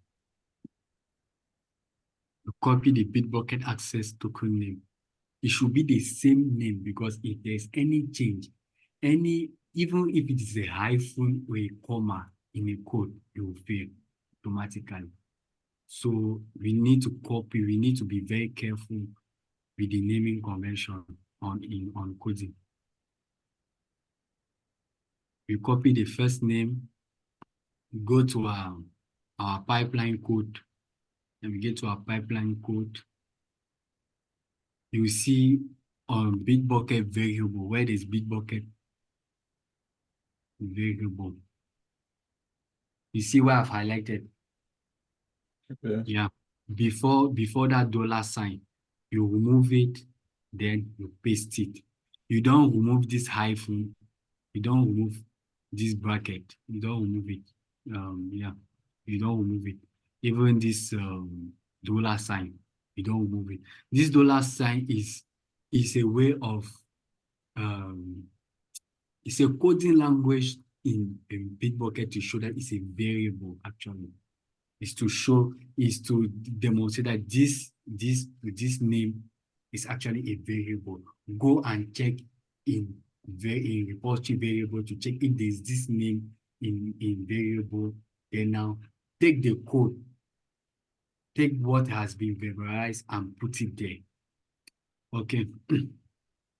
S2: You copy the Bitbucket access token name. It should be the same name, because if there's any change, even if it is a hyphen or a comma in a code, it will fail automatically. So we need to copy, we need to be very careful with the naming convention on coding. We copy the first name, go to our pipeline code, and we get to our pipeline code. You see on Bitbucket variable, where there's Bitbucket variable. You see where I've highlighted? Yeah. Before that $sign, you remove it, then you paste it. You don't remove this hyphen, you don't remove this bracket, you don't remove it. You don't remove it. Even this $sign, you don't remove it. This $sign is a way of it's a coding language in Bitbucket to show that it's a variable. Actually, is to demonstrate that this name is actually a variable. Go and check in repository variable to check if there's this name in variable. Then now take the code, take what has been variablized and put it there. Okay.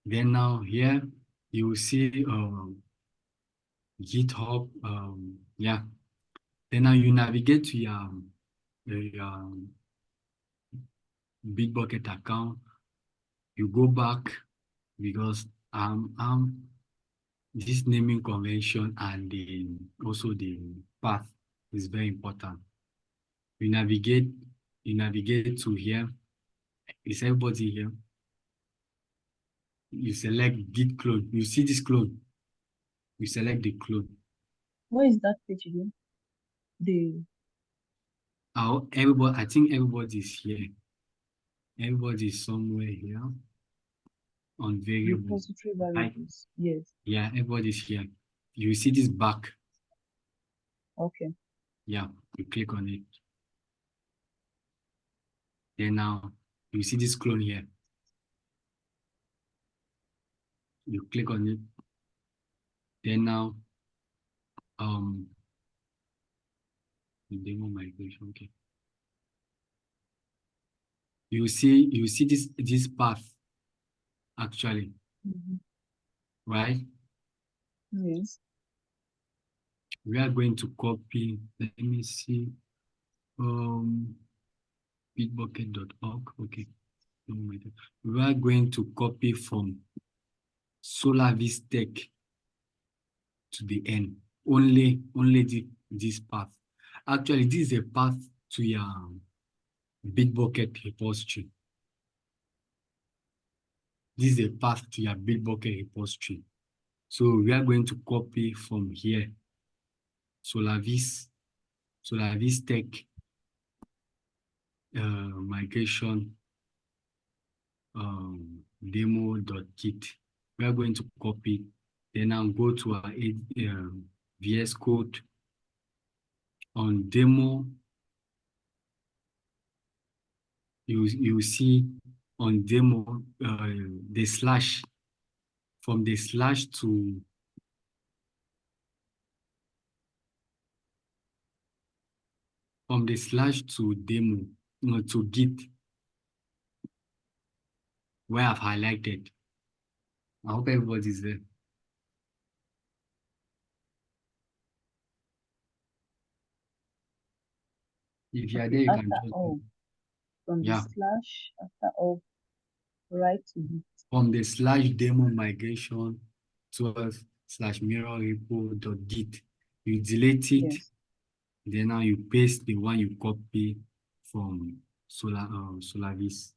S2: Then now here you will see GitHub. Then now you navigate to your Bitbucket account. You go back because this naming convention and also the path is very important. You navigate to here. Is everybody here? You select Git clone. You see this clone. You select the clone.
S6: What is that page again?
S2: Everybody, I think everybody's here. Everybody's somewhere here on variable.
S6: Repository variables. Yes.
S2: Yeah, everybody's here. You see this back.
S6: Okay.
S2: Yeah, you click on it. Then now you see this clone here. You click on it. Then now the demo migration. Okay. You see this path actually, right?
S6: Yes.
S2: We are going to copy. Let me see. Bitbucket.org. Okay. We are going to copy from Solavis Tech to the end. Only this path. Actually, this is a path to your Bitbucket repository. This is a path to your Bitbucket repository. So we are going to copy from here. Solavis Tech migration demo.git. We are going to copy, then I'll go to our VS Code on demo. You see on demo the slash, from the slash to demo, to Git, where I've highlighted. I hope everybody's there. If you are there, you can just
S6: from the slash after all, right to Git.
S2: From the slash demo migration to slash mirror repo.git, you delete it. Yes. Then now you paste the one you copy from Solavis.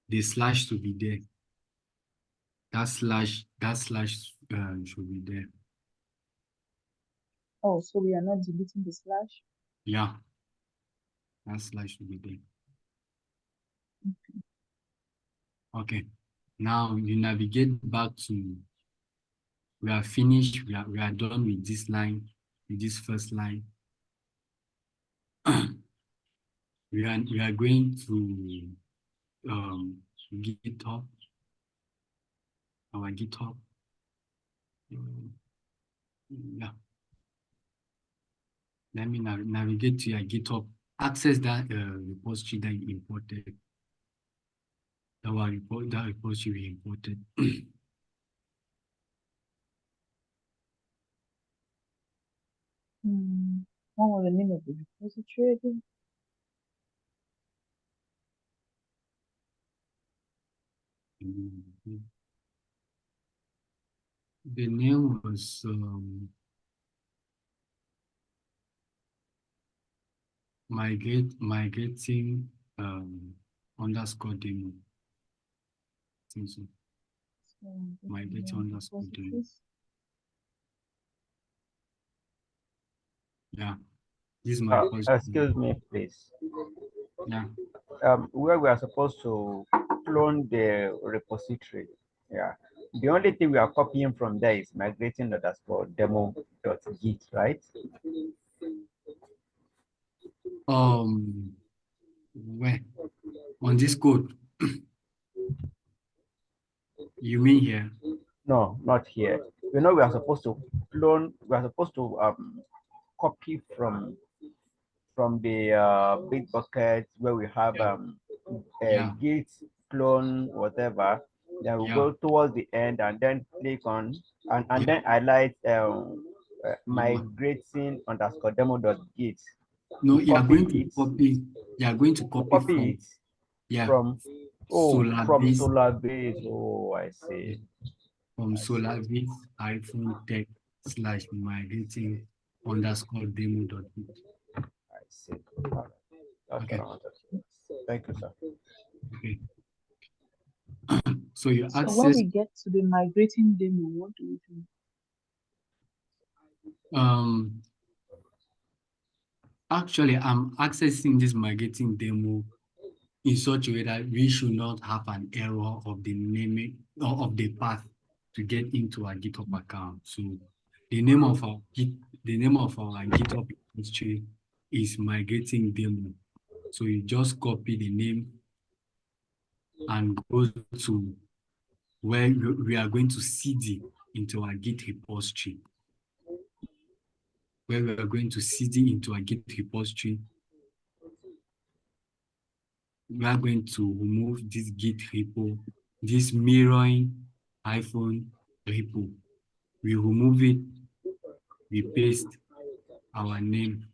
S2: The slash should be there. That slash should be there.
S6: Oh, so we are not deleting the slash?
S2: Yeah. That slash should be there. Okay. Now you navigate back to, we are finished. We are done with this line, with this first line. we are going to GitHub, our GitHub. Yeah. Let me navigate to your GitHub. Access that repository that you imported. That repository we imported.
S6: What was the name of the repository again?
S2: The name was migrating underscore demo. I think so. Migrating underscore demo. Yeah. This is my
S4: excuse me, please.
S2: Yeah.
S4: Where we are supposed to clone the repository. Yeah. The only thing we are copying from there is migrating underscore demo.git, right?
S2: Where? On this code. You mean here?
S4: No, not here. You know, we are supposed to clone, we are supposed to copy from the Bitbucket where we have Git clone, whatever. Then we'll go towards the end and then click on and then highlight migrating underscore demo.git.
S2: No, you are going to copy. You are going to copy from
S4: it.
S2: Yeah.
S4: From
S2: Solaris.
S4: Solarbase. Oh, I see.
S2: From Solarbase -migrating_demo.git.
S4: I see. All right. That's
S2: Okay.
S4: what I wanted to know. Thank you, sir.
S2: Okay. So you
S6: So when
S2: access
S6: we get to the migrating demo, what do we do?
S2: Actually, I'm accessing this migrating demo in such a way that we should not have an error of the name or of the path to get into our GitHub account. So the name of our GitHub history is migrating demo. So you just copy the name and go to where we are going to CD into our Git repository. Where we are going to CD into our Git repository, we are going to remove this Git repo, this mirroring repo. We remove it, we paste our name.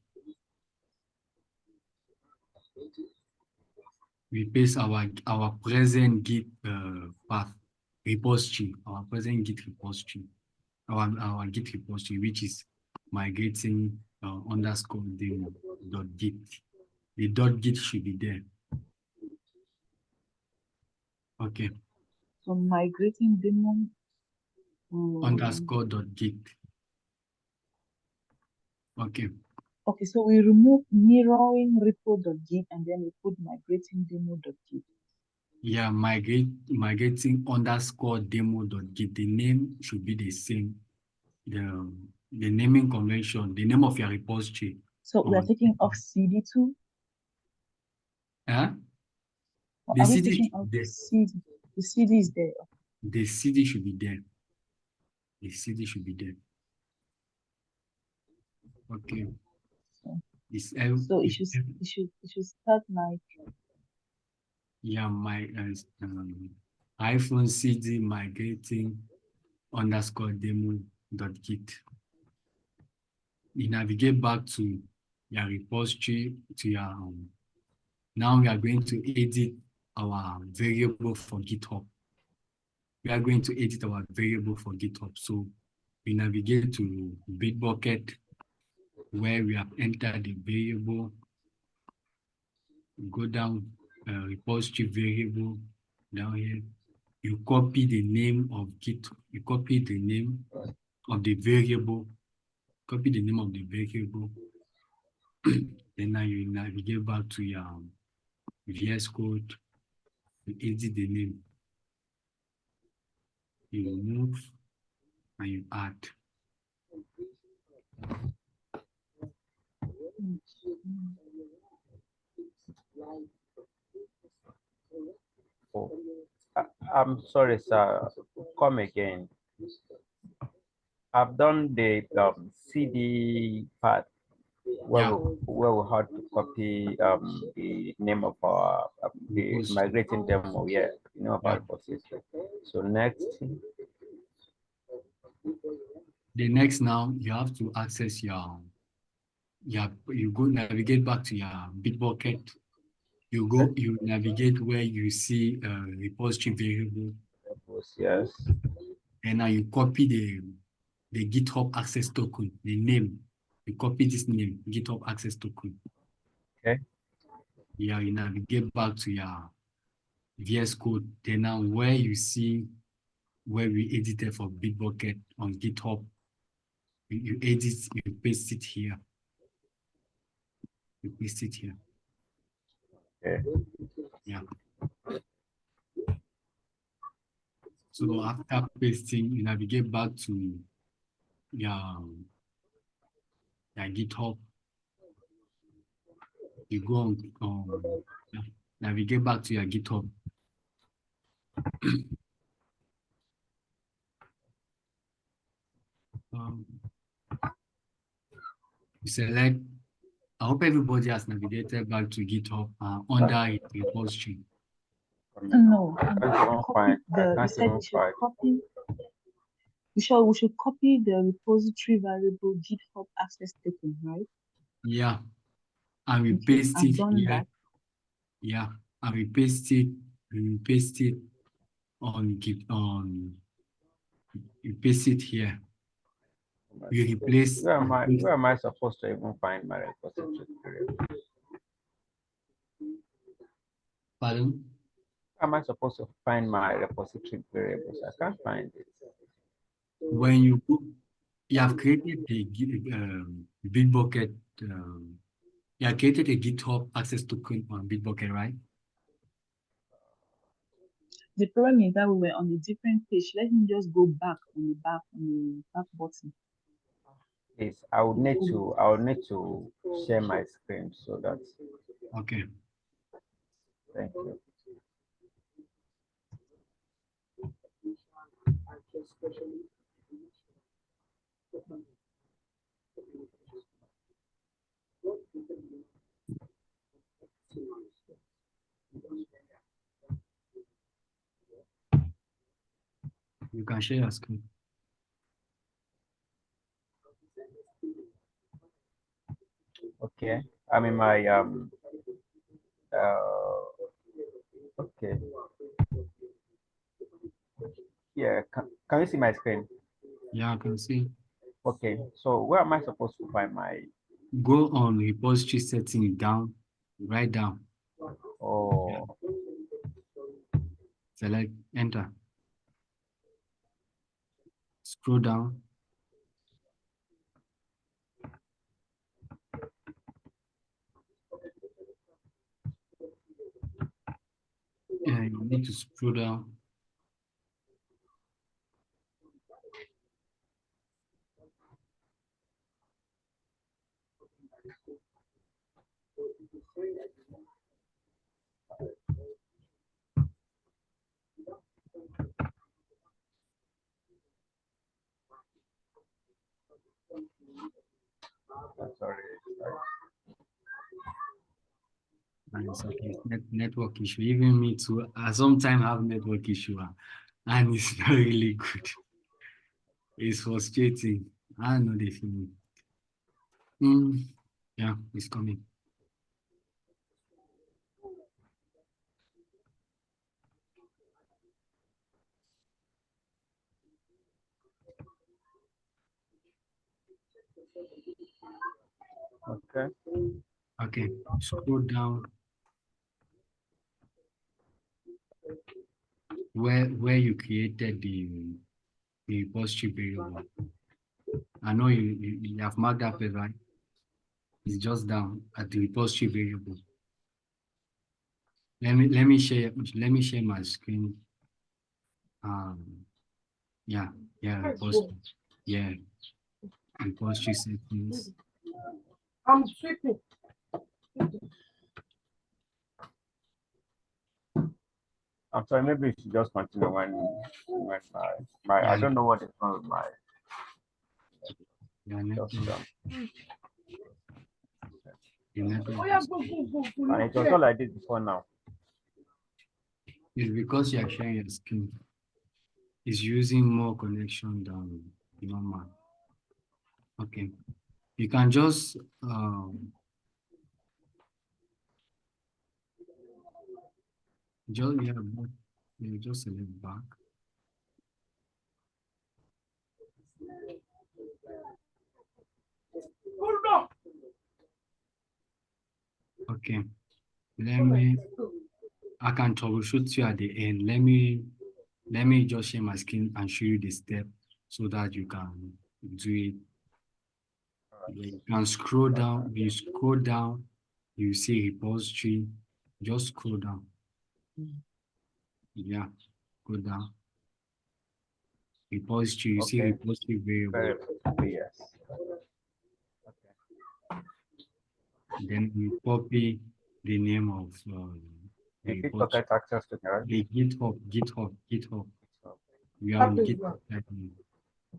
S2: We paste our present Git path repository, our present Git repository, our Git repository, which is migrating _demo.git. The .git should be there. Okay.
S6: So migrating demo
S2: _.git. Okay.
S6: Okay, so we remove mirroring repo.git and then we put migrating demo.git.
S2: Yeah, migrating _demo.git. The name should be the same. The naming convention, the name of your repository.
S6: So we are taking off CD2.
S2: Huh?
S6: Or
S2: The
S6: are we
S2: CD
S6: taking
S2: should
S6: off
S2: be
S6: the
S2: there.
S6: CD? The CD is there.
S2: The CD should be there. The CD should be there. Okay.
S6: So it should start like.
S2: Yeah, my iPhone CD migrating _demo.git. You navigate back to your repository to your now we are going to edit our variable for GitHub. We are going to edit our variable for GitHub. So we navigate to Bitbucket where we have entered the variable. Go down repository variable down here. You copy the name of Git. You copy the name of the variable. Copy the name of the variable. Then now you navigate back to your VS Code. You edit the name. You remove and you add.
S4: Oh, I'm sorry, sir. Come again. I've done the CD part where we had to copy the name of our the migrating demo. Yeah, you know about position. So next.
S2: The next now you have to access you go navigate back to your Bitbucket. You navigate where you see repository variable.
S4: Yes.
S2: And now you copy the GitHub access token, the name. You copy this name, GitHub access token.
S4: Okay.
S2: Yeah, you navigate back to your VS Code. Then now where you see where we edited for Bitbucket on GitHub, you edit, you paste it here. You paste it here.
S4: Okay.
S2: Yeah. So after pasting, you navigate back to your GitHub. You go on navigate back to your GitHub. You select. I hope everybody has navigated back to GitHub under its repository.
S6: No, we said we should copy. We should copy the repository variable GitHub access token, right?
S2: Yeah, and we
S6: Okay,
S2: paste
S6: I've
S2: it
S6: done
S2: here.
S6: that.
S2: Yeah, I will paste it. We will paste it on Git on. You paste it here. You replace.
S4: Where am I supposed to even find my repository variable?
S2: Pardon?
S4: Where am I supposed to find my repository variables? I can't find it.
S2: When you have created a Bitbucket. You have created a GitHub access token on Bitbucket, right?
S6: The problem is that we were on a different page. Let me just go back on the back button.
S4: Yes, I would need to share my screen so that.
S2: Okay.
S4: Thank you.
S2: You can share your screen.
S4: Okay, I'm in my okay. Yeah, can you see my screen?
S2: Yeah, I can see.
S4: Okay, so where am I supposed to find my?
S2: Go on repository setting down, right down.
S4: Oh.
S2: Select enter. Scroll down. And you need to scroll down.
S4: Sorry.
S2: And it's okay. Network issue. Even me too. I sometimes have network issue, and it's not really good. It's frustrating. I know the feeling. Yeah, it's coming.
S4: Okay.
S2: Okay, scroll down. Where you created the repository variable. I know you have marked up it, right? It's just down at the repository variable. Let me share my screen. Yeah, repository. Yeah, repository settings.
S10: I'm sweeping.
S4: I'm sorry, maybe you should just continue when my I don't know what is wrong with my.
S2: And it was
S4: all I did before now.
S2: It's because you are sharing your screen. It's using more connection than normal. Okay. You can just just select back. Okay. I can troubleshoot you at the end. Let me just share my screen and show you the step so that you can do it. You can scroll down. You scroll down, you see repository. Just scroll down. Yeah, go down. Repository, you see repository variable.
S4: Yes.
S2: Okay. Then you copy the name of
S4: the Bitbucket access to
S2: the GitHub. You are on GitHub.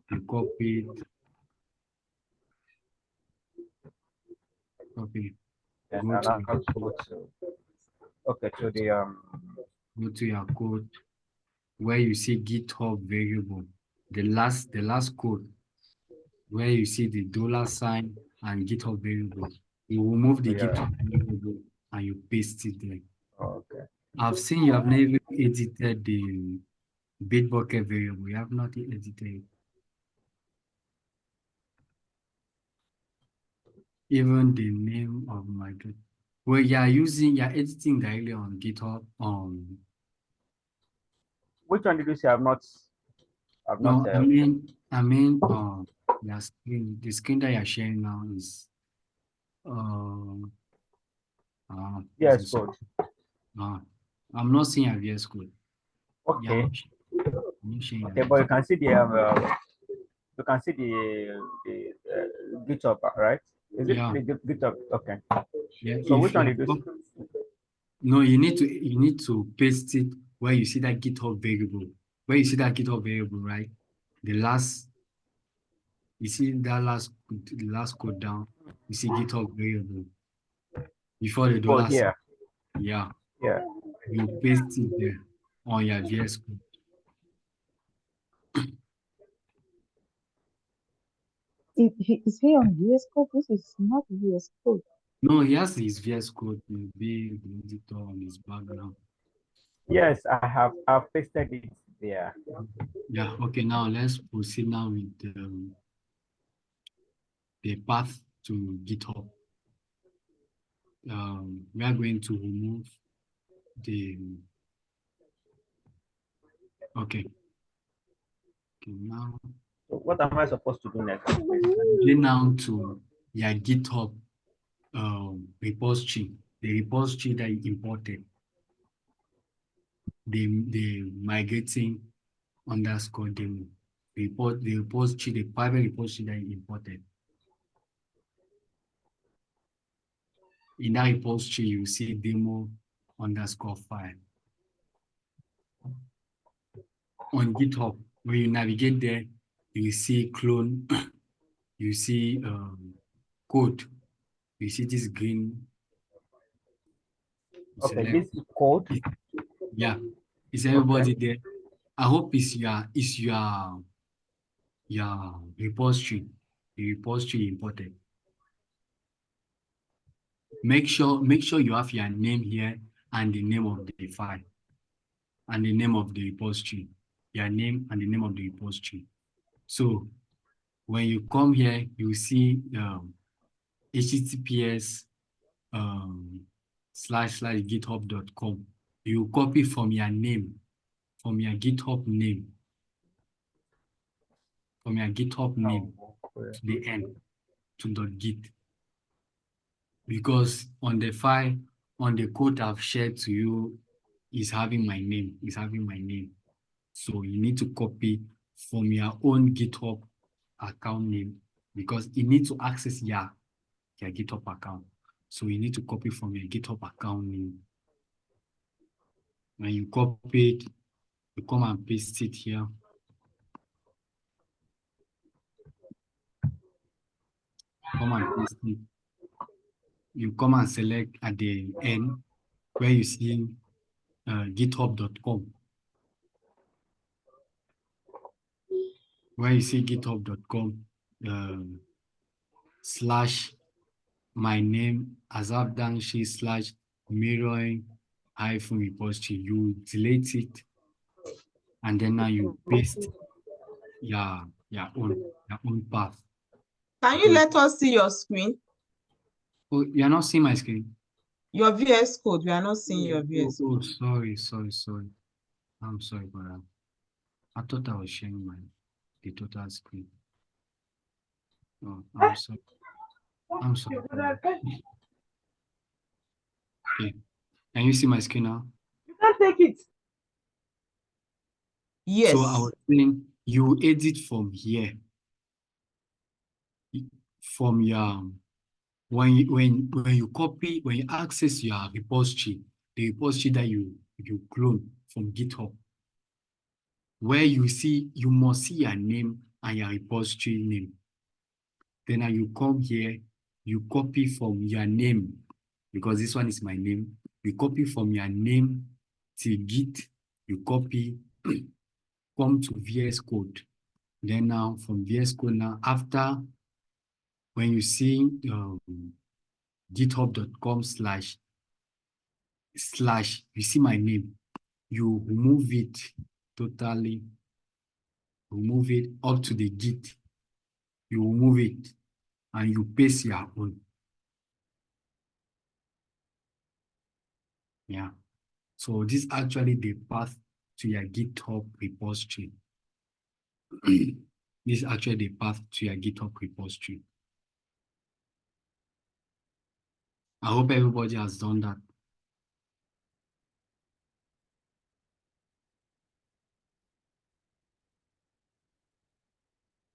S2: You copy it. Copy.
S4: And
S2: Go to
S4: the
S2: go to your code where you see GitHub variable. The last code where you see the $sign and GitHub variable. You remove the GitHub variable and you paste it there.
S4: Okay.
S2: I've seen you have never edited the Bitbucket variable. You have not edited even the name of my group. Well, you're editing directly on GitHub.
S4: Which one did you say? I've
S2: No,
S4: not.
S2: I mean, your screen, the screen that you're sharing now is,
S4: VS Code.
S2: I'm not seeing a VS Code.
S4: Okay.
S2: Yeah,
S4: Okay, but you can see the GitHub, right? Is it the GitHub? Okay.
S2: Yeah.
S4: So which one did you see?
S2: No, you need to paste it where you see that GitHub variable. Where you see that GitHub variable, right? You see that the last code down. You see GitHub variable before the dollar.
S4: Here.
S2: Yeah.
S4: Yeah.
S2: You paste it there on your VS Code.
S6: Is he on VS Code? This is not VS Code.
S2: No, he has his VS Code will be the editor on his background.
S4: Yes, I've pasted it there.
S2: Yeah, okay, now let's proceed now with the path to GitHub. We are going to remove the okay now.
S4: So what am I supposed to do next?
S2: Then now to your GitHub repository, the repository that you imported, the migrating underscore demo the repository, the private repository that you imported. In that repository, you see demo underscore file. On GitHub, when you navigate there, you see clone, you see code, you see this green.
S4: Okay, this code.
S2: Yeah, is everybody there? I hope it's your repository, the repository imported. Make sure you have your name here and the name of the file and the name of the repository, your name and the name of the repository. So when you come here, you see https / github.com. You copy from your name, from your GitHub name, to the end, to .git. Because on the file, on the code I've shared to you, is having my name, So you need to copy from your own GitHub account name because you need to access your GitHub account. So you need to copy from your GitHub account name. When you copy it, you come and paste it here. Come and paste it. You come and select at the end where you see github.com. Where you see github.com / my name Azaf Danshi / mirroring -repository. You delete it and then now you paste your own path.
S10: Can you let us see your screen?
S2: Oh, you're not seeing my screen?
S10: Your VS Code, we are not seeing your VS Code.
S2: Oh, sorry. I'm sorry, but I thought I was sharing the total screen. Oh, I'm sorry. Okay. Can you see my screen now?
S10: You can't take it. Yes.
S2: So I was saying you edit from here. From your when you access your repository, the repository that you clone from GitHub, where you must see your name and your repository name. Then you come here, you copy from your name, because this one is my name. You copy from your name to Git, you copy, come to VS Code. Then now from VS Code now, after when you see github.com slash, you see my name, you remove it totally, remove it up to the Git, you remove it and you paste your own. Yeah. So this actually the path to your GitHub repository. This is actually the path to your GitHub repository. I hope everybody has done that.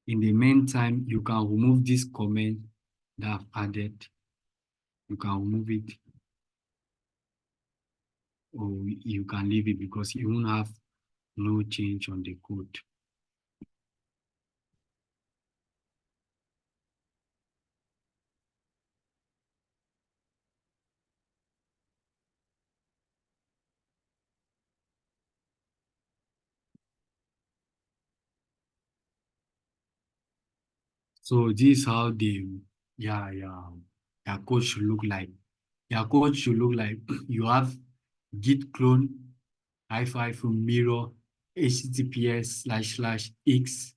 S2: In the meantime, you can remove this comment that I've added. You can remove it, or you can leave it because you won't have no change on the code. So this is how your code should look like. Your code should look like you have git clone hyphen mirror https://x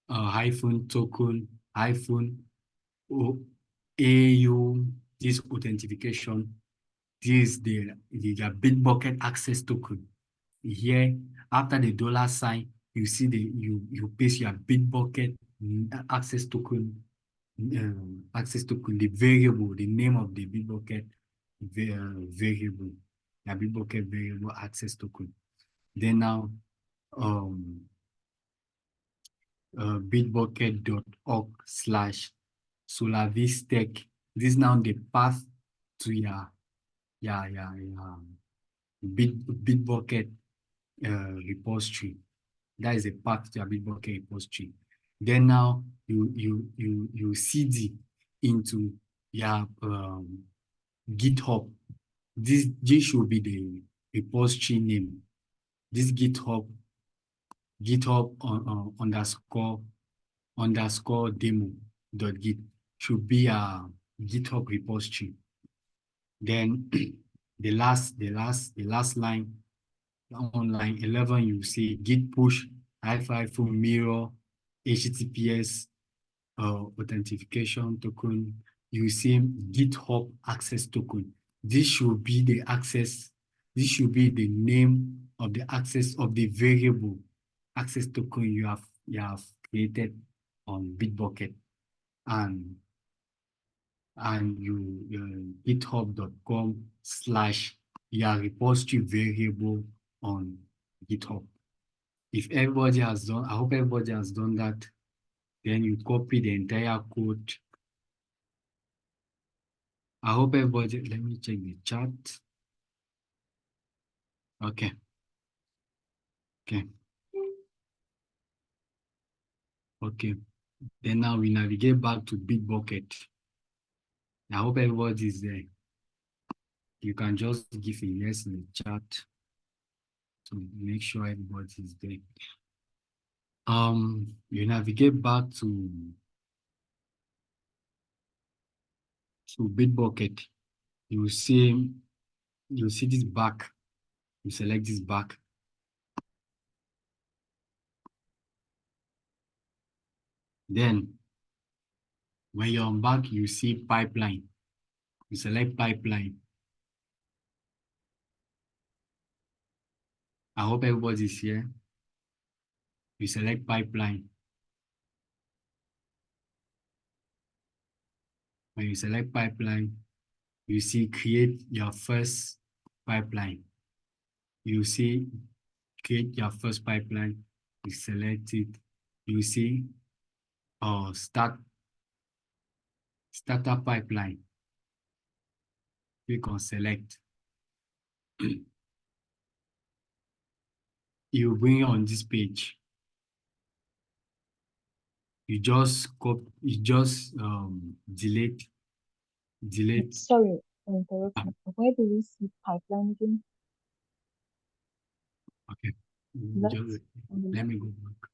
S2: hyphen token hyphen AU, this authentication. This is the Bitbucket access token. Here, after the $sign, you see you paste your Bitbucket access token, the variable, the name of the Bitbucket variable, the Bitbucket variable access token. Then now, bitbucket.org/SolarVistech. This is now the path to your Bitbucket repository. That is a path to your Bitbucket repository. Then now you CD into your GitHub. This should be the repository name. This GitHub underscore demo.git should be a GitHub repository. Then the last line on line 11, you see git push hyphen mirror https authentication token. You see GitHub access token. This should be the access. This should be the name of the access of the variable access token you have created on Bitbucket, and you github.com/your repository variable on GitHub. If everybody has done, I hope everybody has done that. Then you copy the entire code. I hope everybody, let me check the chat. Okay. Then now we navigate back to Bitbucket. I hope everybody is there. You can just give a yes in the chat to make sure everybody is there. You navigate back to Bitbucket. You see this back. You select this back. Then when you're on back, you see pipeline. You select pipeline. I hope everybody's here. You select pipeline. When you select pipeline, you see create your first pipeline. You see create your first pipeline. You select it. You see startup pipeline. Click on select. You bring it on this page. You just delete.
S6: Sorry, interruption. Where do we see pipeline again?
S2: Okay.
S6: Left,
S2: Let me go back.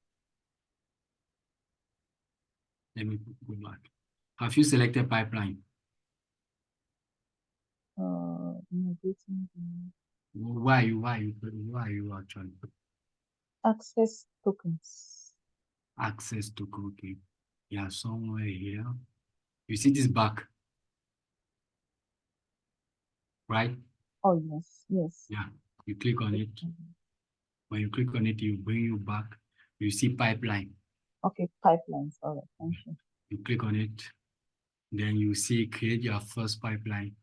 S2: Let me go back. Have you selected pipeline?
S6: migrating the
S2: Why you actually
S6: access tokens.
S2: access to cookie? Yeah, somewhere here. You see this back, right?
S6: Oh, yes, yes.
S2: Yeah, you click on it. When you click on it, it will bring you back. You see pipeline.
S6: Okay, pipelines. All right, thank you.
S2: You click on it. Then you see create your first pipeline.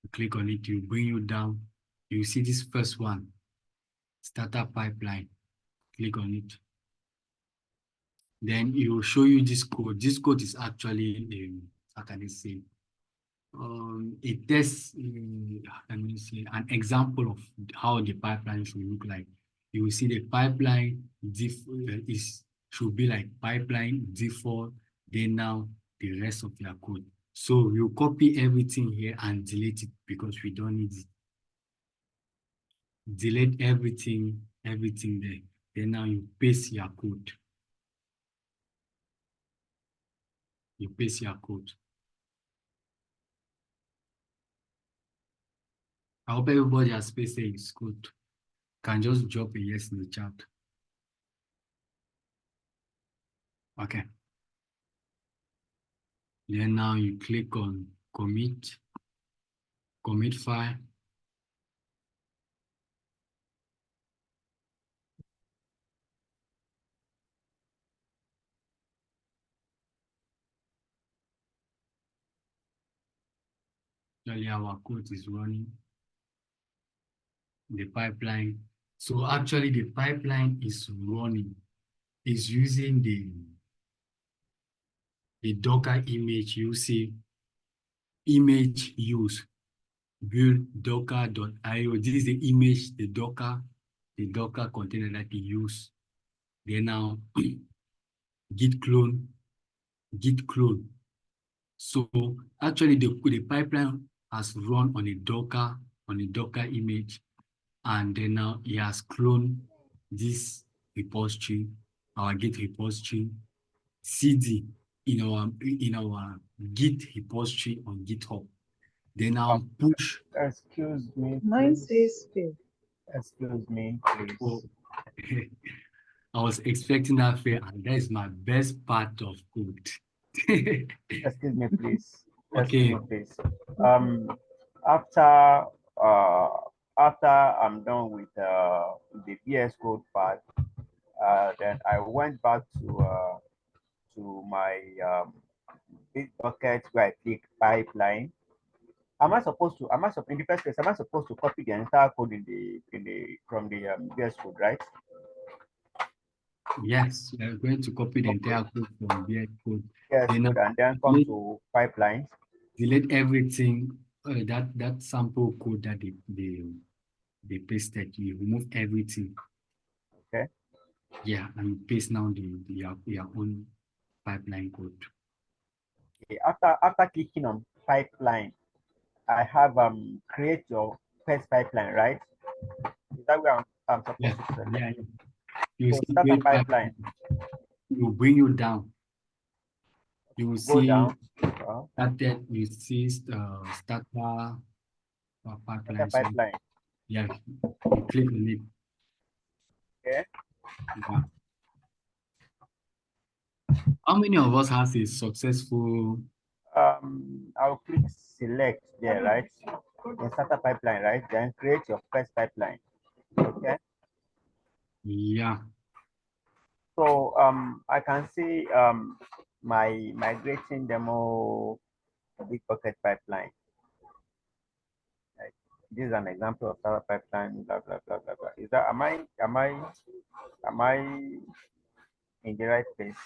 S2: You click on it, you bring you down. You see this first one, startup pipeline. Click on it. Then it will show you this code. This code is actually, how can I say, a test, how can you say, an example of how the pipeline should look like. You will see the pipeline should be like pipeline default, then now the rest of your code. So you copy everything here and delete it because we don't need it. Delete everything there. Then now you paste your code. You paste your code. I hope everybody has pasted his code. Can just drop a yes in the chat. Okay. Then now you click on commit file. Actually, our code is running. The pipeline. So actually the pipeline is running. It's using the Docker image. You see image use build docker.io. This is the image, the Docker container that you use. Then now git clone. So actually the pipeline has run on a Docker image, and then now it has cloned this repository, our Git repository, CD in our Git repository on GitHub. Then now push.
S4: Excuse me,
S6: Mine
S4: please.
S6: says fail.
S4: Excuse me, please.
S2: Oh, I was expecting that fail, and that is my best part of code.
S4: Excuse me, please.
S2: Okay.
S4: Excuse me, please. After I'm done with the VS Code part, then I went back to my Bitbucket where I click pipeline. In the first place, am I supposed to copy the entire code from the VS Code, right?
S2: Yes, we are going to copy the entire code from VS Code.
S4: Yes, and then come to pipelines.
S2: Delete everything, that sample code that they pasted. You remove everything.
S4: Okay.
S2: Yeah, and paste now your own pipeline code.
S4: Okay. After clicking on pipeline, I have create your first pipeline, right? Is that where I'm supposed to select?
S2: Yeah. You
S4: So
S2: see
S4: start a pipeline.
S2: will bring you down. You will
S4: Go
S2: see
S4: down.
S2: started. You see starter pipeline.
S4: Pipeline.
S2: Yeah, you click on it.
S4: Okay.
S2: Yeah. How many of us has a successful?
S4: I'll click select there, right? And start a pipeline, right? Then create your first pipeline. Okay.
S2: Yeah.
S4: So I can see my migrating demo Bitbucket pipeline. Right. This is an example of Starter pipeline. Blah blah blah blah blah. Is that am I in the right place?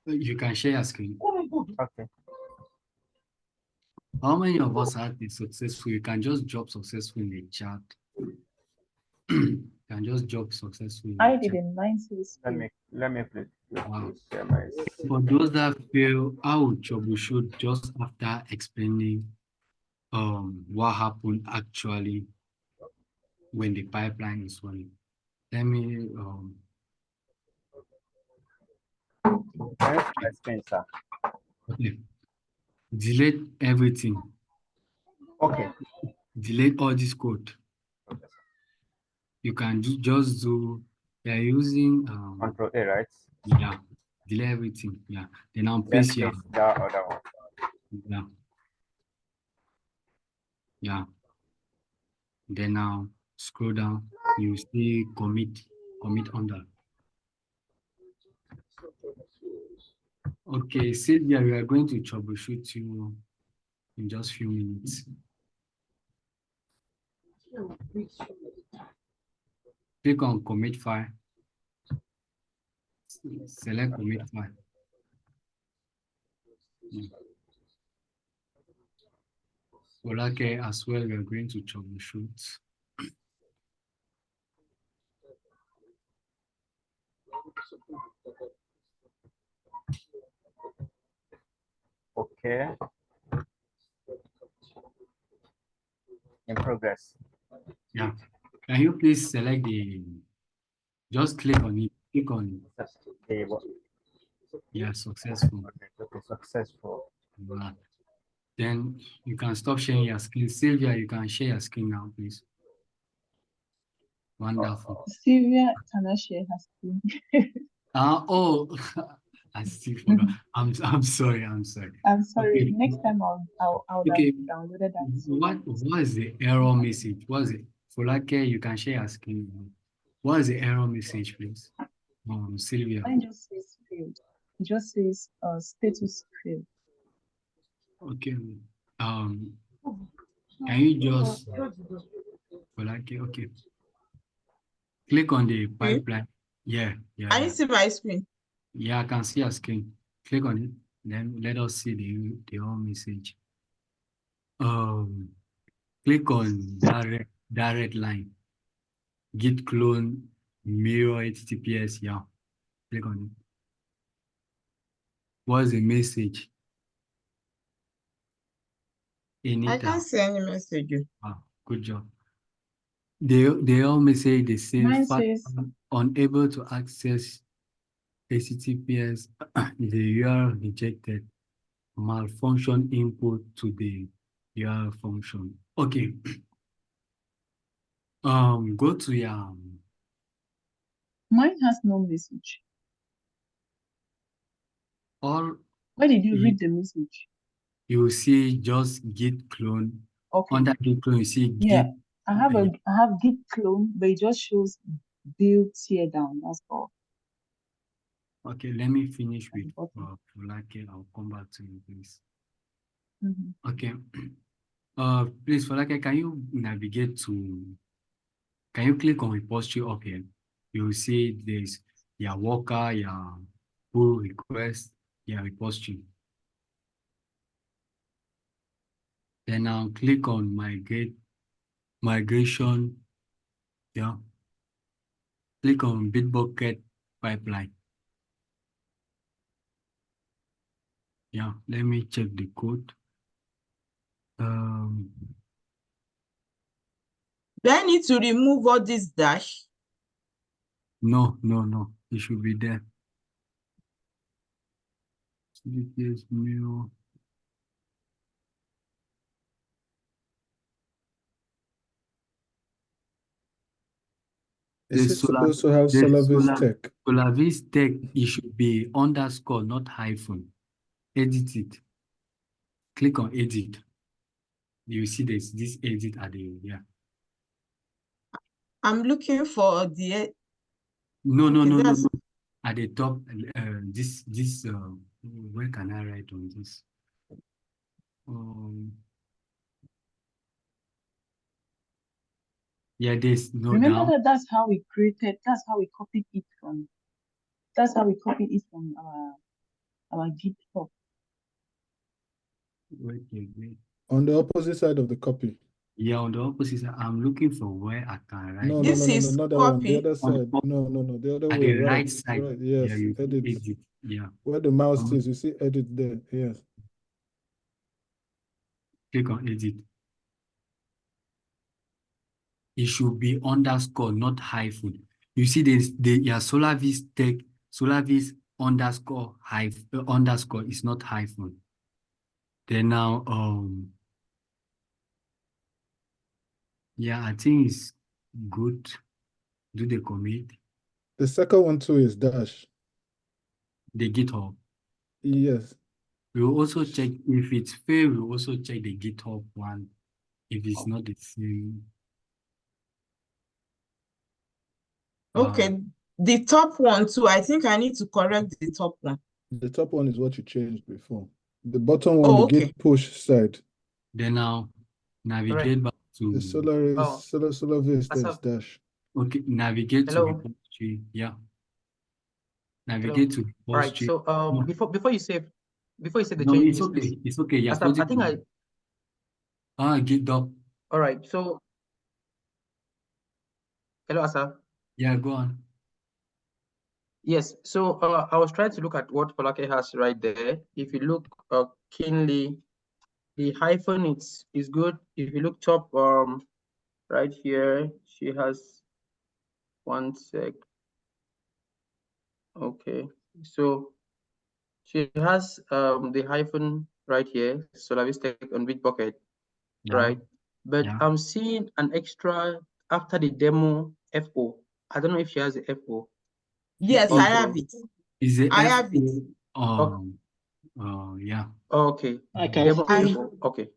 S2: You can share your screen.
S4: Okay.
S2: How many of us had been successful? You can just drop successful in the chat. You can just drop successful.
S6: I didn't. Mine says fail.
S4: Let me please
S2: Wow.
S4: share my.
S2: For those that fail, I will troubleshoot just after explaining what happened actually when the pipeline is running. Let me
S4: Spencer.
S2: okay. Delete everything.
S4: Okay.
S2: delete all this code.
S4: Okay, sir.
S2: You can just do, you're using,
S4: Control A, right?
S2: yeah, delete everything. Yeah. Then I'll
S4: Then
S2: paste your,
S4: paste that other one.
S2: yeah. Yeah. Then now scroll down, you see commit under. Okay, Sylvia, we are going to troubleshoot you in just few minutes. Click on commit file. Select commit file. Folake as well, we are going to troubleshoot.
S4: Okay. In progress.
S2: Yeah. Can you please select the, just click on it, click on,
S4: Okay, what?
S2: yeah, successful.
S4: Okay, successful.
S2: Right. Then you can stop sharing your screen. Sylvia, you can share your screen now, please. Wonderful.
S6: Sylvia cannot share her screen.
S2: Oh, I still forgot. I'm sorry.
S6: I'm sorry.
S2: Okay.
S6: Next time I'll
S2: Okay.
S6: have downloaded that.
S2: What is the error message? What is it? Folake, you can share your screen. What is the error message, please? Sylvia.
S6: Mine just says failed. It just says status failed.
S2: Okay. Can you just Folake? Okay. Click on the pipeline. Yeah.
S10: Can you see my screen?
S2: Yeah, I can see your screen. Click on it. Then let us see the error message. Click on direct line. Git clone mirror HTTPS. Yeah. Click on it. What's the message?
S10: I can't see any message.
S2: Good job. They all message the same.
S6: Mine says
S2: Unable to access HTTPS. The URL rejected. Malfunction input to the URL function. Okay. Go to your.
S6: Mine has no message.
S2: Where
S6: did you read the message?
S2: You see just git clone.
S6: Okay.
S2: Under git clone, you see git.
S6: Yeah, I have git clone, but it just shows build tear down. That's all.
S2: Okay, let me finish with Folake. I'll come back to you, please. Okay. Please, Folake, can you navigate to? Can you click on repository up here? You will see there's your worker, your pull request, your repository. Then I'll click on migration. Yeah. Click on Bitbucket pipeline. Yeah, let me check the code.
S10: Do I need to remove all this dash?
S2: No. It should be there. This new.
S7: Is it supposed to have Solavis Tech?
S2: Solavis Tech, it should be underscore, not hyphen. Edit it. Click on edit. You see this edit at the, yeah.
S10: I'm looking for the.
S2: No. At the top, where can I write on this? Yeah, there's no.
S6: Remember that's how we created. That's how we copied it from. That's how we copied it from our GitHub.
S2: Wait.
S7: On the opposite side of the copy.
S2: Yeah, on the opposite side. I'm looking for where I can write.
S7: No, not that one. The other side. No, the other way.
S2: At the right side.
S7: Right, yes,
S2: yeah, you
S7: edit.
S2: Yeah.
S7: Where the mouse is, you see edit there. Yes.
S2: Click on edit. It should be underscore, not hyphen. You see your Solavis Tech, Solavis underscore underscore is not hyphen. Then now Yeah, I think it's good. Do the commit,
S7: The second one too is dash.
S2: the GitHub.
S7: Yes.
S2: We will also check if it's fair. We will also check the GitHub one if it's not the same.
S10: Okay, the top one too. I think I need to correct the top one.
S7: The top one is what you changed before. The bottom one,
S10: Oh,
S7: the
S10: okay.
S7: git push side.
S2: Then now navigate back to
S7: The solar
S1: Oh.
S7: is solar vista is
S1: Asaf,
S7: dash.
S2: okay. Navigate to
S1: hello.
S2: repository. Yeah.
S1: Hello.
S2: Navigate to
S1: All right.
S2: repository.
S1: So
S2: No,
S1: before you save the
S2: no,
S1: changes,
S2: it's okay.
S1: please.
S2: It's okay. Yeah,
S1: Asaf, I think
S2: GitHub.
S1: all right. So hello, Asaf.
S2: Yeah, go on.
S1: Yes. So I was trying to look at what Folake has right there. If you look keenly, the hyphen is good. If you look top right here, she has one sec. Okay. So she has the hyphen right here, SolarVista on Bitbucket,
S2: Yeah.
S1: right? But
S2: Yeah.
S1: I'm seeing an extra after the demo FO. I don't know if she has the FO.
S10: Yes, I
S1: Also.
S10: have it.
S2: Is it
S10: I have it.
S2: yeah.
S1: Okay.
S8: I can
S1: Demo
S8: see.
S1: FO. Okay.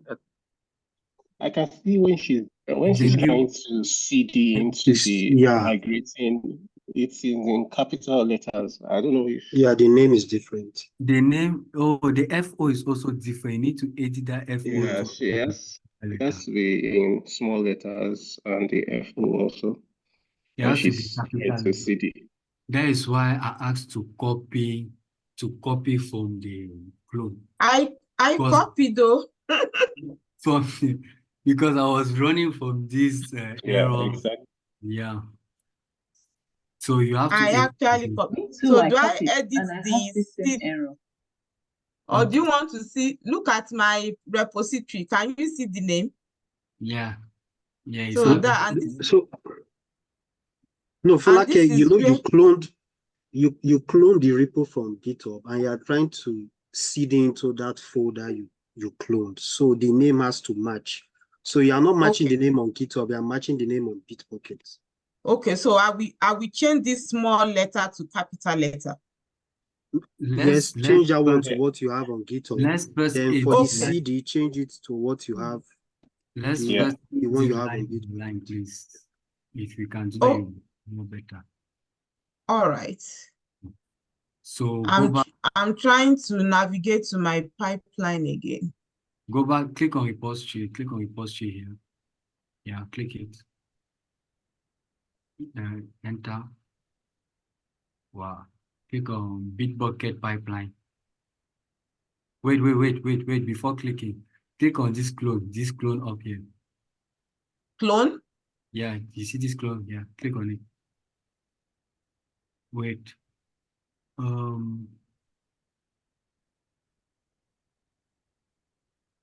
S8: I can see when she's trying to CD into the migrating, it's in capital letters. I don't know if
S12: the name is different.
S2: The name, the FO is also different. You need to edit that FO.
S8: Yes, it has to be in small letters and the FO also.
S2: It
S8: when
S2: has to be
S8: she's
S2: capital.
S8: trying to CD.
S2: That is why I asked to copy from the clone.
S10: I copied though.
S2: Because I was running from this error.
S8: Exactly.
S2: Yeah. So you have to
S10: I
S2: edit
S10: actually
S2: it.
S10: copied.
S6: too,
S10: So
S6: I
S10: do I
S6: copied,
S10: edit
S6: and I have
S10: the
S6: the same error.
S10: or do you want to see? Look at my repository. Can you see the name?
S2: Yeah. Yeah.
S10: So that and this,
S12: no, Folake,
S10: this is where-
S12: you cloned the repo from GitHub and you are trying to seed into that folder you cloned. So the name has to match. So you are not matching the name on GitHub, you are matching the name on Bitbucket.
S10: Okay, so I will change this small letter to capital letter.
S12: Yes, change that one to what you have on GitHub. Then for the CD, change it to what you have.
S2: Let's
S12: the one you have on GitHub.
S2: line, please. If we can do that, you know better.
S10: All right.
S2: So
S10: I'm trying to navigate to my pipeline again.
S2: Go back, click on repository, here. Yeah, click it. Enter. Wow. Click on Bitbucket pipeline. Wait. Before clicking, click on this clone up here.
S10: Clone?
S2: Yeah, you see this clone? Yeah, click on it. Wait.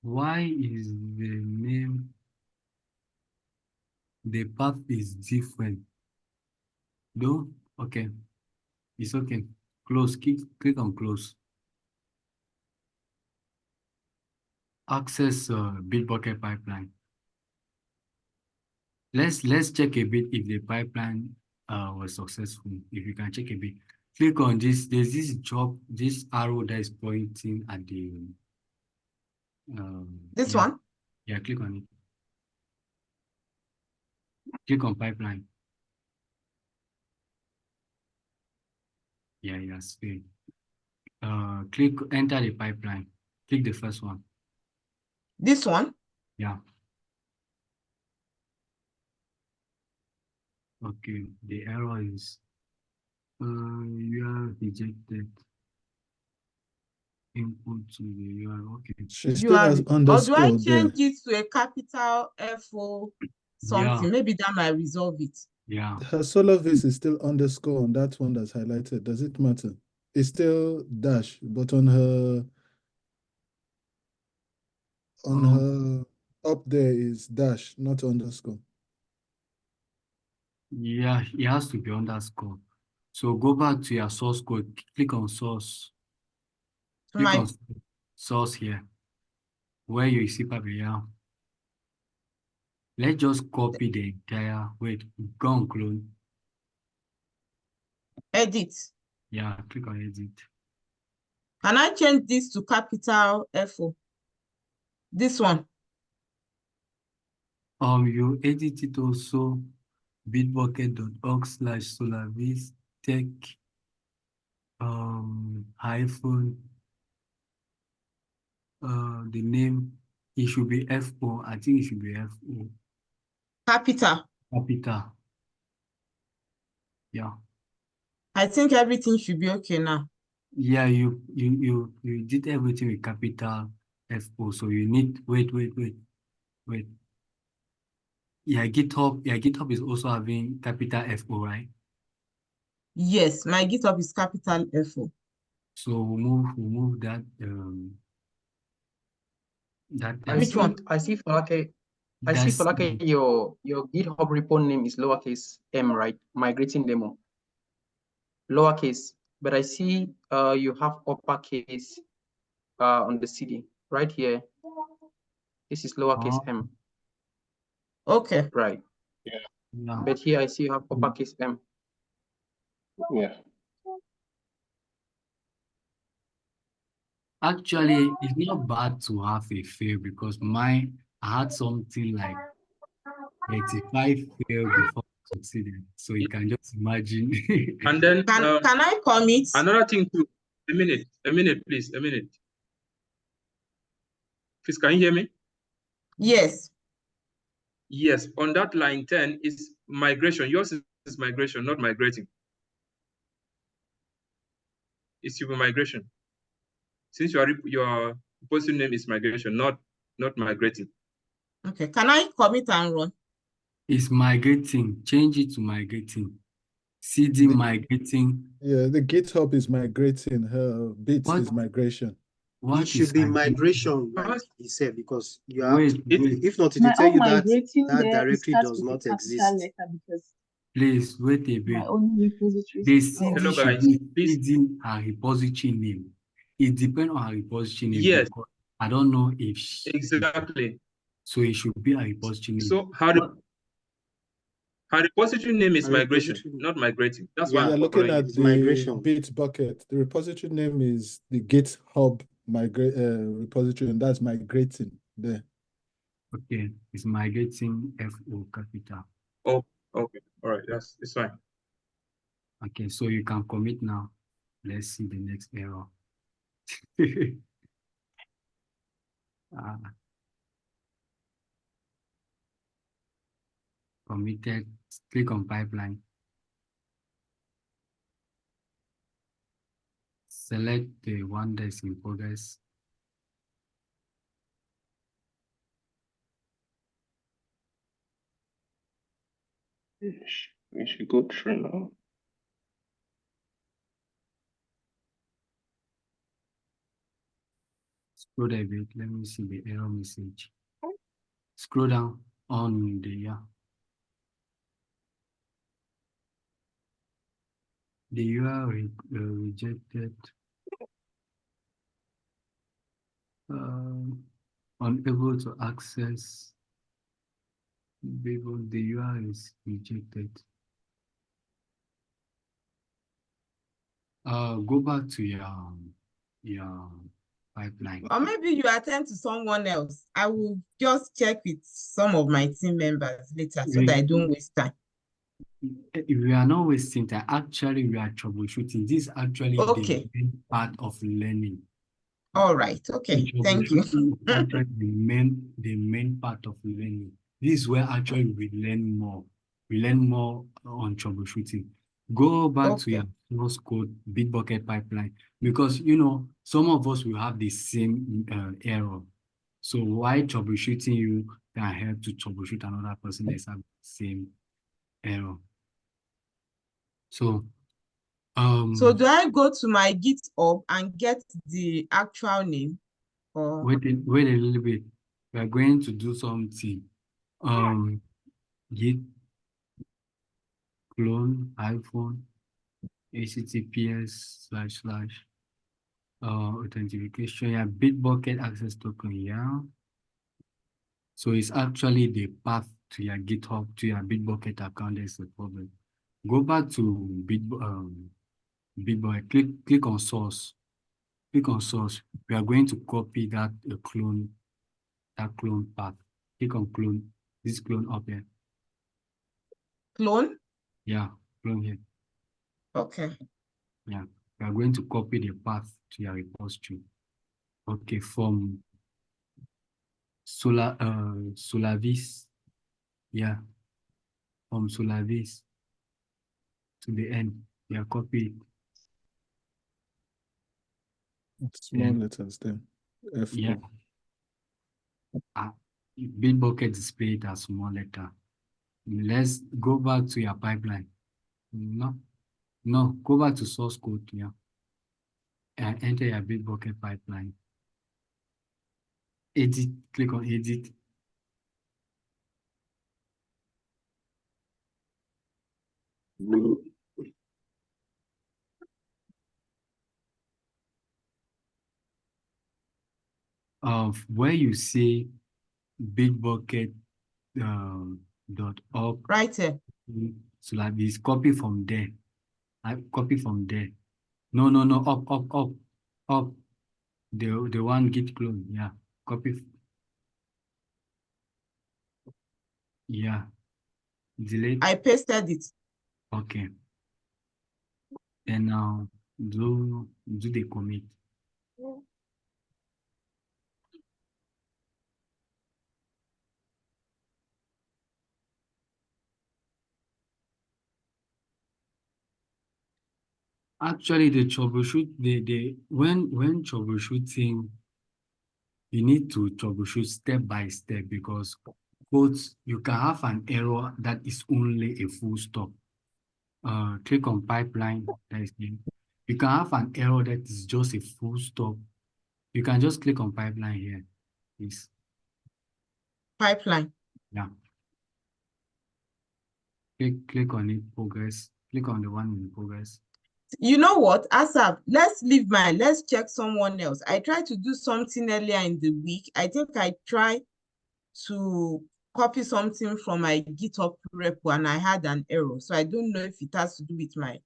S2: Why is the name, the path is different? No? Okay. It's okay. Close. Click on close. Access Bitbucket pipeline. Let's check a bit if the pipeline was successful. If you can check a bit, click on this. There's this arrow that is pointing at the
S10: this one.
S2: Yeah, click on it. Click on pipeline. Yeah, great. Click enter the pipeline. Click the first one.
S10: This one?
S2: Yeah. Okay, the error is you are rejected input to the URL. Okay.
S7: She still has underscore
S10: or do I
S7: there.
S10: change it to a capital FO something?
S2: Yeah.
S10: Maybe that might resolve it.
S2: Yeah.
S7: Her SolarVis is still underscore on that one that's highlighted. Does it matter? It's still dash, but on her up there is dash, not underscore.
S2: Yeah, it has to be underscore. So go back to your source code, click on source. Click on source here, where you see Papillon. Let's just copy the entire, wait, go on clone.
S10: Edit.
S2: Yeah, click on edit.
S10: Can I change this to capital FO? This one.
S2: You edit it also, bitbucket.org/SolarBase tech hyphen the name, it should be FO. I think it should be FO.
S10: Capital.
S2: Capital. Yeah.
S10: I think everything should be okay now.
S2: Yeah, you did everything with capital FO. So you need wait. Yeah, GitHub is also having capital FO, right?
S10: Yes, my GitHub is capital FO.
S2: So we'll move that
S10: Which one?
S1: I see Falake, your GitHub repo name is lowercase m, right? Migrating demo. Lowercase, but I see you have uppercase on the CD right here. This is lowercase m.
S10: Okay.
S1: Right.
S8: Yeah.
S2: No.
S1: But here I see you have uppercase m.
S8: Yeah.
S2: Actually, it's not bad to have a fail because I had something like 35 fail before I succeeded. So you can just imagine.
S3: And then
S10: Can I commit?
S3: Another thing too. A minute, please. A minute. Please, can you hear me?
S10: Yes.
S3: Yes. On that line 10 is migration. Yours is migration, not migrating. It should be migration. Since your posting name is migration, not migrating.
S10: Okay. Can I commit and run?
S2: It's migrating. Change it to migrating. CD migrating.
S7: Yeah, the GitHub is migrating. Bits
S2: What?
S7: is migration.
S12: It should be migration, like he said, because you have to, if not, it will
S6: My
S12: tell
S6: own
S12: you that
S6: migrating
S12: that
S6: there is
S12: directory
S6: starts
S12: does
S6: with a
S12: not
S6: capital
S12: exist.
S6: letter because
S2: Please wait a
S6: my
S2: bit.
S6: own repository.
S2: The CD
S3: Hello,
S2: should
S3: guys.
S2: be
S3: Please.
S2: CD her repository name. It depends on her repository name.
S3: Yes.
S2: Because I don't know if
S3: Exactly.
S2: So it should be a repository name.
S3: So her repository name is migration, not migrating. That's why
S7: Yeah,
S3: I'm
S7: looking
S3: following
S7: at
S3: you.
S7: the
S12: migration.
S7: Bitbucket, the repository name is the GitHub repository, and that's migrating there.
S2: Okay, it's migrating FO capital.
S3: Oh, okay. All right, it's fine.
S2: Okay, so you can commit now. Let's see the next error. Committed, click on pipeline. Select the one that's in progress.
S8: We should go through now.
S2: Scroll a bit. Let me see the error message. Scroll down on the the URL rejected. Unable to access. Because the URL is rejected. Go back to your pipeline.
S10: Or maybe you attend to someone else. I will just check with some of my team members later so that I don't waste time.
S2: We are not wasting time. Actually, we are troubleshooting. This is actually the main part of learning.
S10: All right. Okay. Thank you.
S2: Actually, the main part of learning. This is where actually we learn more. We learn more on troubleshooting. Go back to your source code, Bitbucket pipeline, because some of us will have the same error. So why troubleshooting you can help to troubleshoot another person that's have the same error. So
S10: so do I go to my GitHub and get the actual name? Or
S2: wait a little bit. We are going to do something. Git clone iPhone https/ authentication. Yeah, Bitbucket access token. Yeah. So it's actually the path to your GitHub, to your Bitbucket account, there's a problem. Go back to Bitbucket, click on source. Click on source. We are going to copy that clone path. Click on clone. This clone up here.
S10: Clone?
S2: Yeah, clone here.
S10: Okay.
S2: Yeah, we are going to copy the path to your repository. Okay, from Solavis. Yeah, from Solavis to the end. Yeah, copy it.
S7: Small letters then. F
S2: yeah. Bitbucket display it as small letter. Let's go back to your pipeline. No, go back to source code, yeah. And enter your Bitbucket pipeline. Edit, click on edit. Where you see Bitbucket .org,
S10: right here.
S2: So like this, copy from there. I copy from there. No, up. The one git clone, yeah. Copy. Yeah. Delete.
S10: I pasted it.
S2: Okay. And now do the commit. Actually, the troubleshoot, when troubleshooting, you need to troubleshoot step by step because you can have an error that is only a full stop. Click on pipeline. You can have an error that is just a full stop. You can just click on pipeline here, please.
S10: Pipeline.
S2: Yeah. Click on it, progress. Click on the one in progress.
S10: You know what, Asaf, let's check someone else. I tried to do something earlier in the week. I think I tried to copy something from my GitHub repo and I had an error. So I don't know if it has to do with my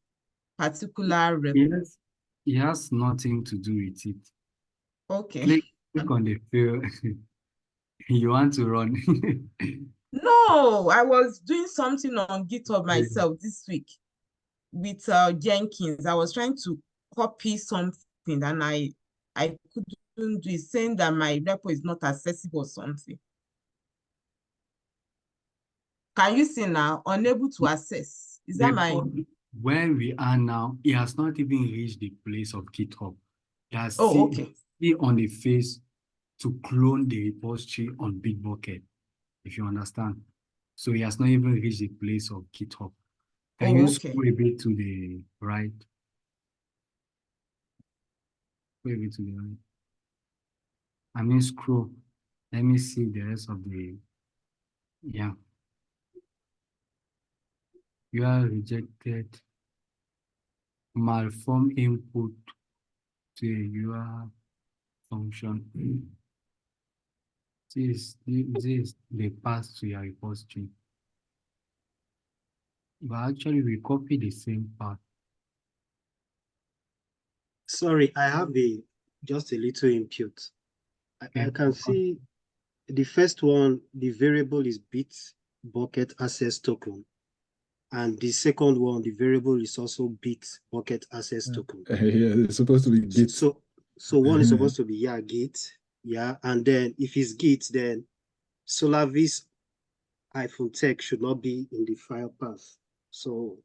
S10: particular repo.
S2: Yes, it has nothing to do with it.
S10: Okay.
S2: Click on the field. You want to run.
S10: No, I was doing something on GitHub myself this week with Jenkins. I was trying to copy something and I couldn't do it, saying that my repo is not accessible or something. Can you see now? Unable to access. Is that my...
S2: Where we are now, it has not even reached the place of GitHub. It has
S10: okay.
S2: on the face to clone the repository on Bitbucket, if you understand. So it has not even reached the place of GitHub. Can you scroll a bit to the right? Scroll a bit to the right. I mean, scroll. Let me see the rest of the, yeah. You are rejected. Malform input to your function. This is the path to your repository. But actually, we copy the same path.
S12: Sorry, I have just a little input. I can see the first one, the variable is Bitbucket access token. And the second one, the variable is also Bitbucket access token.
S7: Yeah, it's supposed to be Git.
S12: So one is supposed to be Git. Yeah, and then if it's Git, then Solavis-tech should not be in the file path. So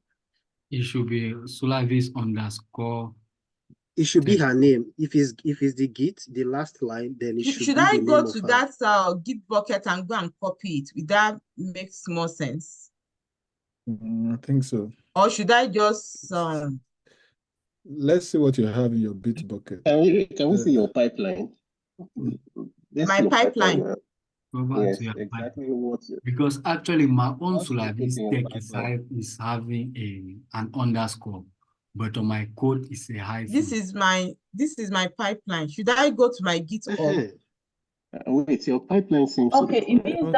S2: it should be Solavis _.
S12: It should be her name. If it's the Git, the last line, then it should be
S10: I
S12: the
S10: go
S12: name
S10: to
S12: of
S10: that Gitbucket and go and copy it? Would that make more sense?
S7: I think so.
S10: Or should I just
S7: Let's see what you have in your Bitbucket.
S8: Can we see your pipeline?
S10: My pipeline.
S8: Yes, exactly what.
S2: Because actually, my own Solavis-tech is having an underscore, but on my code is a hyphen.
S10: This is my pipeline. Should I go to my GitHub?
S8: Wait, your pipeline seems
S6: Okay,
S8: to be
S6: it means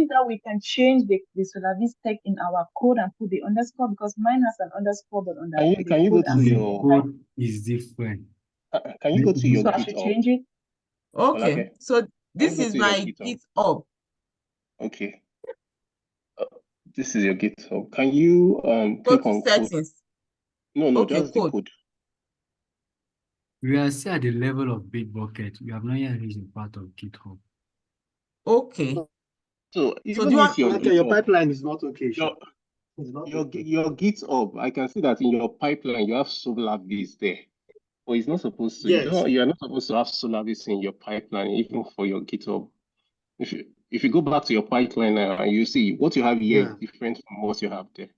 S6: that
S7: Okay.
S6: we can change the Solavis tech in our code and put the underscore, because mine has an underscore, but on the
S8: Can you go
S6: code
S8: to
S6: I'm
S2: The
S8: your
S2: code is different.
S8: can you go to your
S6: so I should
S8: GitHub?
S6: change it.
S10: Okay,
S8: Falake,
S10: so
S8: can you
S10: this
S8: go
S10: is
S8: to your
S10: my
S8: GitHub?
S10: GitHub.
S8: Okay. This is your GitHub. Can you
S10: Go
S8: click
S10: to
S8: on code?
S10: settings.
S8: No,
S10: Okay,
S8: just the
S10: code.
S8: code.
S2: We are still at the level of Bitbucket. We have not yet reached the part of GitHub.
S10: Okay.
S8: So
S10: So
S8: even
S10: do you
S8: if
S10: want
S8: your
S12: Okay, your
S8: GitHub,
S12: pipeline is not okay.
S8: your
S12: It's not
S8: your
S12: okay.
S8: your GitHub, I can see that in your pipeline you have Solavis there. But it's not supposed to.
S12: Yes.
S8: You are not supposed to have Solavis in your pipeline, even for your GitHub. If you go back to your pipeline now and you see what you have here is different from what you have there.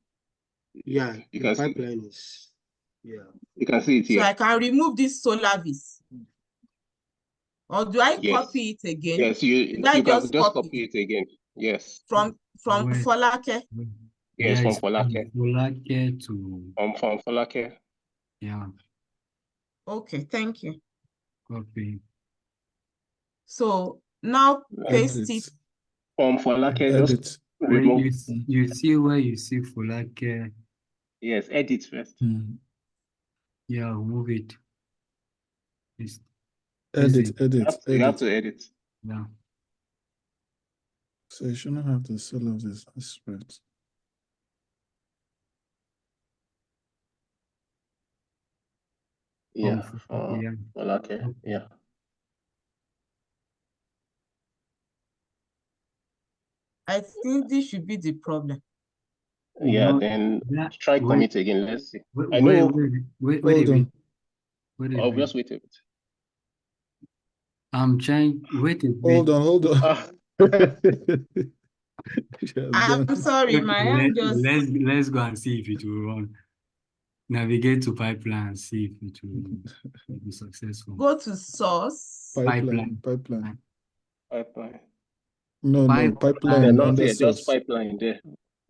S12: Yeah,
S8: You
S12: your
S8: can see
S12: pipeline is, yeah.
S8: you can see it
S10: So
S8: here.
S10: I can remove this Solavis. Or do I
S8: Yes.
S10: copy it again?
S8: Yes,
S10: Did I
S8: you can
S10: just
S8: just
S10: copy
S8: copy it again. Yes.
S10: from
S2: Where-
S10: Falake?
S8: Yes, from
S2: from
S8: Falake.
S2: Falake to
S8: From Falake.
S2: yeah,
S10: Okay, thank you.
S2: copy.
S10: So now paste
S7: Edit.
S10: it.
S8: From Falake, just
S7: Edit.
S2: When
S8: remove.
S2: you see where you see Falake,
S8: Yes, edit first.
S2: yeah, remove it. It's
S7: Edit,
S2: easy.
S7: edit,
S8: You have
S7: edit.
S8: to edit.
S2: Yeah.
S7: So you shouldn't have the cell of this spread.
S8: Yeah,
S2: yeah.
S8: Falake. Yeah.
S10: I think this should be the problem.
S8: Yeah,
S2: No,
S8: then
S2: that-
S8: try
S2: wait,
S8: commit again. Let's see.
S2: wait,
S8: I know.
S2: wait
S7: Hold
S2: a bit.
S7: on.
S2: Wait a
S8: I'll
S2: bit.
S8: just wait a bit.
S2: I'm trying. Wait a bit.
S7: Hold on, hold on.
S8: Ah.
S10: I'm sorry, my hand just
S2: Let's go and see if it will run. Navigate to pipeline and see if it will be successful.
S10: go to source.
S7: Pipeline.
S8: Pipeline.
S7: No,
S2: Pipeline.
S7: pipeline
S8: They're not
S7: under
S8: there, just
S7: source.
S8: pipeline there.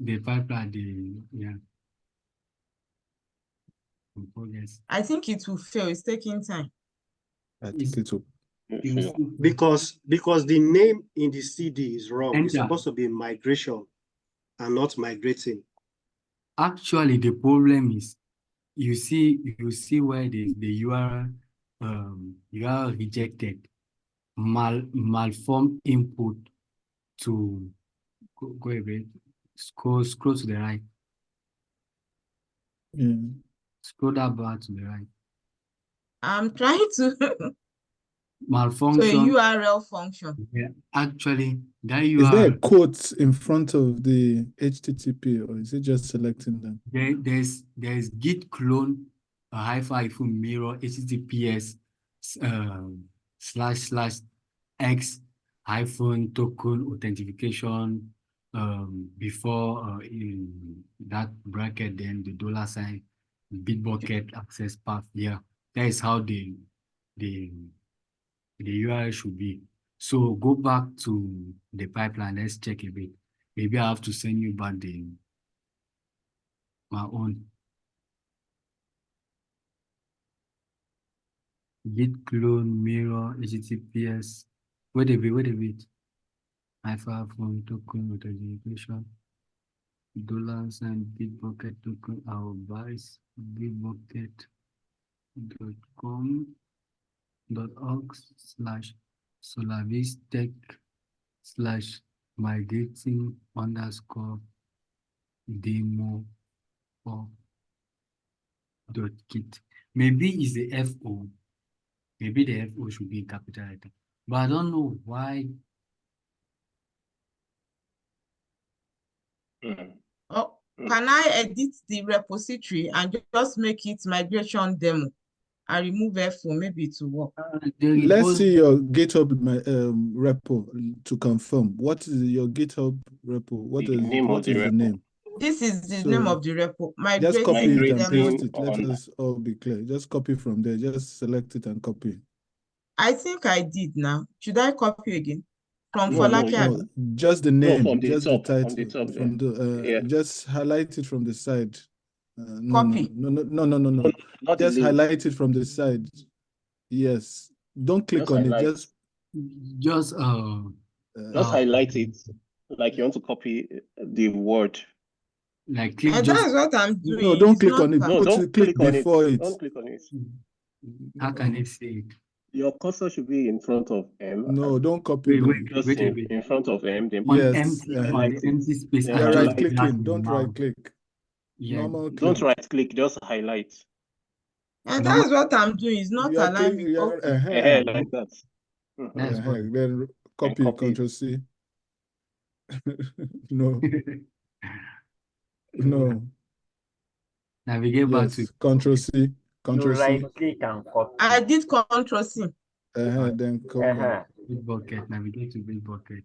S2: The pipeline, yeah. Progress.
S10: I think it will fail. It's taking time.
S7: I think it will.
S12: Because the name in the CD is wrong. It's
S2: Enter.
S12: supposed to be migration and not migrating.
S2: Actually, the problem is you see where the URL URL rejected malform input to go a bit. Scroll to the right.
S7: Yeah.
S2: Scroll that bar to the right.
S10: I'm trying to
S2: Malfunction.
S10: so a URL function.
S2: Yeah, actually, that
S7: Is there a
S2: URL
S7: quote in front of the HTTP, or is it just selecting them?
S2: there's git clone hyphen mirror https // x token authentication before in that bracket, then the $sign Bitbucket access path. Yeah, that is how the URL should be. So go back to the pipeline. Let's check a bit. Maybe I have to send you back my own. Git clone mirror https. Wait a bit. Hyphen token authentication. $sign Bitbucket token our buys bitbucket.com/solavistech/migrating_demo4.git. Maybe it's the FO. Maybe the FO should be in capital letter. But I don't know why.
S10: Oh, can I edit the repository and just make it migration demo? I remove FO, maybe it will work.
S7: Let's see your GitHub repo to confirm. What is your GitHub repo? What is the name?
S10: This is the name of the repo.
S7: Just copy it and
S10: demo.
S7: paste it. Let us all be clear. Just copy from there. Just select it and copy.
S10: I think I did now. Should I copy again? From Falake?
S7: No, just the name,
S8: from the
S7: just
S8: top,
S7: the title.
S8: from the top
S7: From the just highlight it from the side.
S10: Copy.
S7: No. Just highlight it from the side. Yes. Don't click
S8: Just
S7: on
S8: highlight.
S7: it.
S2: Just
S8: Just highlight it, like you want to copy the word.
S2: like click
S10: And
S2: just
S10: that's what I'm doing.
S7: No, don't
S10: It's
S7: click
S10: not
S7: on it.
S8: No,
S7: Put
S8: don't
S7: it, click
S8: click on it.
S7: before it.
S8: Don't click on it.
S2: how can I say it?
S8: Your cursor should be in front of M.
S7: No, don't copy
S2: Wait,
S7: them.
S2: wait, wait a bit.
S8: In front of M. Then
S2: On
S7: Yes,
S2: empty, on
S8: highlight
S2: the empty
S8: it.
S2: space,
S8: Then
S7: you're
S2: I
S7: right
S2: just
S8: highlight.
S2: drag
S7: clicking.
S2: the
S7: Don't right
S2: mouse.
S7: click.
S2: Yeah,
S7: Normal
S8: Don't
S7: click.
S8: right click. Just highlight.
S10: And
S2: normal.
S10: that's what I'm doing. It's not
S7: You are
S10: allowing
S7: click.
S10: me.
S7: You are
S10: Okay.
S8: Like that.
S2: That's
S7: Then
S8: And
S7: copy,
S8: copy.
S7: Control C. No, no.
S2: Navigate back to
S7: Yes, Control C.
S4: You
S7: Control C.
S4: right click and copy.
S10: I did Control C.
S7: Then come back.
S2: Bitbucket. Navigate to Bitbucket.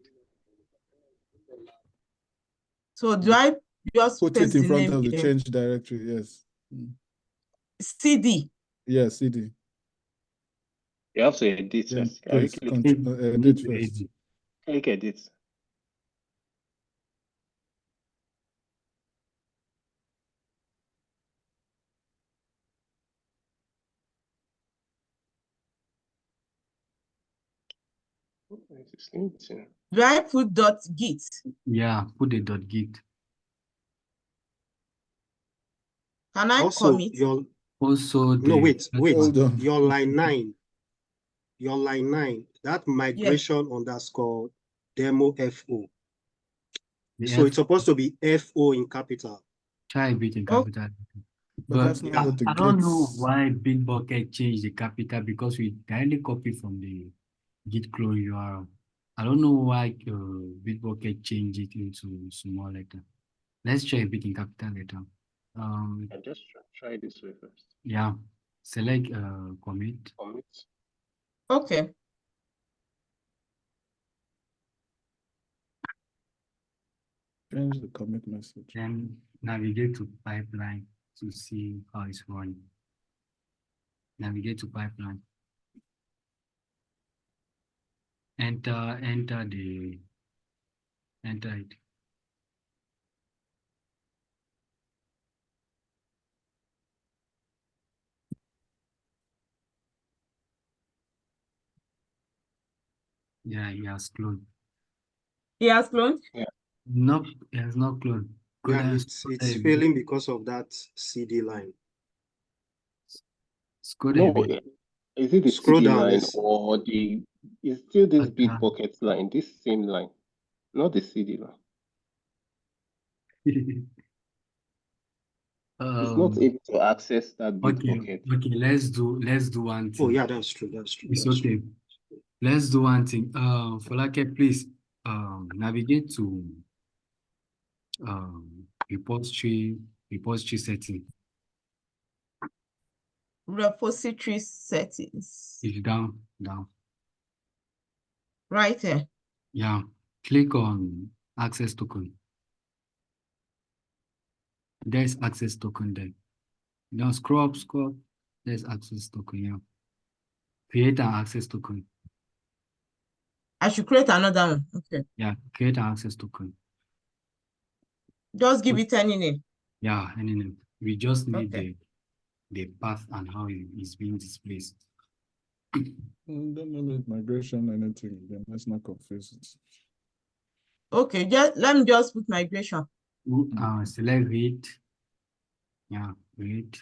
S10: So do I just
S7: Put
S10: paste
S7: it in
S10: the
S7: front
S10: name
S7: of the
S10: here?
S7: change directory. Yes.
S10: CD.
S7: Yes, CD.
S8: You have to edit
S7: Then
S8: first. Can you
S7: paste
S8: click?
S7: Control edit first.
S8: Click edit.
S10: Do I put .git?
S2: Yeah, put the .git.
S10: Can I
S12: Also,
S10: commit?
S2: Also,
S12: no, wait.
S7: Hold on.
S12: Your line 9, that migration underscore demo FO. So it's supposed to be FO in capital.
S2: Try a bit in capital.
S7: But that's not what the
S2: I don't know
S7: Git.
S2: why Bitbucket changed the capital, because we directly copy from the Git clone URL. I don't know why Bitbucket changed it into small letter. Let's try a bit in capital later.
S8: I just try this way first.
S2: Yeah, select commit.
S10: Okay.
S7: Change the commit message.
S2: Then navigate to pipeline to see how it's running. Navigate to pipeline. Enter it. Yeah, he has cloned.
S10: He has cloned?
S8: Yeah.
S2: Nope, it has not cloned.
S12: Yeah, it's failing because of that CD line.
S8: No, is it the
S12: Scroll
S8: CD
S12: down,
S8: line
S12: yes.
S8: or the? It's still this Bitbucket line, this same line, not the CD line. It's not able to access that Bitbucket.
S2: Okay, let's do one thing.
S12: Oh yeah, that's true.
S2: It's okay. Let's do one thing. Folake, please navigate to repository setting.
S10: Repository settings.
S2: It's down.
S10: Right here.
S2: Yeah. Click on access token. There's access token there. Now scroll up. There's access token. Yeah. Create an access token.
S10: I should create another one. Okay.
S2: Yeah. Create an access token.
S10: Just give it any name.
S2: Yeah, any name. We just need the path and how it is being displayed.
S7: Don't know it migration anything. Then let's not confuse it.
S10: Okay, let me just put migration.
S2: Select read. Yeah, read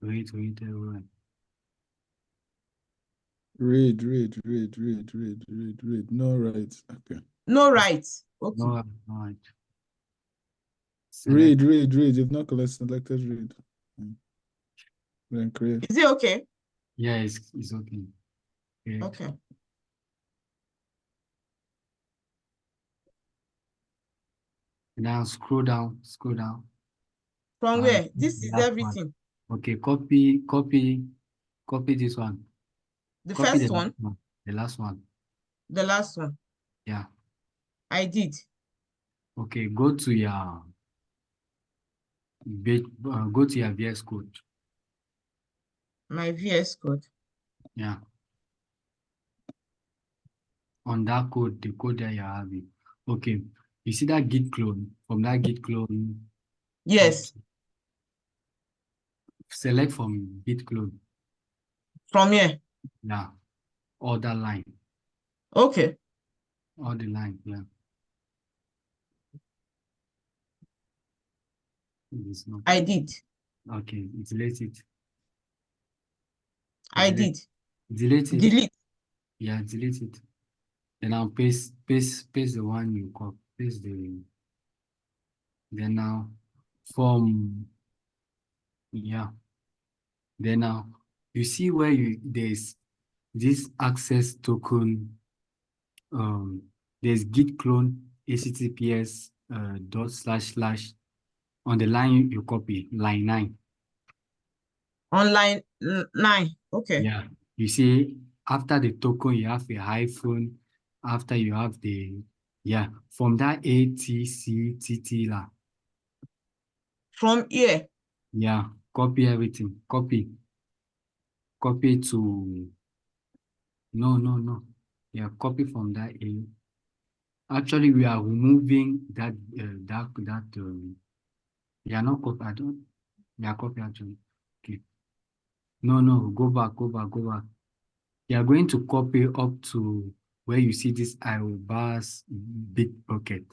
S2: everywhere.
S7: Read. No right. Okay.
S10: No right. Okay.
S2: No right.
S7: Read. If not selected, read. Then create.
S10: Is it okay?
S2: Yeah, it's okay.
S10: Okay.
S2: Now scroll down.
S10: From where? This is everything.
S2: Okay, copy this one.
S10: The first one?
S2: The last one.
S10: The last one.
S2: Yeah.
S10: I did.
S2: Okay, go to your VS Code.
S10: My VS Code.
S2: Yeah. On that code, the code that you're having. Okay. You see that Git clone? From that Git clone.
S10: Yes.
S2: Select from Git clone.
S10: From here?
S2: Yeah. other line.
S10: Okay.
S2: Other line, yeah. It's not.
S10: I did.
S2: Okay, delete it.
S10: I
S2: Delete.
S10: did.
S2: Delete it.
S10: Delete.
S2: Yeah, delete it. Then I'll paste the one you copy. Paste the. Then now, from yeah. Then now, you see where there's this access token. There's git clone https // on the line you copy, line 9.
S10: On line 9. Okay.
S2: Yeah, you see after the token you have a hyphen. After you have the from that ATCTT la.
S10: From here.
S2: Yeah, copy everything. Copy to no. Yeah, copy from that A. Actually, we are removing that yeah, not copy. I don't. Yeah, copy actually. Okay. No. Go back. You are going to copy up to where you see this iRobust Bitbucket.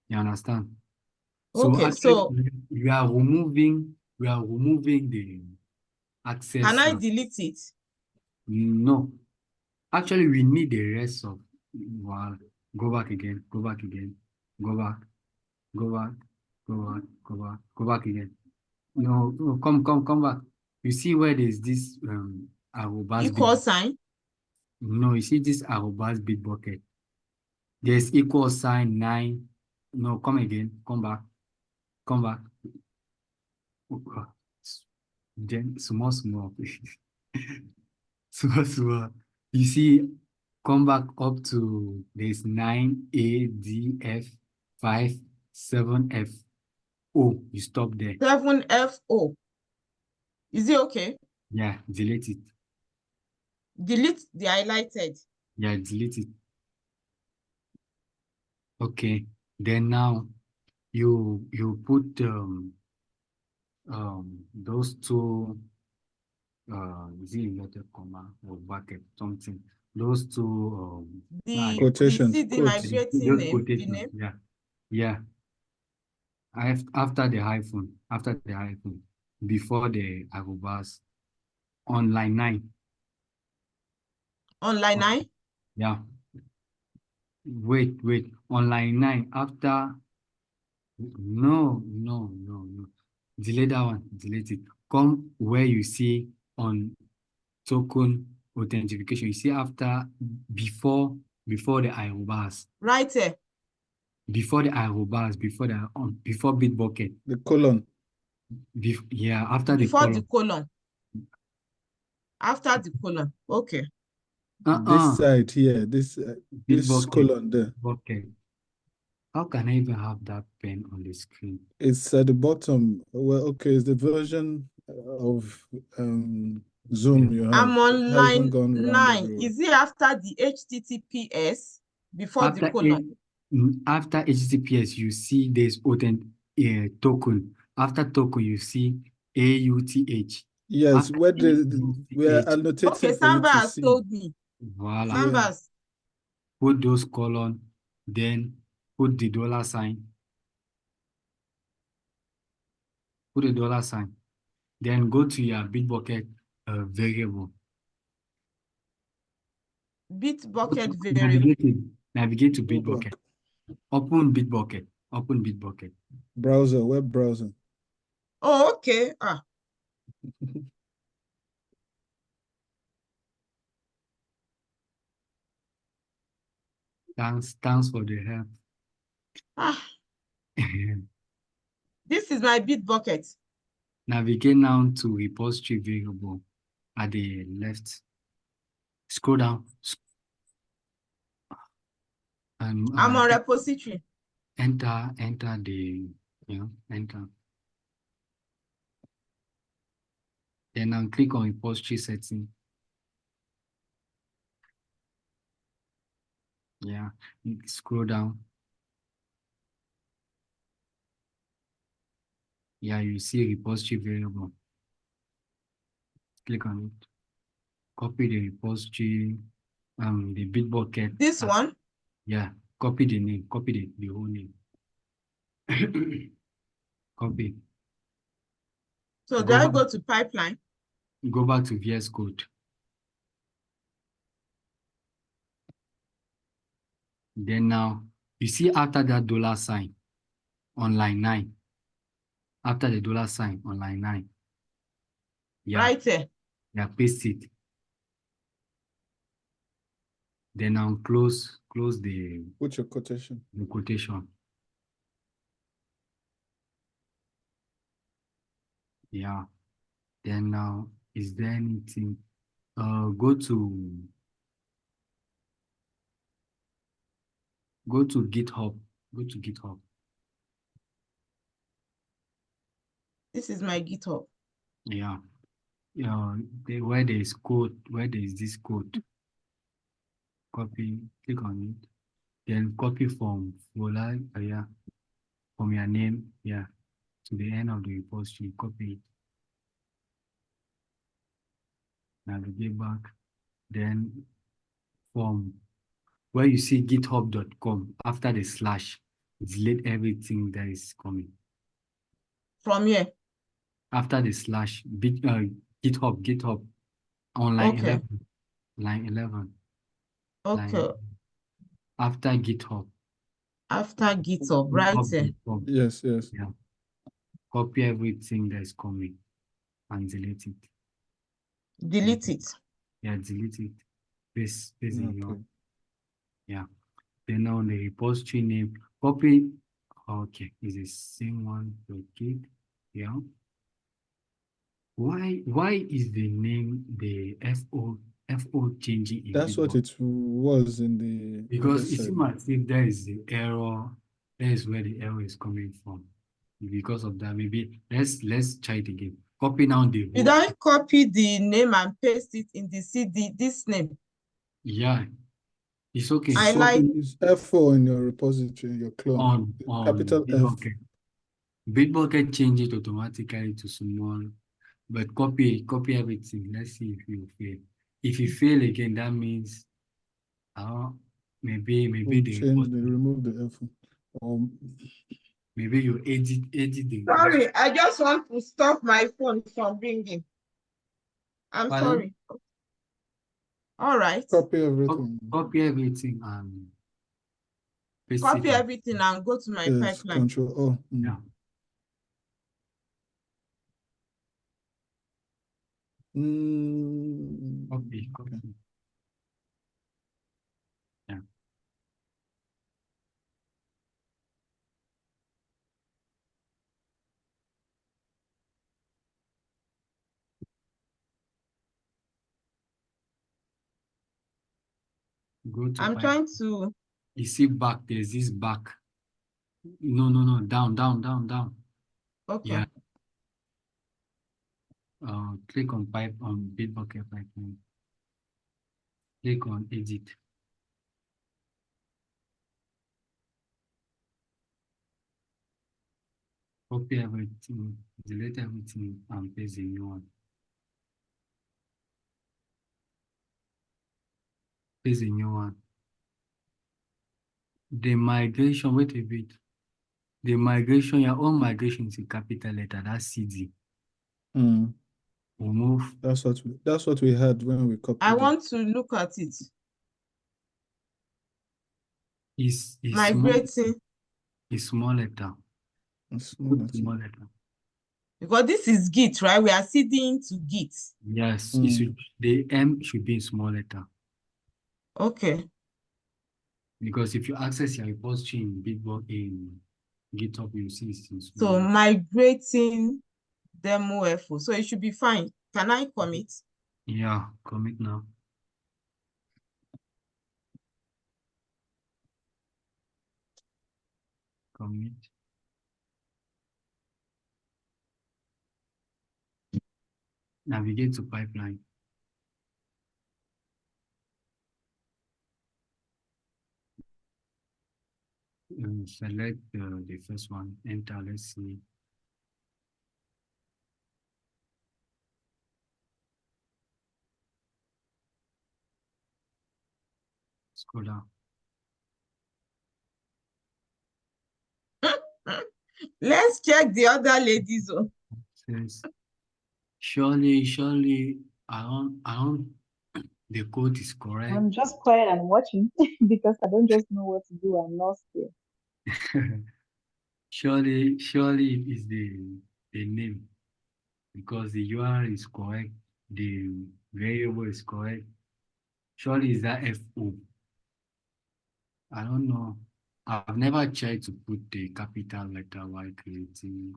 S2: You understand? So
S10: Okay,
S2: actually,
S10: so
S2: we are removing the access.
S10: can I delete it?
S2: No. Actually, we need the rest of. Well, go back again. Go back. Go back again. No, come back. You see where there's this iRobust
S10: Equal sign.
S2: No, you see this iRobust Bitbucket. There's equal sign 9. No, come again. Come back. Then small. small. You see, come back up to this 9ADF 5 7F. Oh, you stop there.
S10: 7FO. Is it okay?
S2: Yeah, delete it.
S10: Delete the highlighted.
S2: Yeah, delete it. Okay. Then now you put those two is it inverted comma or bracket something. Those two
S10: The
S7: Quotations,
S10: CD
S7: quotes.
S10: migrating
S2: those
S10: name, the
S2: quotations.
S10: name.
S2: Yeah. After the hyphen, before the iRobust, on line 9.
S10: On line 9?
S2: Yeah. Wait. On line 9, after. No. Delete that one. Delete it. Come where you see on token authentication. You see after, before the iRobust.
S10: Right here.
S2: Before the iRobust, before Bitbucket.
S7: The colon.
S2: After the
S10: Before
S2: colon.
S10: the colon. After the colon. Okay.
S7: This side here, this
S2: Bitbucket.
S7: colon there.
S2: Okay. How can I even have that pen on the screen?
S7: It's at the bottom. Well, okay, it's the version of Zoom you have.
S10: I'm on
S7: It hasn't
S10: line
S7: gone around
S10: 9.
S7: everywhere.
S10: Is it after the HTTPS? Before the colon?
S2: After HTTPS, you see there's token. After token, you see AUTH.
S7: Yes,
S2: After
S7: where we are annotating
S10: Okay,
S7: for you
S10: Samba
S7: to
S10: has
S7: see.
S10: told me.
S2: Voila.
S10: Sambas.
S2: Put those colon, then put the $sign. Put the $sign. Then go to your Bitbucket variable.
S10: Bitbucket variable.
S2: Navigate to
S7: Go
S2: Bitbucket.
S7: back.
S2: Open Bitbucket.
S7: Browser, web browser.
S10: Oh, okay.
S2: Thanks for the help.
S10: This is my Bitbucket.
S2: Navigate now to repository variable at the left. Scroll down.
S10: I'm on repository.
S2: Enter the, enter. Then now click on repository setting. Yeah, scroll down. Yeah, you see repository variable. Click on it. copy the repository, the Bitbucket.
S10: This one?
S2: Yeah, copy the name, copy the whole name. Copy.
S10: So do I go to pipeline?
S2: Go back to VS Code. Then now, you see after that $sign on line 9. After the $sign on line 9. Yeah.
S10: Right there.
S2: Yeah, paste it. Then now close the
S7: What's your quotation?
S2: The quotation. Yeah. Then now, is there anything? Go to GitHub. Go to GitHub.
S10: This is my GitHub.
S2: Yeah. Where there is code, where there is this code, copy, click on it. Then copy from folder, yeah, from your name, yeah, to the end of the repository, copy it. Navigate back. Then from where you see github.com, after the slash, delete everything that is coming.
S10: From here?
S2: After the slash, GitHub, on line 11. Line 11.
S10: Okay.
S2: After GitHub.
S10: After GitHub, right there.
S7: Yes.
S2: Yeah. Copy everything that is coming and delete it.
S10: Delete it.
S2: Yeah, delete it. Paste in your. Yeah. Then on the repository name, copy. Okay, is the same one to Git. Yeah. Why is the name the FO changing?
S7: That's what it was in the.
S2: Because it seems as if there is the error. That is where the error is coming from. Because of that, maybe let's try it again. Copy now the.
S10: Did I copy the name and paste it in the CD? This name.
S2: Yeah, it's okay.
S10: I like
S7: it's F4 in your repository, your clone.
S2: On
S7: capital F.
S2: Bitbucket change it automatically to small, but copy everything. Let's see if you fail. If you fail again, that means maybe
S7: they remove the F.
S2: Maybe you edit the.
S10: Sorry, I just want to stop my phone from ringing. I'm sorry. All right.
S7: Copy everything.
S2: Copy everything and paste
S10: copy
S2: it.
S10: Everything and go to my pipeline.
S7: Control O.
S2: Yeah. Copy.
S7: Okay.
S2: Yeah. Go to
S10: I'm trying to.
S2: You see back, there's this back. No, down.
S10: Okay.
S2: Yeah. Click on Bitbucket pipeline. Click on edit. Copy everything, delete everything, and paste the new one. Paste the new one. The migration, wait a bit. The migration, your own migration is a capital letter, that's CD. Remove.
S7: That's what we had when we copied.
S10: I want to look at it.
S2: It's
S10: migrating.
S2: It's small letter. Small letter.
S10: Because this is Git, right? We are seeding to Git.
S2: Yes, the M should be in small letter.
S10: Okay.
S2: Because if you access your repository in GitHub, you see it's in small.
S10: So migrating demo FO. So it should be fine. Can I commit?
S2: Yeah, commit now. Commit. Navigate to pipeline. Select the first one, enter, let's see. Scroll down.
S10: Let's check the other ladies.
S2: Says, surely, I don't, the code is correct.
S6: I'm just quiet and watching because I don't just know what to do. I'm lost here.
S2: Surely it is the name because the URL is correct, the variable is correct. Surely is that FO. I don't know. I've never tried to put the capital letter while creating.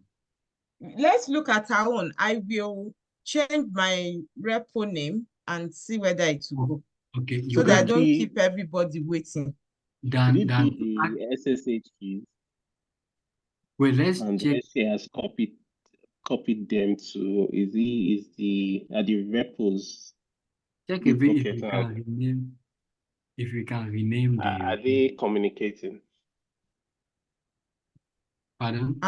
S10: Let's look at our own. I will change my repo name and see whether it will go.
S2: Okay,
S10: So that I don't keep everybody waiting.
S8: Could it be the SSH keys?
S2: Well, let's
S8: and
S2: check.
S8: SC has copied them to are the repos.
S2: Check if we can rename. If we can rename the.
S8: Are they communicating?
S2: Pardon?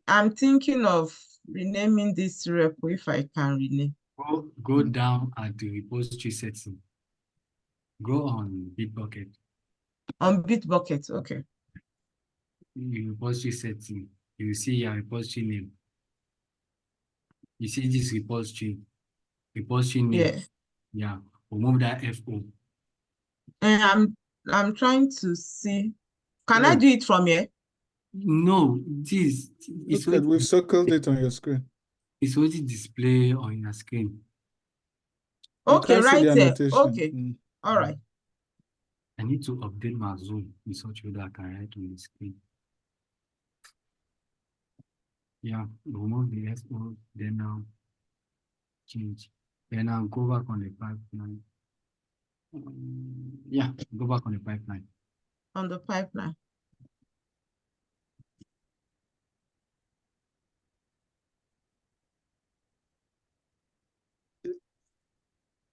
S10: I'm thinking of renaming this repo if I can rename.
S2: Go down at the repository setting. Go on Bitbucket.
S10: On Bitbucket, okay.
S2: In repository setting, you will see your repository name. You see this repository name.
S10: Yeah.
S2: Yeah. Remove that FO.
S10: And I'm trying to see. Can I do it from here?
S2: No, this
S7: is we've circled it on your screen.
S2: It's already displayed on your screen.
S10: Okay, right there. Okay. All right.
S2: I need to update my Zoom in such a way that I can write on the screen. Yeah, remove the FO, then now change. Then I'll go back on the pipeline. Yeah, go back on the pipeline.
S10: On the pipeline.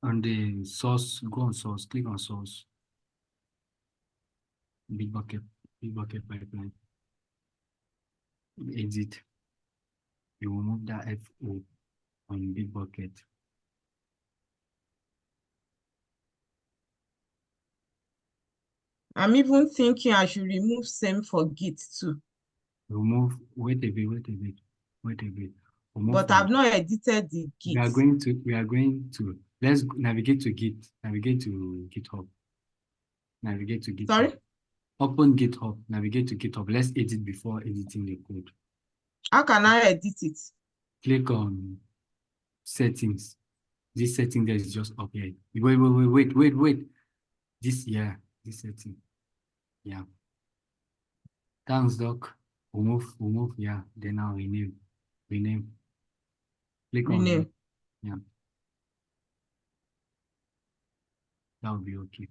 S2: On the source, go on source, click on source. Bitbucket pipeline. Exit. You will move that FO on Bitbucket.
S10: I'm even thinking I should remove same for Git too.
S2: Remove, wait a bit.
S10: But I've not edited the Git.
S2: We are going to, let's navigate to Git, navigate to GitHub. Navigate to GitHub.
S10: Sorry?
S2: Open GitHub, navigate to GitHub. Let's edit before editing the code.
S10: How can I edit it?
S2: Click on settings. This setting there is just up here. Wait. This setting. Yeah. Thanks, Doc. Remove, yeah. Then now rename. Click on
S10: rename.
S2: Yeah. That will be okay.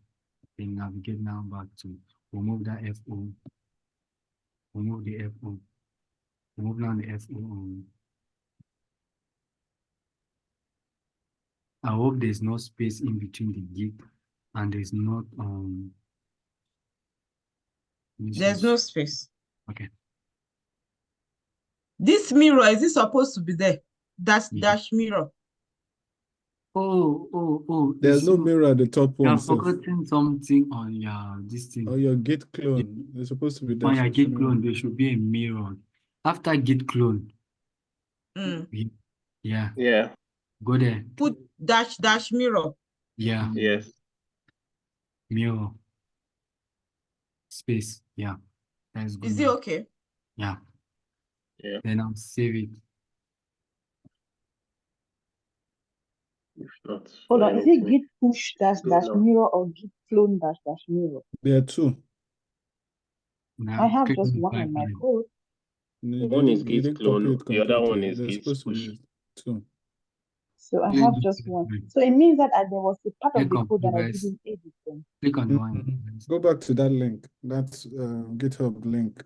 S2: Then navigate now back to remove that FO. Remove the FO. Remove now the FO. I hope there's no space in between the Git and there's not
S10: there's no space.
S2: Okay.
S10: This mirror, is it supposed to be there? Dash mirror.
S2: Oh.
S7: There's no mirror at the top one.
S2: You're forgetting something on your this thing.
S7: Oh, your Git clone. There's supposed to be
S2: on your Git clone, there should be a mirror. After Git clone. Yeah. Go there.
S10: Put dash mirror.
S2: Yeah.
S8: Yes.
S2: Mirror. Space. Yeah. That's good.
S10: Is it okay?
S2: Yeah.
S8: Yeah.
S2: Then I'll save it.
S8: If not,
S6: hold on, is it git push dash mirror or git clone dash mirror?
S7: There are two.
S2: Now,
S6: I have just one on my code.
S8: One is git clone, the other one is git push.
S7: Two.
S6: So I have just one. So it means that there was a part of the code that I didn't edit then.
S2: Click on the one.
S7: Go back to that link. That's GitHub link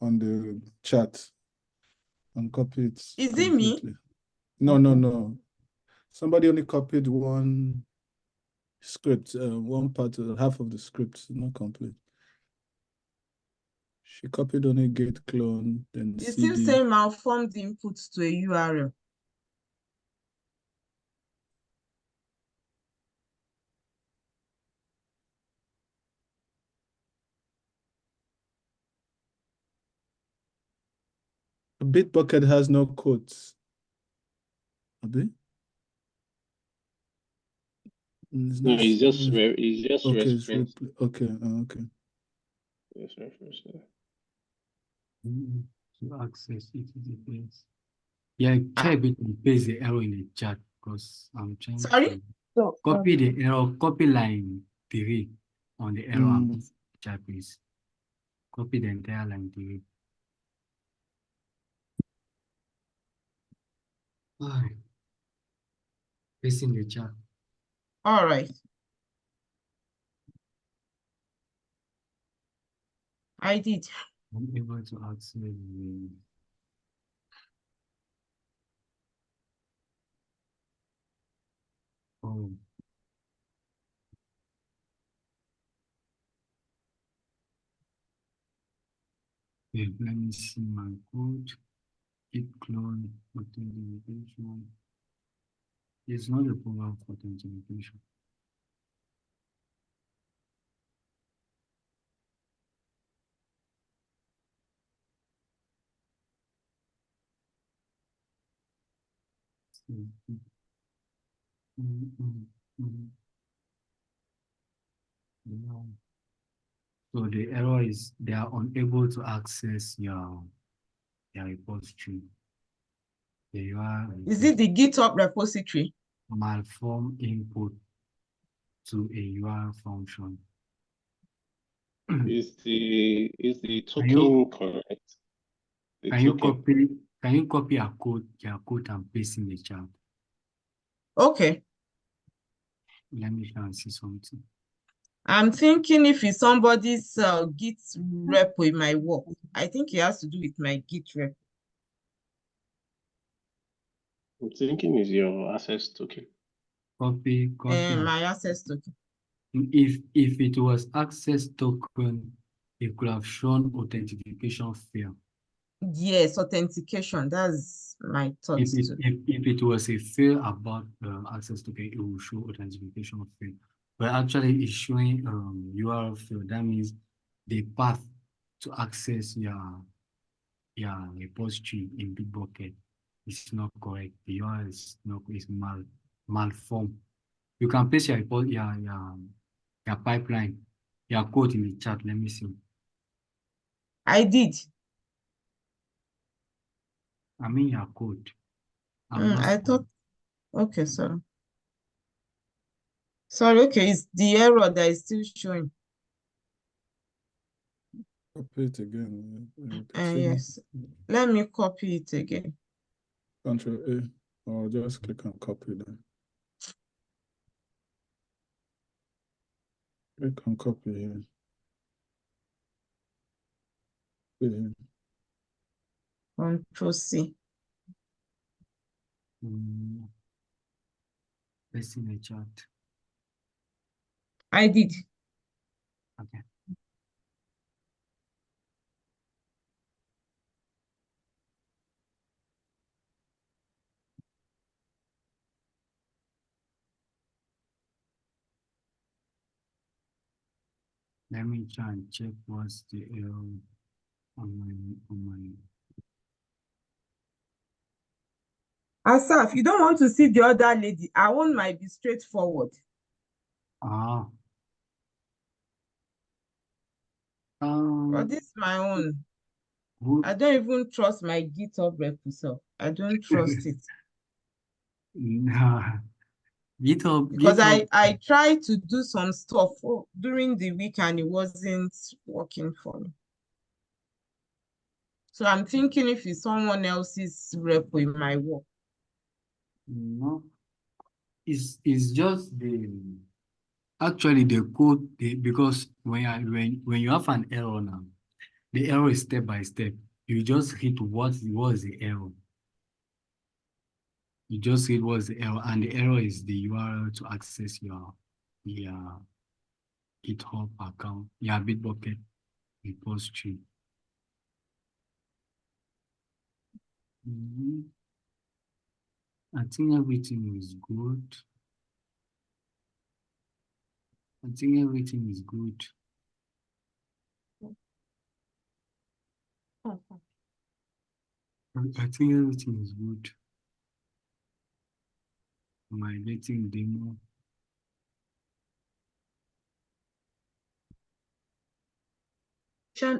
S7: on the chat and copy it.
S10: Is it me?
S7: No. Somebody only copied one script, one part, half of the script, not complete. She copied only git clone, then
S10: you still say malformed input to a URL.
S7: Bitbucket has no quotes. Abi?
S8: No, it's just
S7: okay. It's
S8: reference.
S7: okay. Okay.
S8: Yes, reference.
S2: To access HTTPS. Yeah, try to paste the error in the chat because I'm trying
S10: Sorry?
S2: to copy the error, copy line 3 on the error and paste in the chat, please. Copy the entire line 3. Paste in the chat.
S10: All right. I did.
S2: I'm able to access the yeah, let me see my code. Git clone authentication. It's not a program for authentication. So the error is they are unable to access your repository.
S10: Is it the GitHub repository?
S2: Malform input to a URL function.
S8: Is the token correct?
S2: Can you copy your code and paste in the chat?
S10: Okay.
S2: Let me try and see something.
S10: I'm thinking if it's somebody's Git repo, it might work. I think it has to do with my Git repo.
S8: I'm thinking is your access token.
S2: Copy.
S10: My access token.
S2: If it was access token, it could have shown authentication fail.
S10: Yes, authentication. That's my thoughts too.
S2: If it was a fail about access token, it will show authentication fail. But actually, it's showing URL fail. That means the path to access your repository in Bitbucket is not correct. The URL is malformed. You can paste your pipeline, your code in the chat. Let me see.
S10: I did.
S2: I mean your code.
S10: I thought, okay, sorry. Sorry, okay, it's the error that is still showing.
S7: Copy it again.
S10: Yes, let me copy it again.
S7: Control A, or just click on copy then. Click on copy here.
S10: Control C.
S2: Paste in the chat.
S10: I did.
S2: Okay. Let me try and check what's the error on my.
S10: Asaf, you don't want to see the other lady. I want might be straightforward.
S2: But
S10: this is my own. I don't even trust my GitHub repo, so I don't trust it.
S2: GitHub,
S10: because I tried to do some stuff during the week and it wasn't working for me. So I'm thinking if it's someone else's repo, it might work.
S2: No, it's just actually the code because when you have an error now, the error is step by step. You just hit what was the error. You just hit what's the error, and the error is the URL to access your GitHub account, your Bitbucket repository. I think everything is good. I think everything is good.
S6: Okay.
S2: I think everything is good. Migrating demo.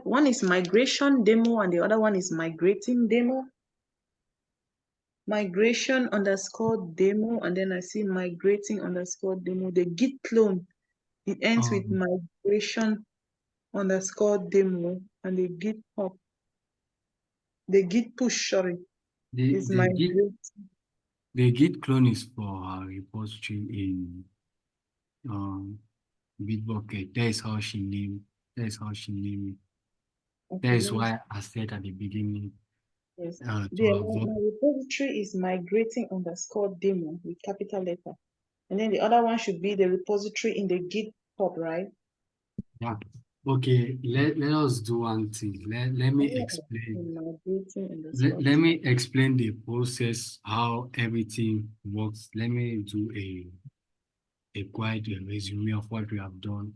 S6: One is migration demo and the other one is migrating demo. Migration underscore demo, and then I see migrating underscore demo. The Git clone, it ends with migration underscore demo, and the Git hop, the Git push, sorry, is migrating.
S2: The Git clone is for our repository in Bitbucket. That is how she named it.
S6: Okay,
S2: That is why I said at the beginning.
S6: Yes.
S2: To
S6: My
S2: avoid.
S6: repository is migrating underscore demo with capital letter. And then the other one should be the repository in the GitHub, right?
S2: Yeah. Okay, let us do one thing. Let me explain. Let me explain the process, how everything works. Let me do a quite a resume of what we have done,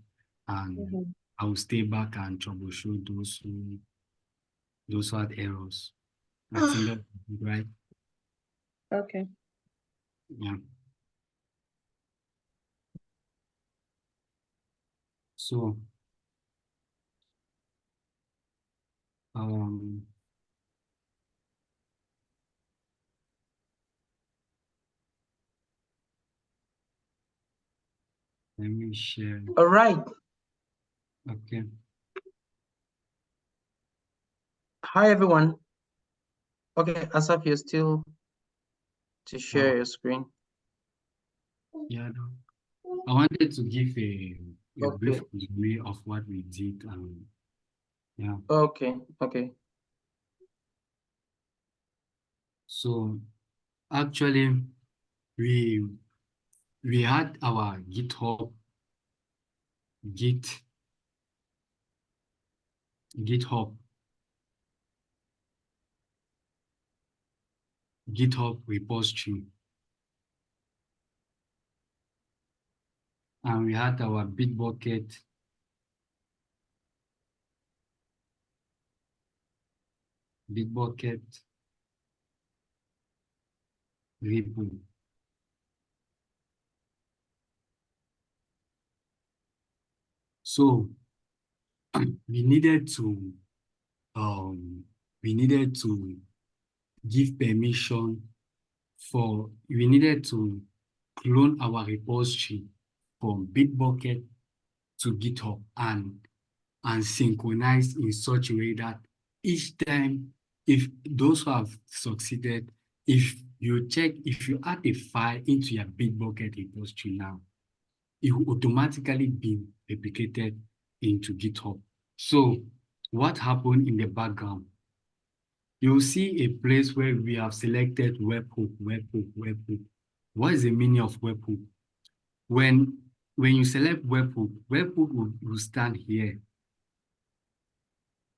S2: and I will stay back and troubleshoot those who had errors. I think that's right.
S6: Okay.
S2: Yeah. So let me share.
S1: All right.
S2: Okay.
S1: Hi, everyone. Okay, Asaf, you're still to share your screen.
S2: Yeah, I wanted to give a brief
S1: Okay.
S2: resume of what we did. Yeah.
S1: Okay.
S2: So actually, we had our GitHub repository, and we had our Bitbucket repo. So we needed to give permission we needed to clone our repository from Bitbucket to GitHub and synchronize in such a way that each time, if those who have succeeded, if you add a file into your Bitbucket repository now, it will automatically be replicated into GitHub. So what happened in the background? You'll see a place where we have selected webhook. What is the meaning of webhook? When you select webhook will stand here.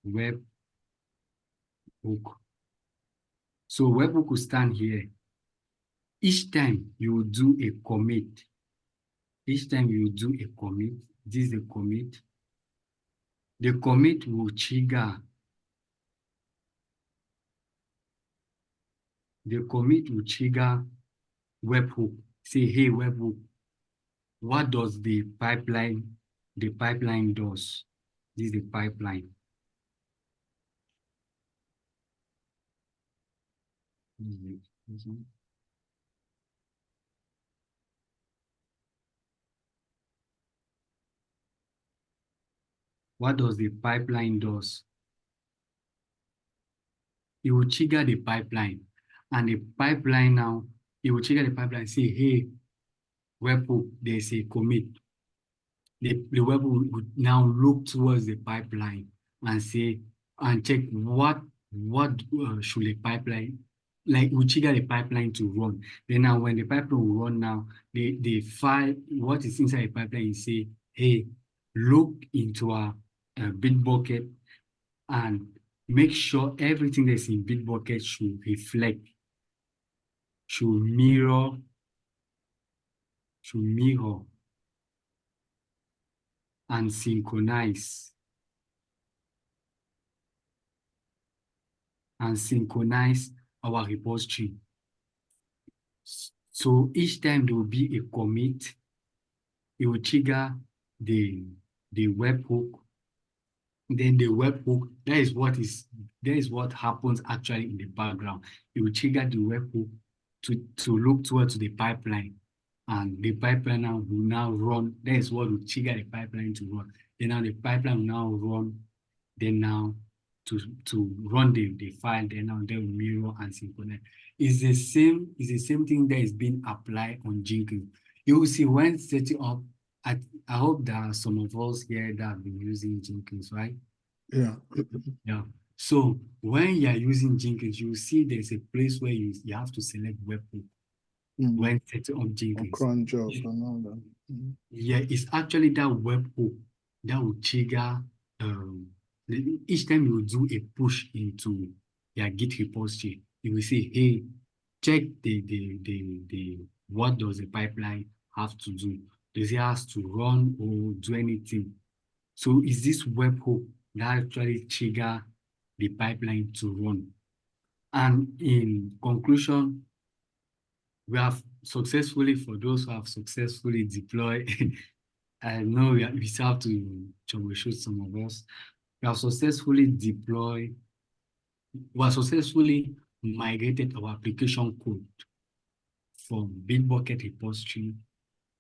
S2: Webhook. So webhook will stand here. Each time you will do a commit. This is the commit. The commit will trigger. Webhook. Say, hey, webhook, what does the pipeline does? This is the pipeline. What does the pipeline does? It will trigger the pipeline, and the pipeline now, it will trigger the pipeline, say, hey, webhook, there's a commit. The webhook would now look towards the pipeline and say, and check what should the pipeline, like we trigger the pipeline to run. Then now when the pipeline will run now, the file, what is inside the pipeline is say, hey, look into our Bitbucket and make sure everything that's in Bitbucket should reflect, should mirror and synchronize and synchronize our repository. So each time there will be a commit, it will trigger the webhook. Then the webhook, that is what happens actually in the background. It will trigger the webhook to look towards the pipeline, and the pipeline now will now run. That is what will trigger the pipeline to run. Then now the pipeline will now run. Then now to run the file, then now they will mirror and synchronize. It's the same thing that is being applied on Jenkins. You will see when setting up. I hope there are some of us here that have been using Jenkins, right?
S7: Yeah.
S2: Yeah. So when you are using Jenkins, you will see there's a place where you have to select webhook when setting up Jenkins.
S7: Cron job and all that.
S2: Yeah, it's actually that webhook that will trigger each time you do a push into your Git repository, you will say, hey, check the what does the pipeline have to do? Does it have to run or do anything? So is this webhook that actually trigger the pipeline to run? And in conclusion, we have successfully, for those who have successfully deployed, I know we have to troubleshoot some of us. We have successfully deployed, we have successfully migrated our application code from Bitbucket repository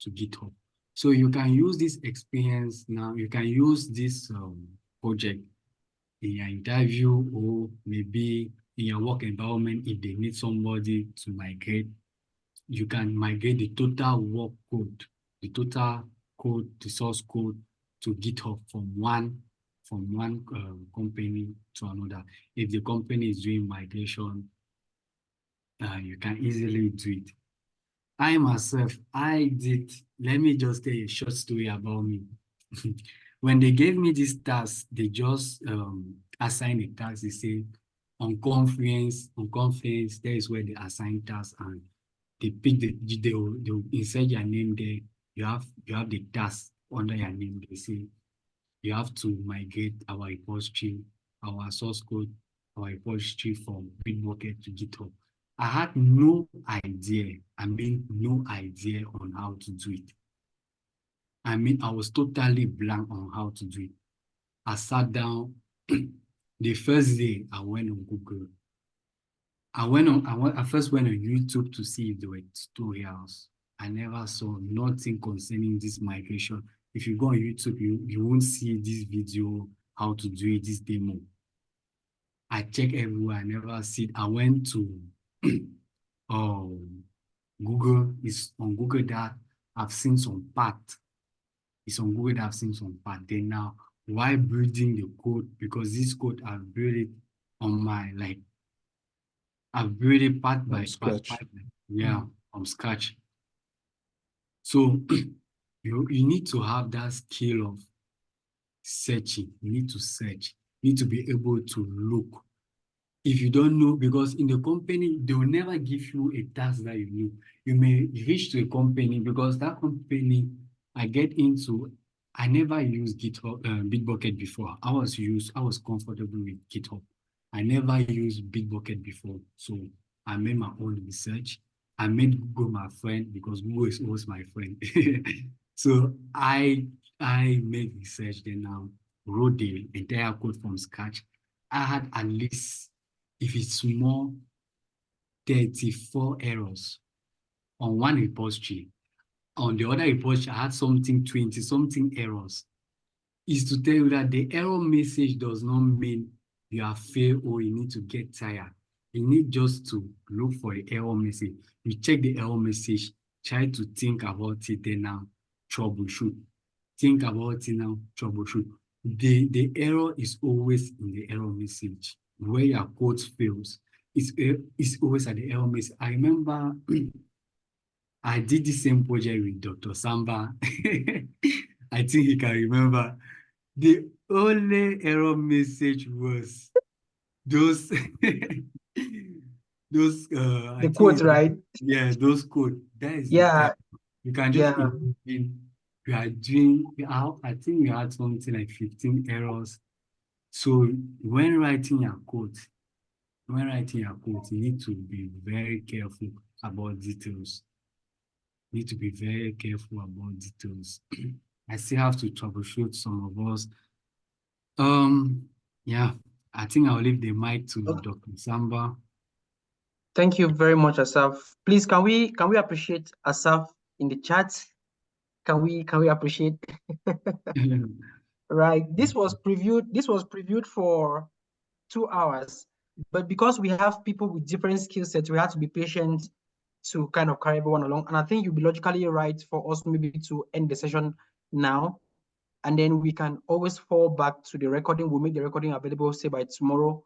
S2: to GitHub. So you can use this experience now, you can use this project in your interview or maybe in your work environment if they need somebody to migrate. You can migrate the total work code, the total code, the source code to GitHub from one company to another. If the company is doing migration, you can easily do it. I myself, let me just tell you a short story about me. When they gave me this task, they just assigned a task. They say on Confluence, there is where they assign tasks, and they pick they'll insert your name there. You have the task under your name. They say you have to migrate our repository, our source code, our repository from Bitbucket to GitHub. I had no idea. No idea on how to do it. I was totally blank on how to do it. I sat down. The first day I went on Google. I first went on YouTube to see if there were tutorials. I never saw nothing concerning this migration. If you go on YouTube, you won't see this video, how to do it, this demo. I checked everywhere, I never see it. I went to Google. It's on Google that I've seen some part. It's on Google that I've seen some part. Then now, while building the code, because this code I've built it on my, I've built it part by part. Yeah, from scratch. So you need to have that skill of searching. You need to search. You need to be able to look. If you don't know, because in the company, they will never give you a task that you know. You may reach to a company because that company I never used GitHub, Bitbucket before. I was comfortable with GitHub. I never used Bitbucket before. So I made my own research. I made Google my friend because Google is always my friend. So I made research, then now wrote the entire code from scratch. I had at least, if it's more, 34 errors on one repository. On the other repository, I had 20-something errors. Is to tell you that the error message does not mean you have failed or you need to get tired. You need just to look for the error message. You check the error message, try to think about it, then now troubleshoot. Think about it now, troubleshoot. The error is always in the error message. Where your code fails, it's always at the error message. I remember I did the same project with Dr. Samba. I think he can remember. The only error message was those
S1: the quote, right?
S2: Yeah, those code. That is
S1: yeah.
S2: You can just imagine we are doing. I think we had something like 15 errors. So when writing your code, when writing your code, you need to be very careful about details. You need to be very careful about details. I still have to troubleshoot some of us. Yeah, I think I'll leave the mic to Dr. Samba.
S1: Thank you very much, Asaf. Please, can we appreciate Asaf in the chat? Can we appreciate? Right. This was previewed for 2 hours, but because we have people with different skill sets, we have to be patient to kind of carry everyone along. And I think you'd be logically right for us maybe to end the session now, and then we can always fall back to the recording. We'll make the recording available, say by tomorrow.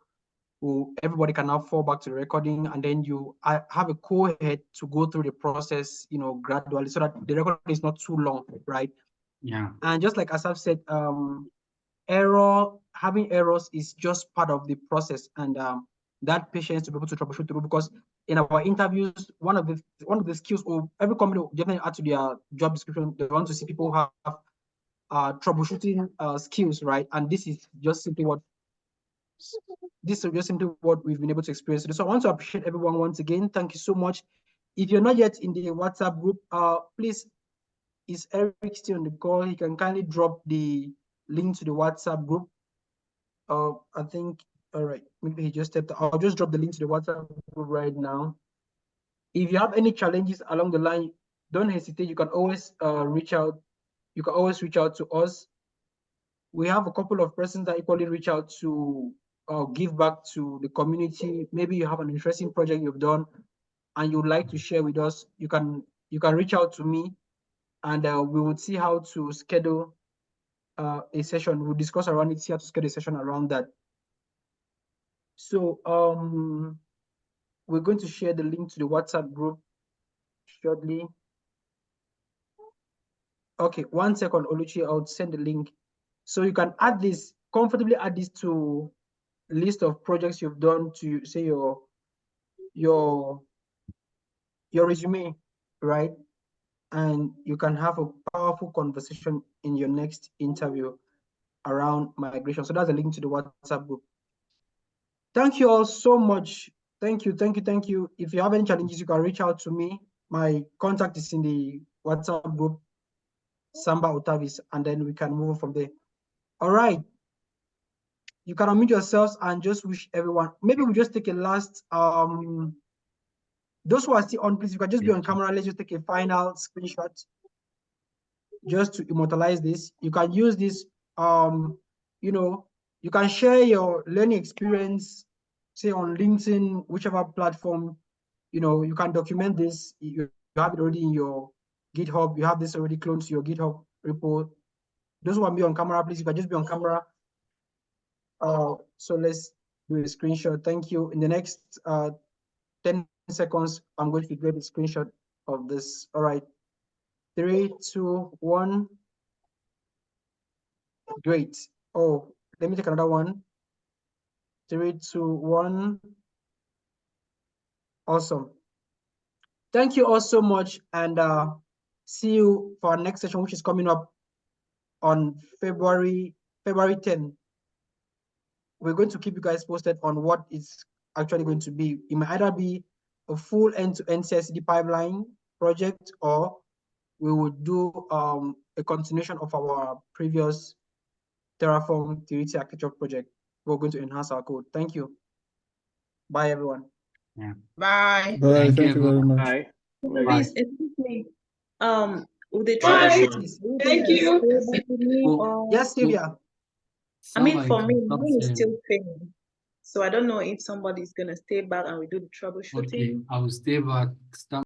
S1: Everybody can now fall back to the recording, and then you have a co-head to go through the process, gradually, so that the recording is not too long, right?
S2: Yeah.
S1: And just like Asaf said, having errors is just part of the process, and that patience to be able to troubleshoot through, because in our interviews, one of the skills, or every company will definitely add to their job description, they want to see people who have troubleshooting skills, right? And this is just simply what we've been able to experience today. So I want to appreciate everyone once again. Thank you so much. If you're not yet in the WhatsApp group, please, is Eric still on the call? He can kindly drop the link to the WhatsApp group. I think, all right, maybe he just stepped out. I'll just drop the link to the WhatsApp group right now. If you have any challenges along the line, don't hesitate. You can always reach out. You can always reach out to us. We have a couple of persons that equally reach out to give back to the community. Maybe you have an interesting project you've done and you'd like to share with us. You can reach out to me, and we would see how to schedule a session. We'll discuss around it, see how to schedule a session around that. So we're going to share the link to the WhatsApp group shortly. Okay, 1 second, Oluchi, I'll send the link. So you can comfortably add this to a list of projects you've done, to say your resume, right? And you can have a powerful conversation in your next interview around migration. So that's a link to the WhatsApp group. Thank you all so much. Thank you. If you have any challenges, you can reach out to me. My contact is in the WhatsApp group, Samba Otavis, and then we can move from there. All right. You can unmute yourselves and just wish everyone, maybe we'll just take a last, those who are still on, please, you can just be on camera. Let's just take a final screenshot just to immortalize this. You can use this, you can share your learning experience, say on LinkedIn, whichever platform, you can document this. You have it already in your GitHub. You have this already cloned to your GitHub repo. Those who want to be on camera, please, you can just be on camera. So let's do a screenshot. Thank you. In the next 10 seconds, I'm going to grab a screenshot of this. All right. 3, 2, 1. Great. Oh, let me take another one. 3, 2, 1. Awesome. Thank you all so much, and see you for our next session, which is coming up on February 10. We're going to keep you guys posted on what it's actually going to be. It might either be a full end-to-end CI/CD pipeline project, or we would do a continuation of our previous Terraform Theoretic Architecture project. We're going to enhance our code. Thank you. Bye, everyone.
S2: Yeah.
S10: Bye.
S7: Bye. Thank you very much.
S8: Bye.
S6: Please, excuse me. Would they
S8: Bye,
S6: try?
S8: everyone.
S6: Thank you.
S1: Yes, Sylvia.
S6: I mean,
S2: Somebody
S6: for
S2: can
S6: me,
S2: stop
S6: mine is
S2: sharing.
S6: still failing. So I don't know if somebody's gonna stay back and we do the troubleshooting.
S2: Okay, I will stay back. Stop.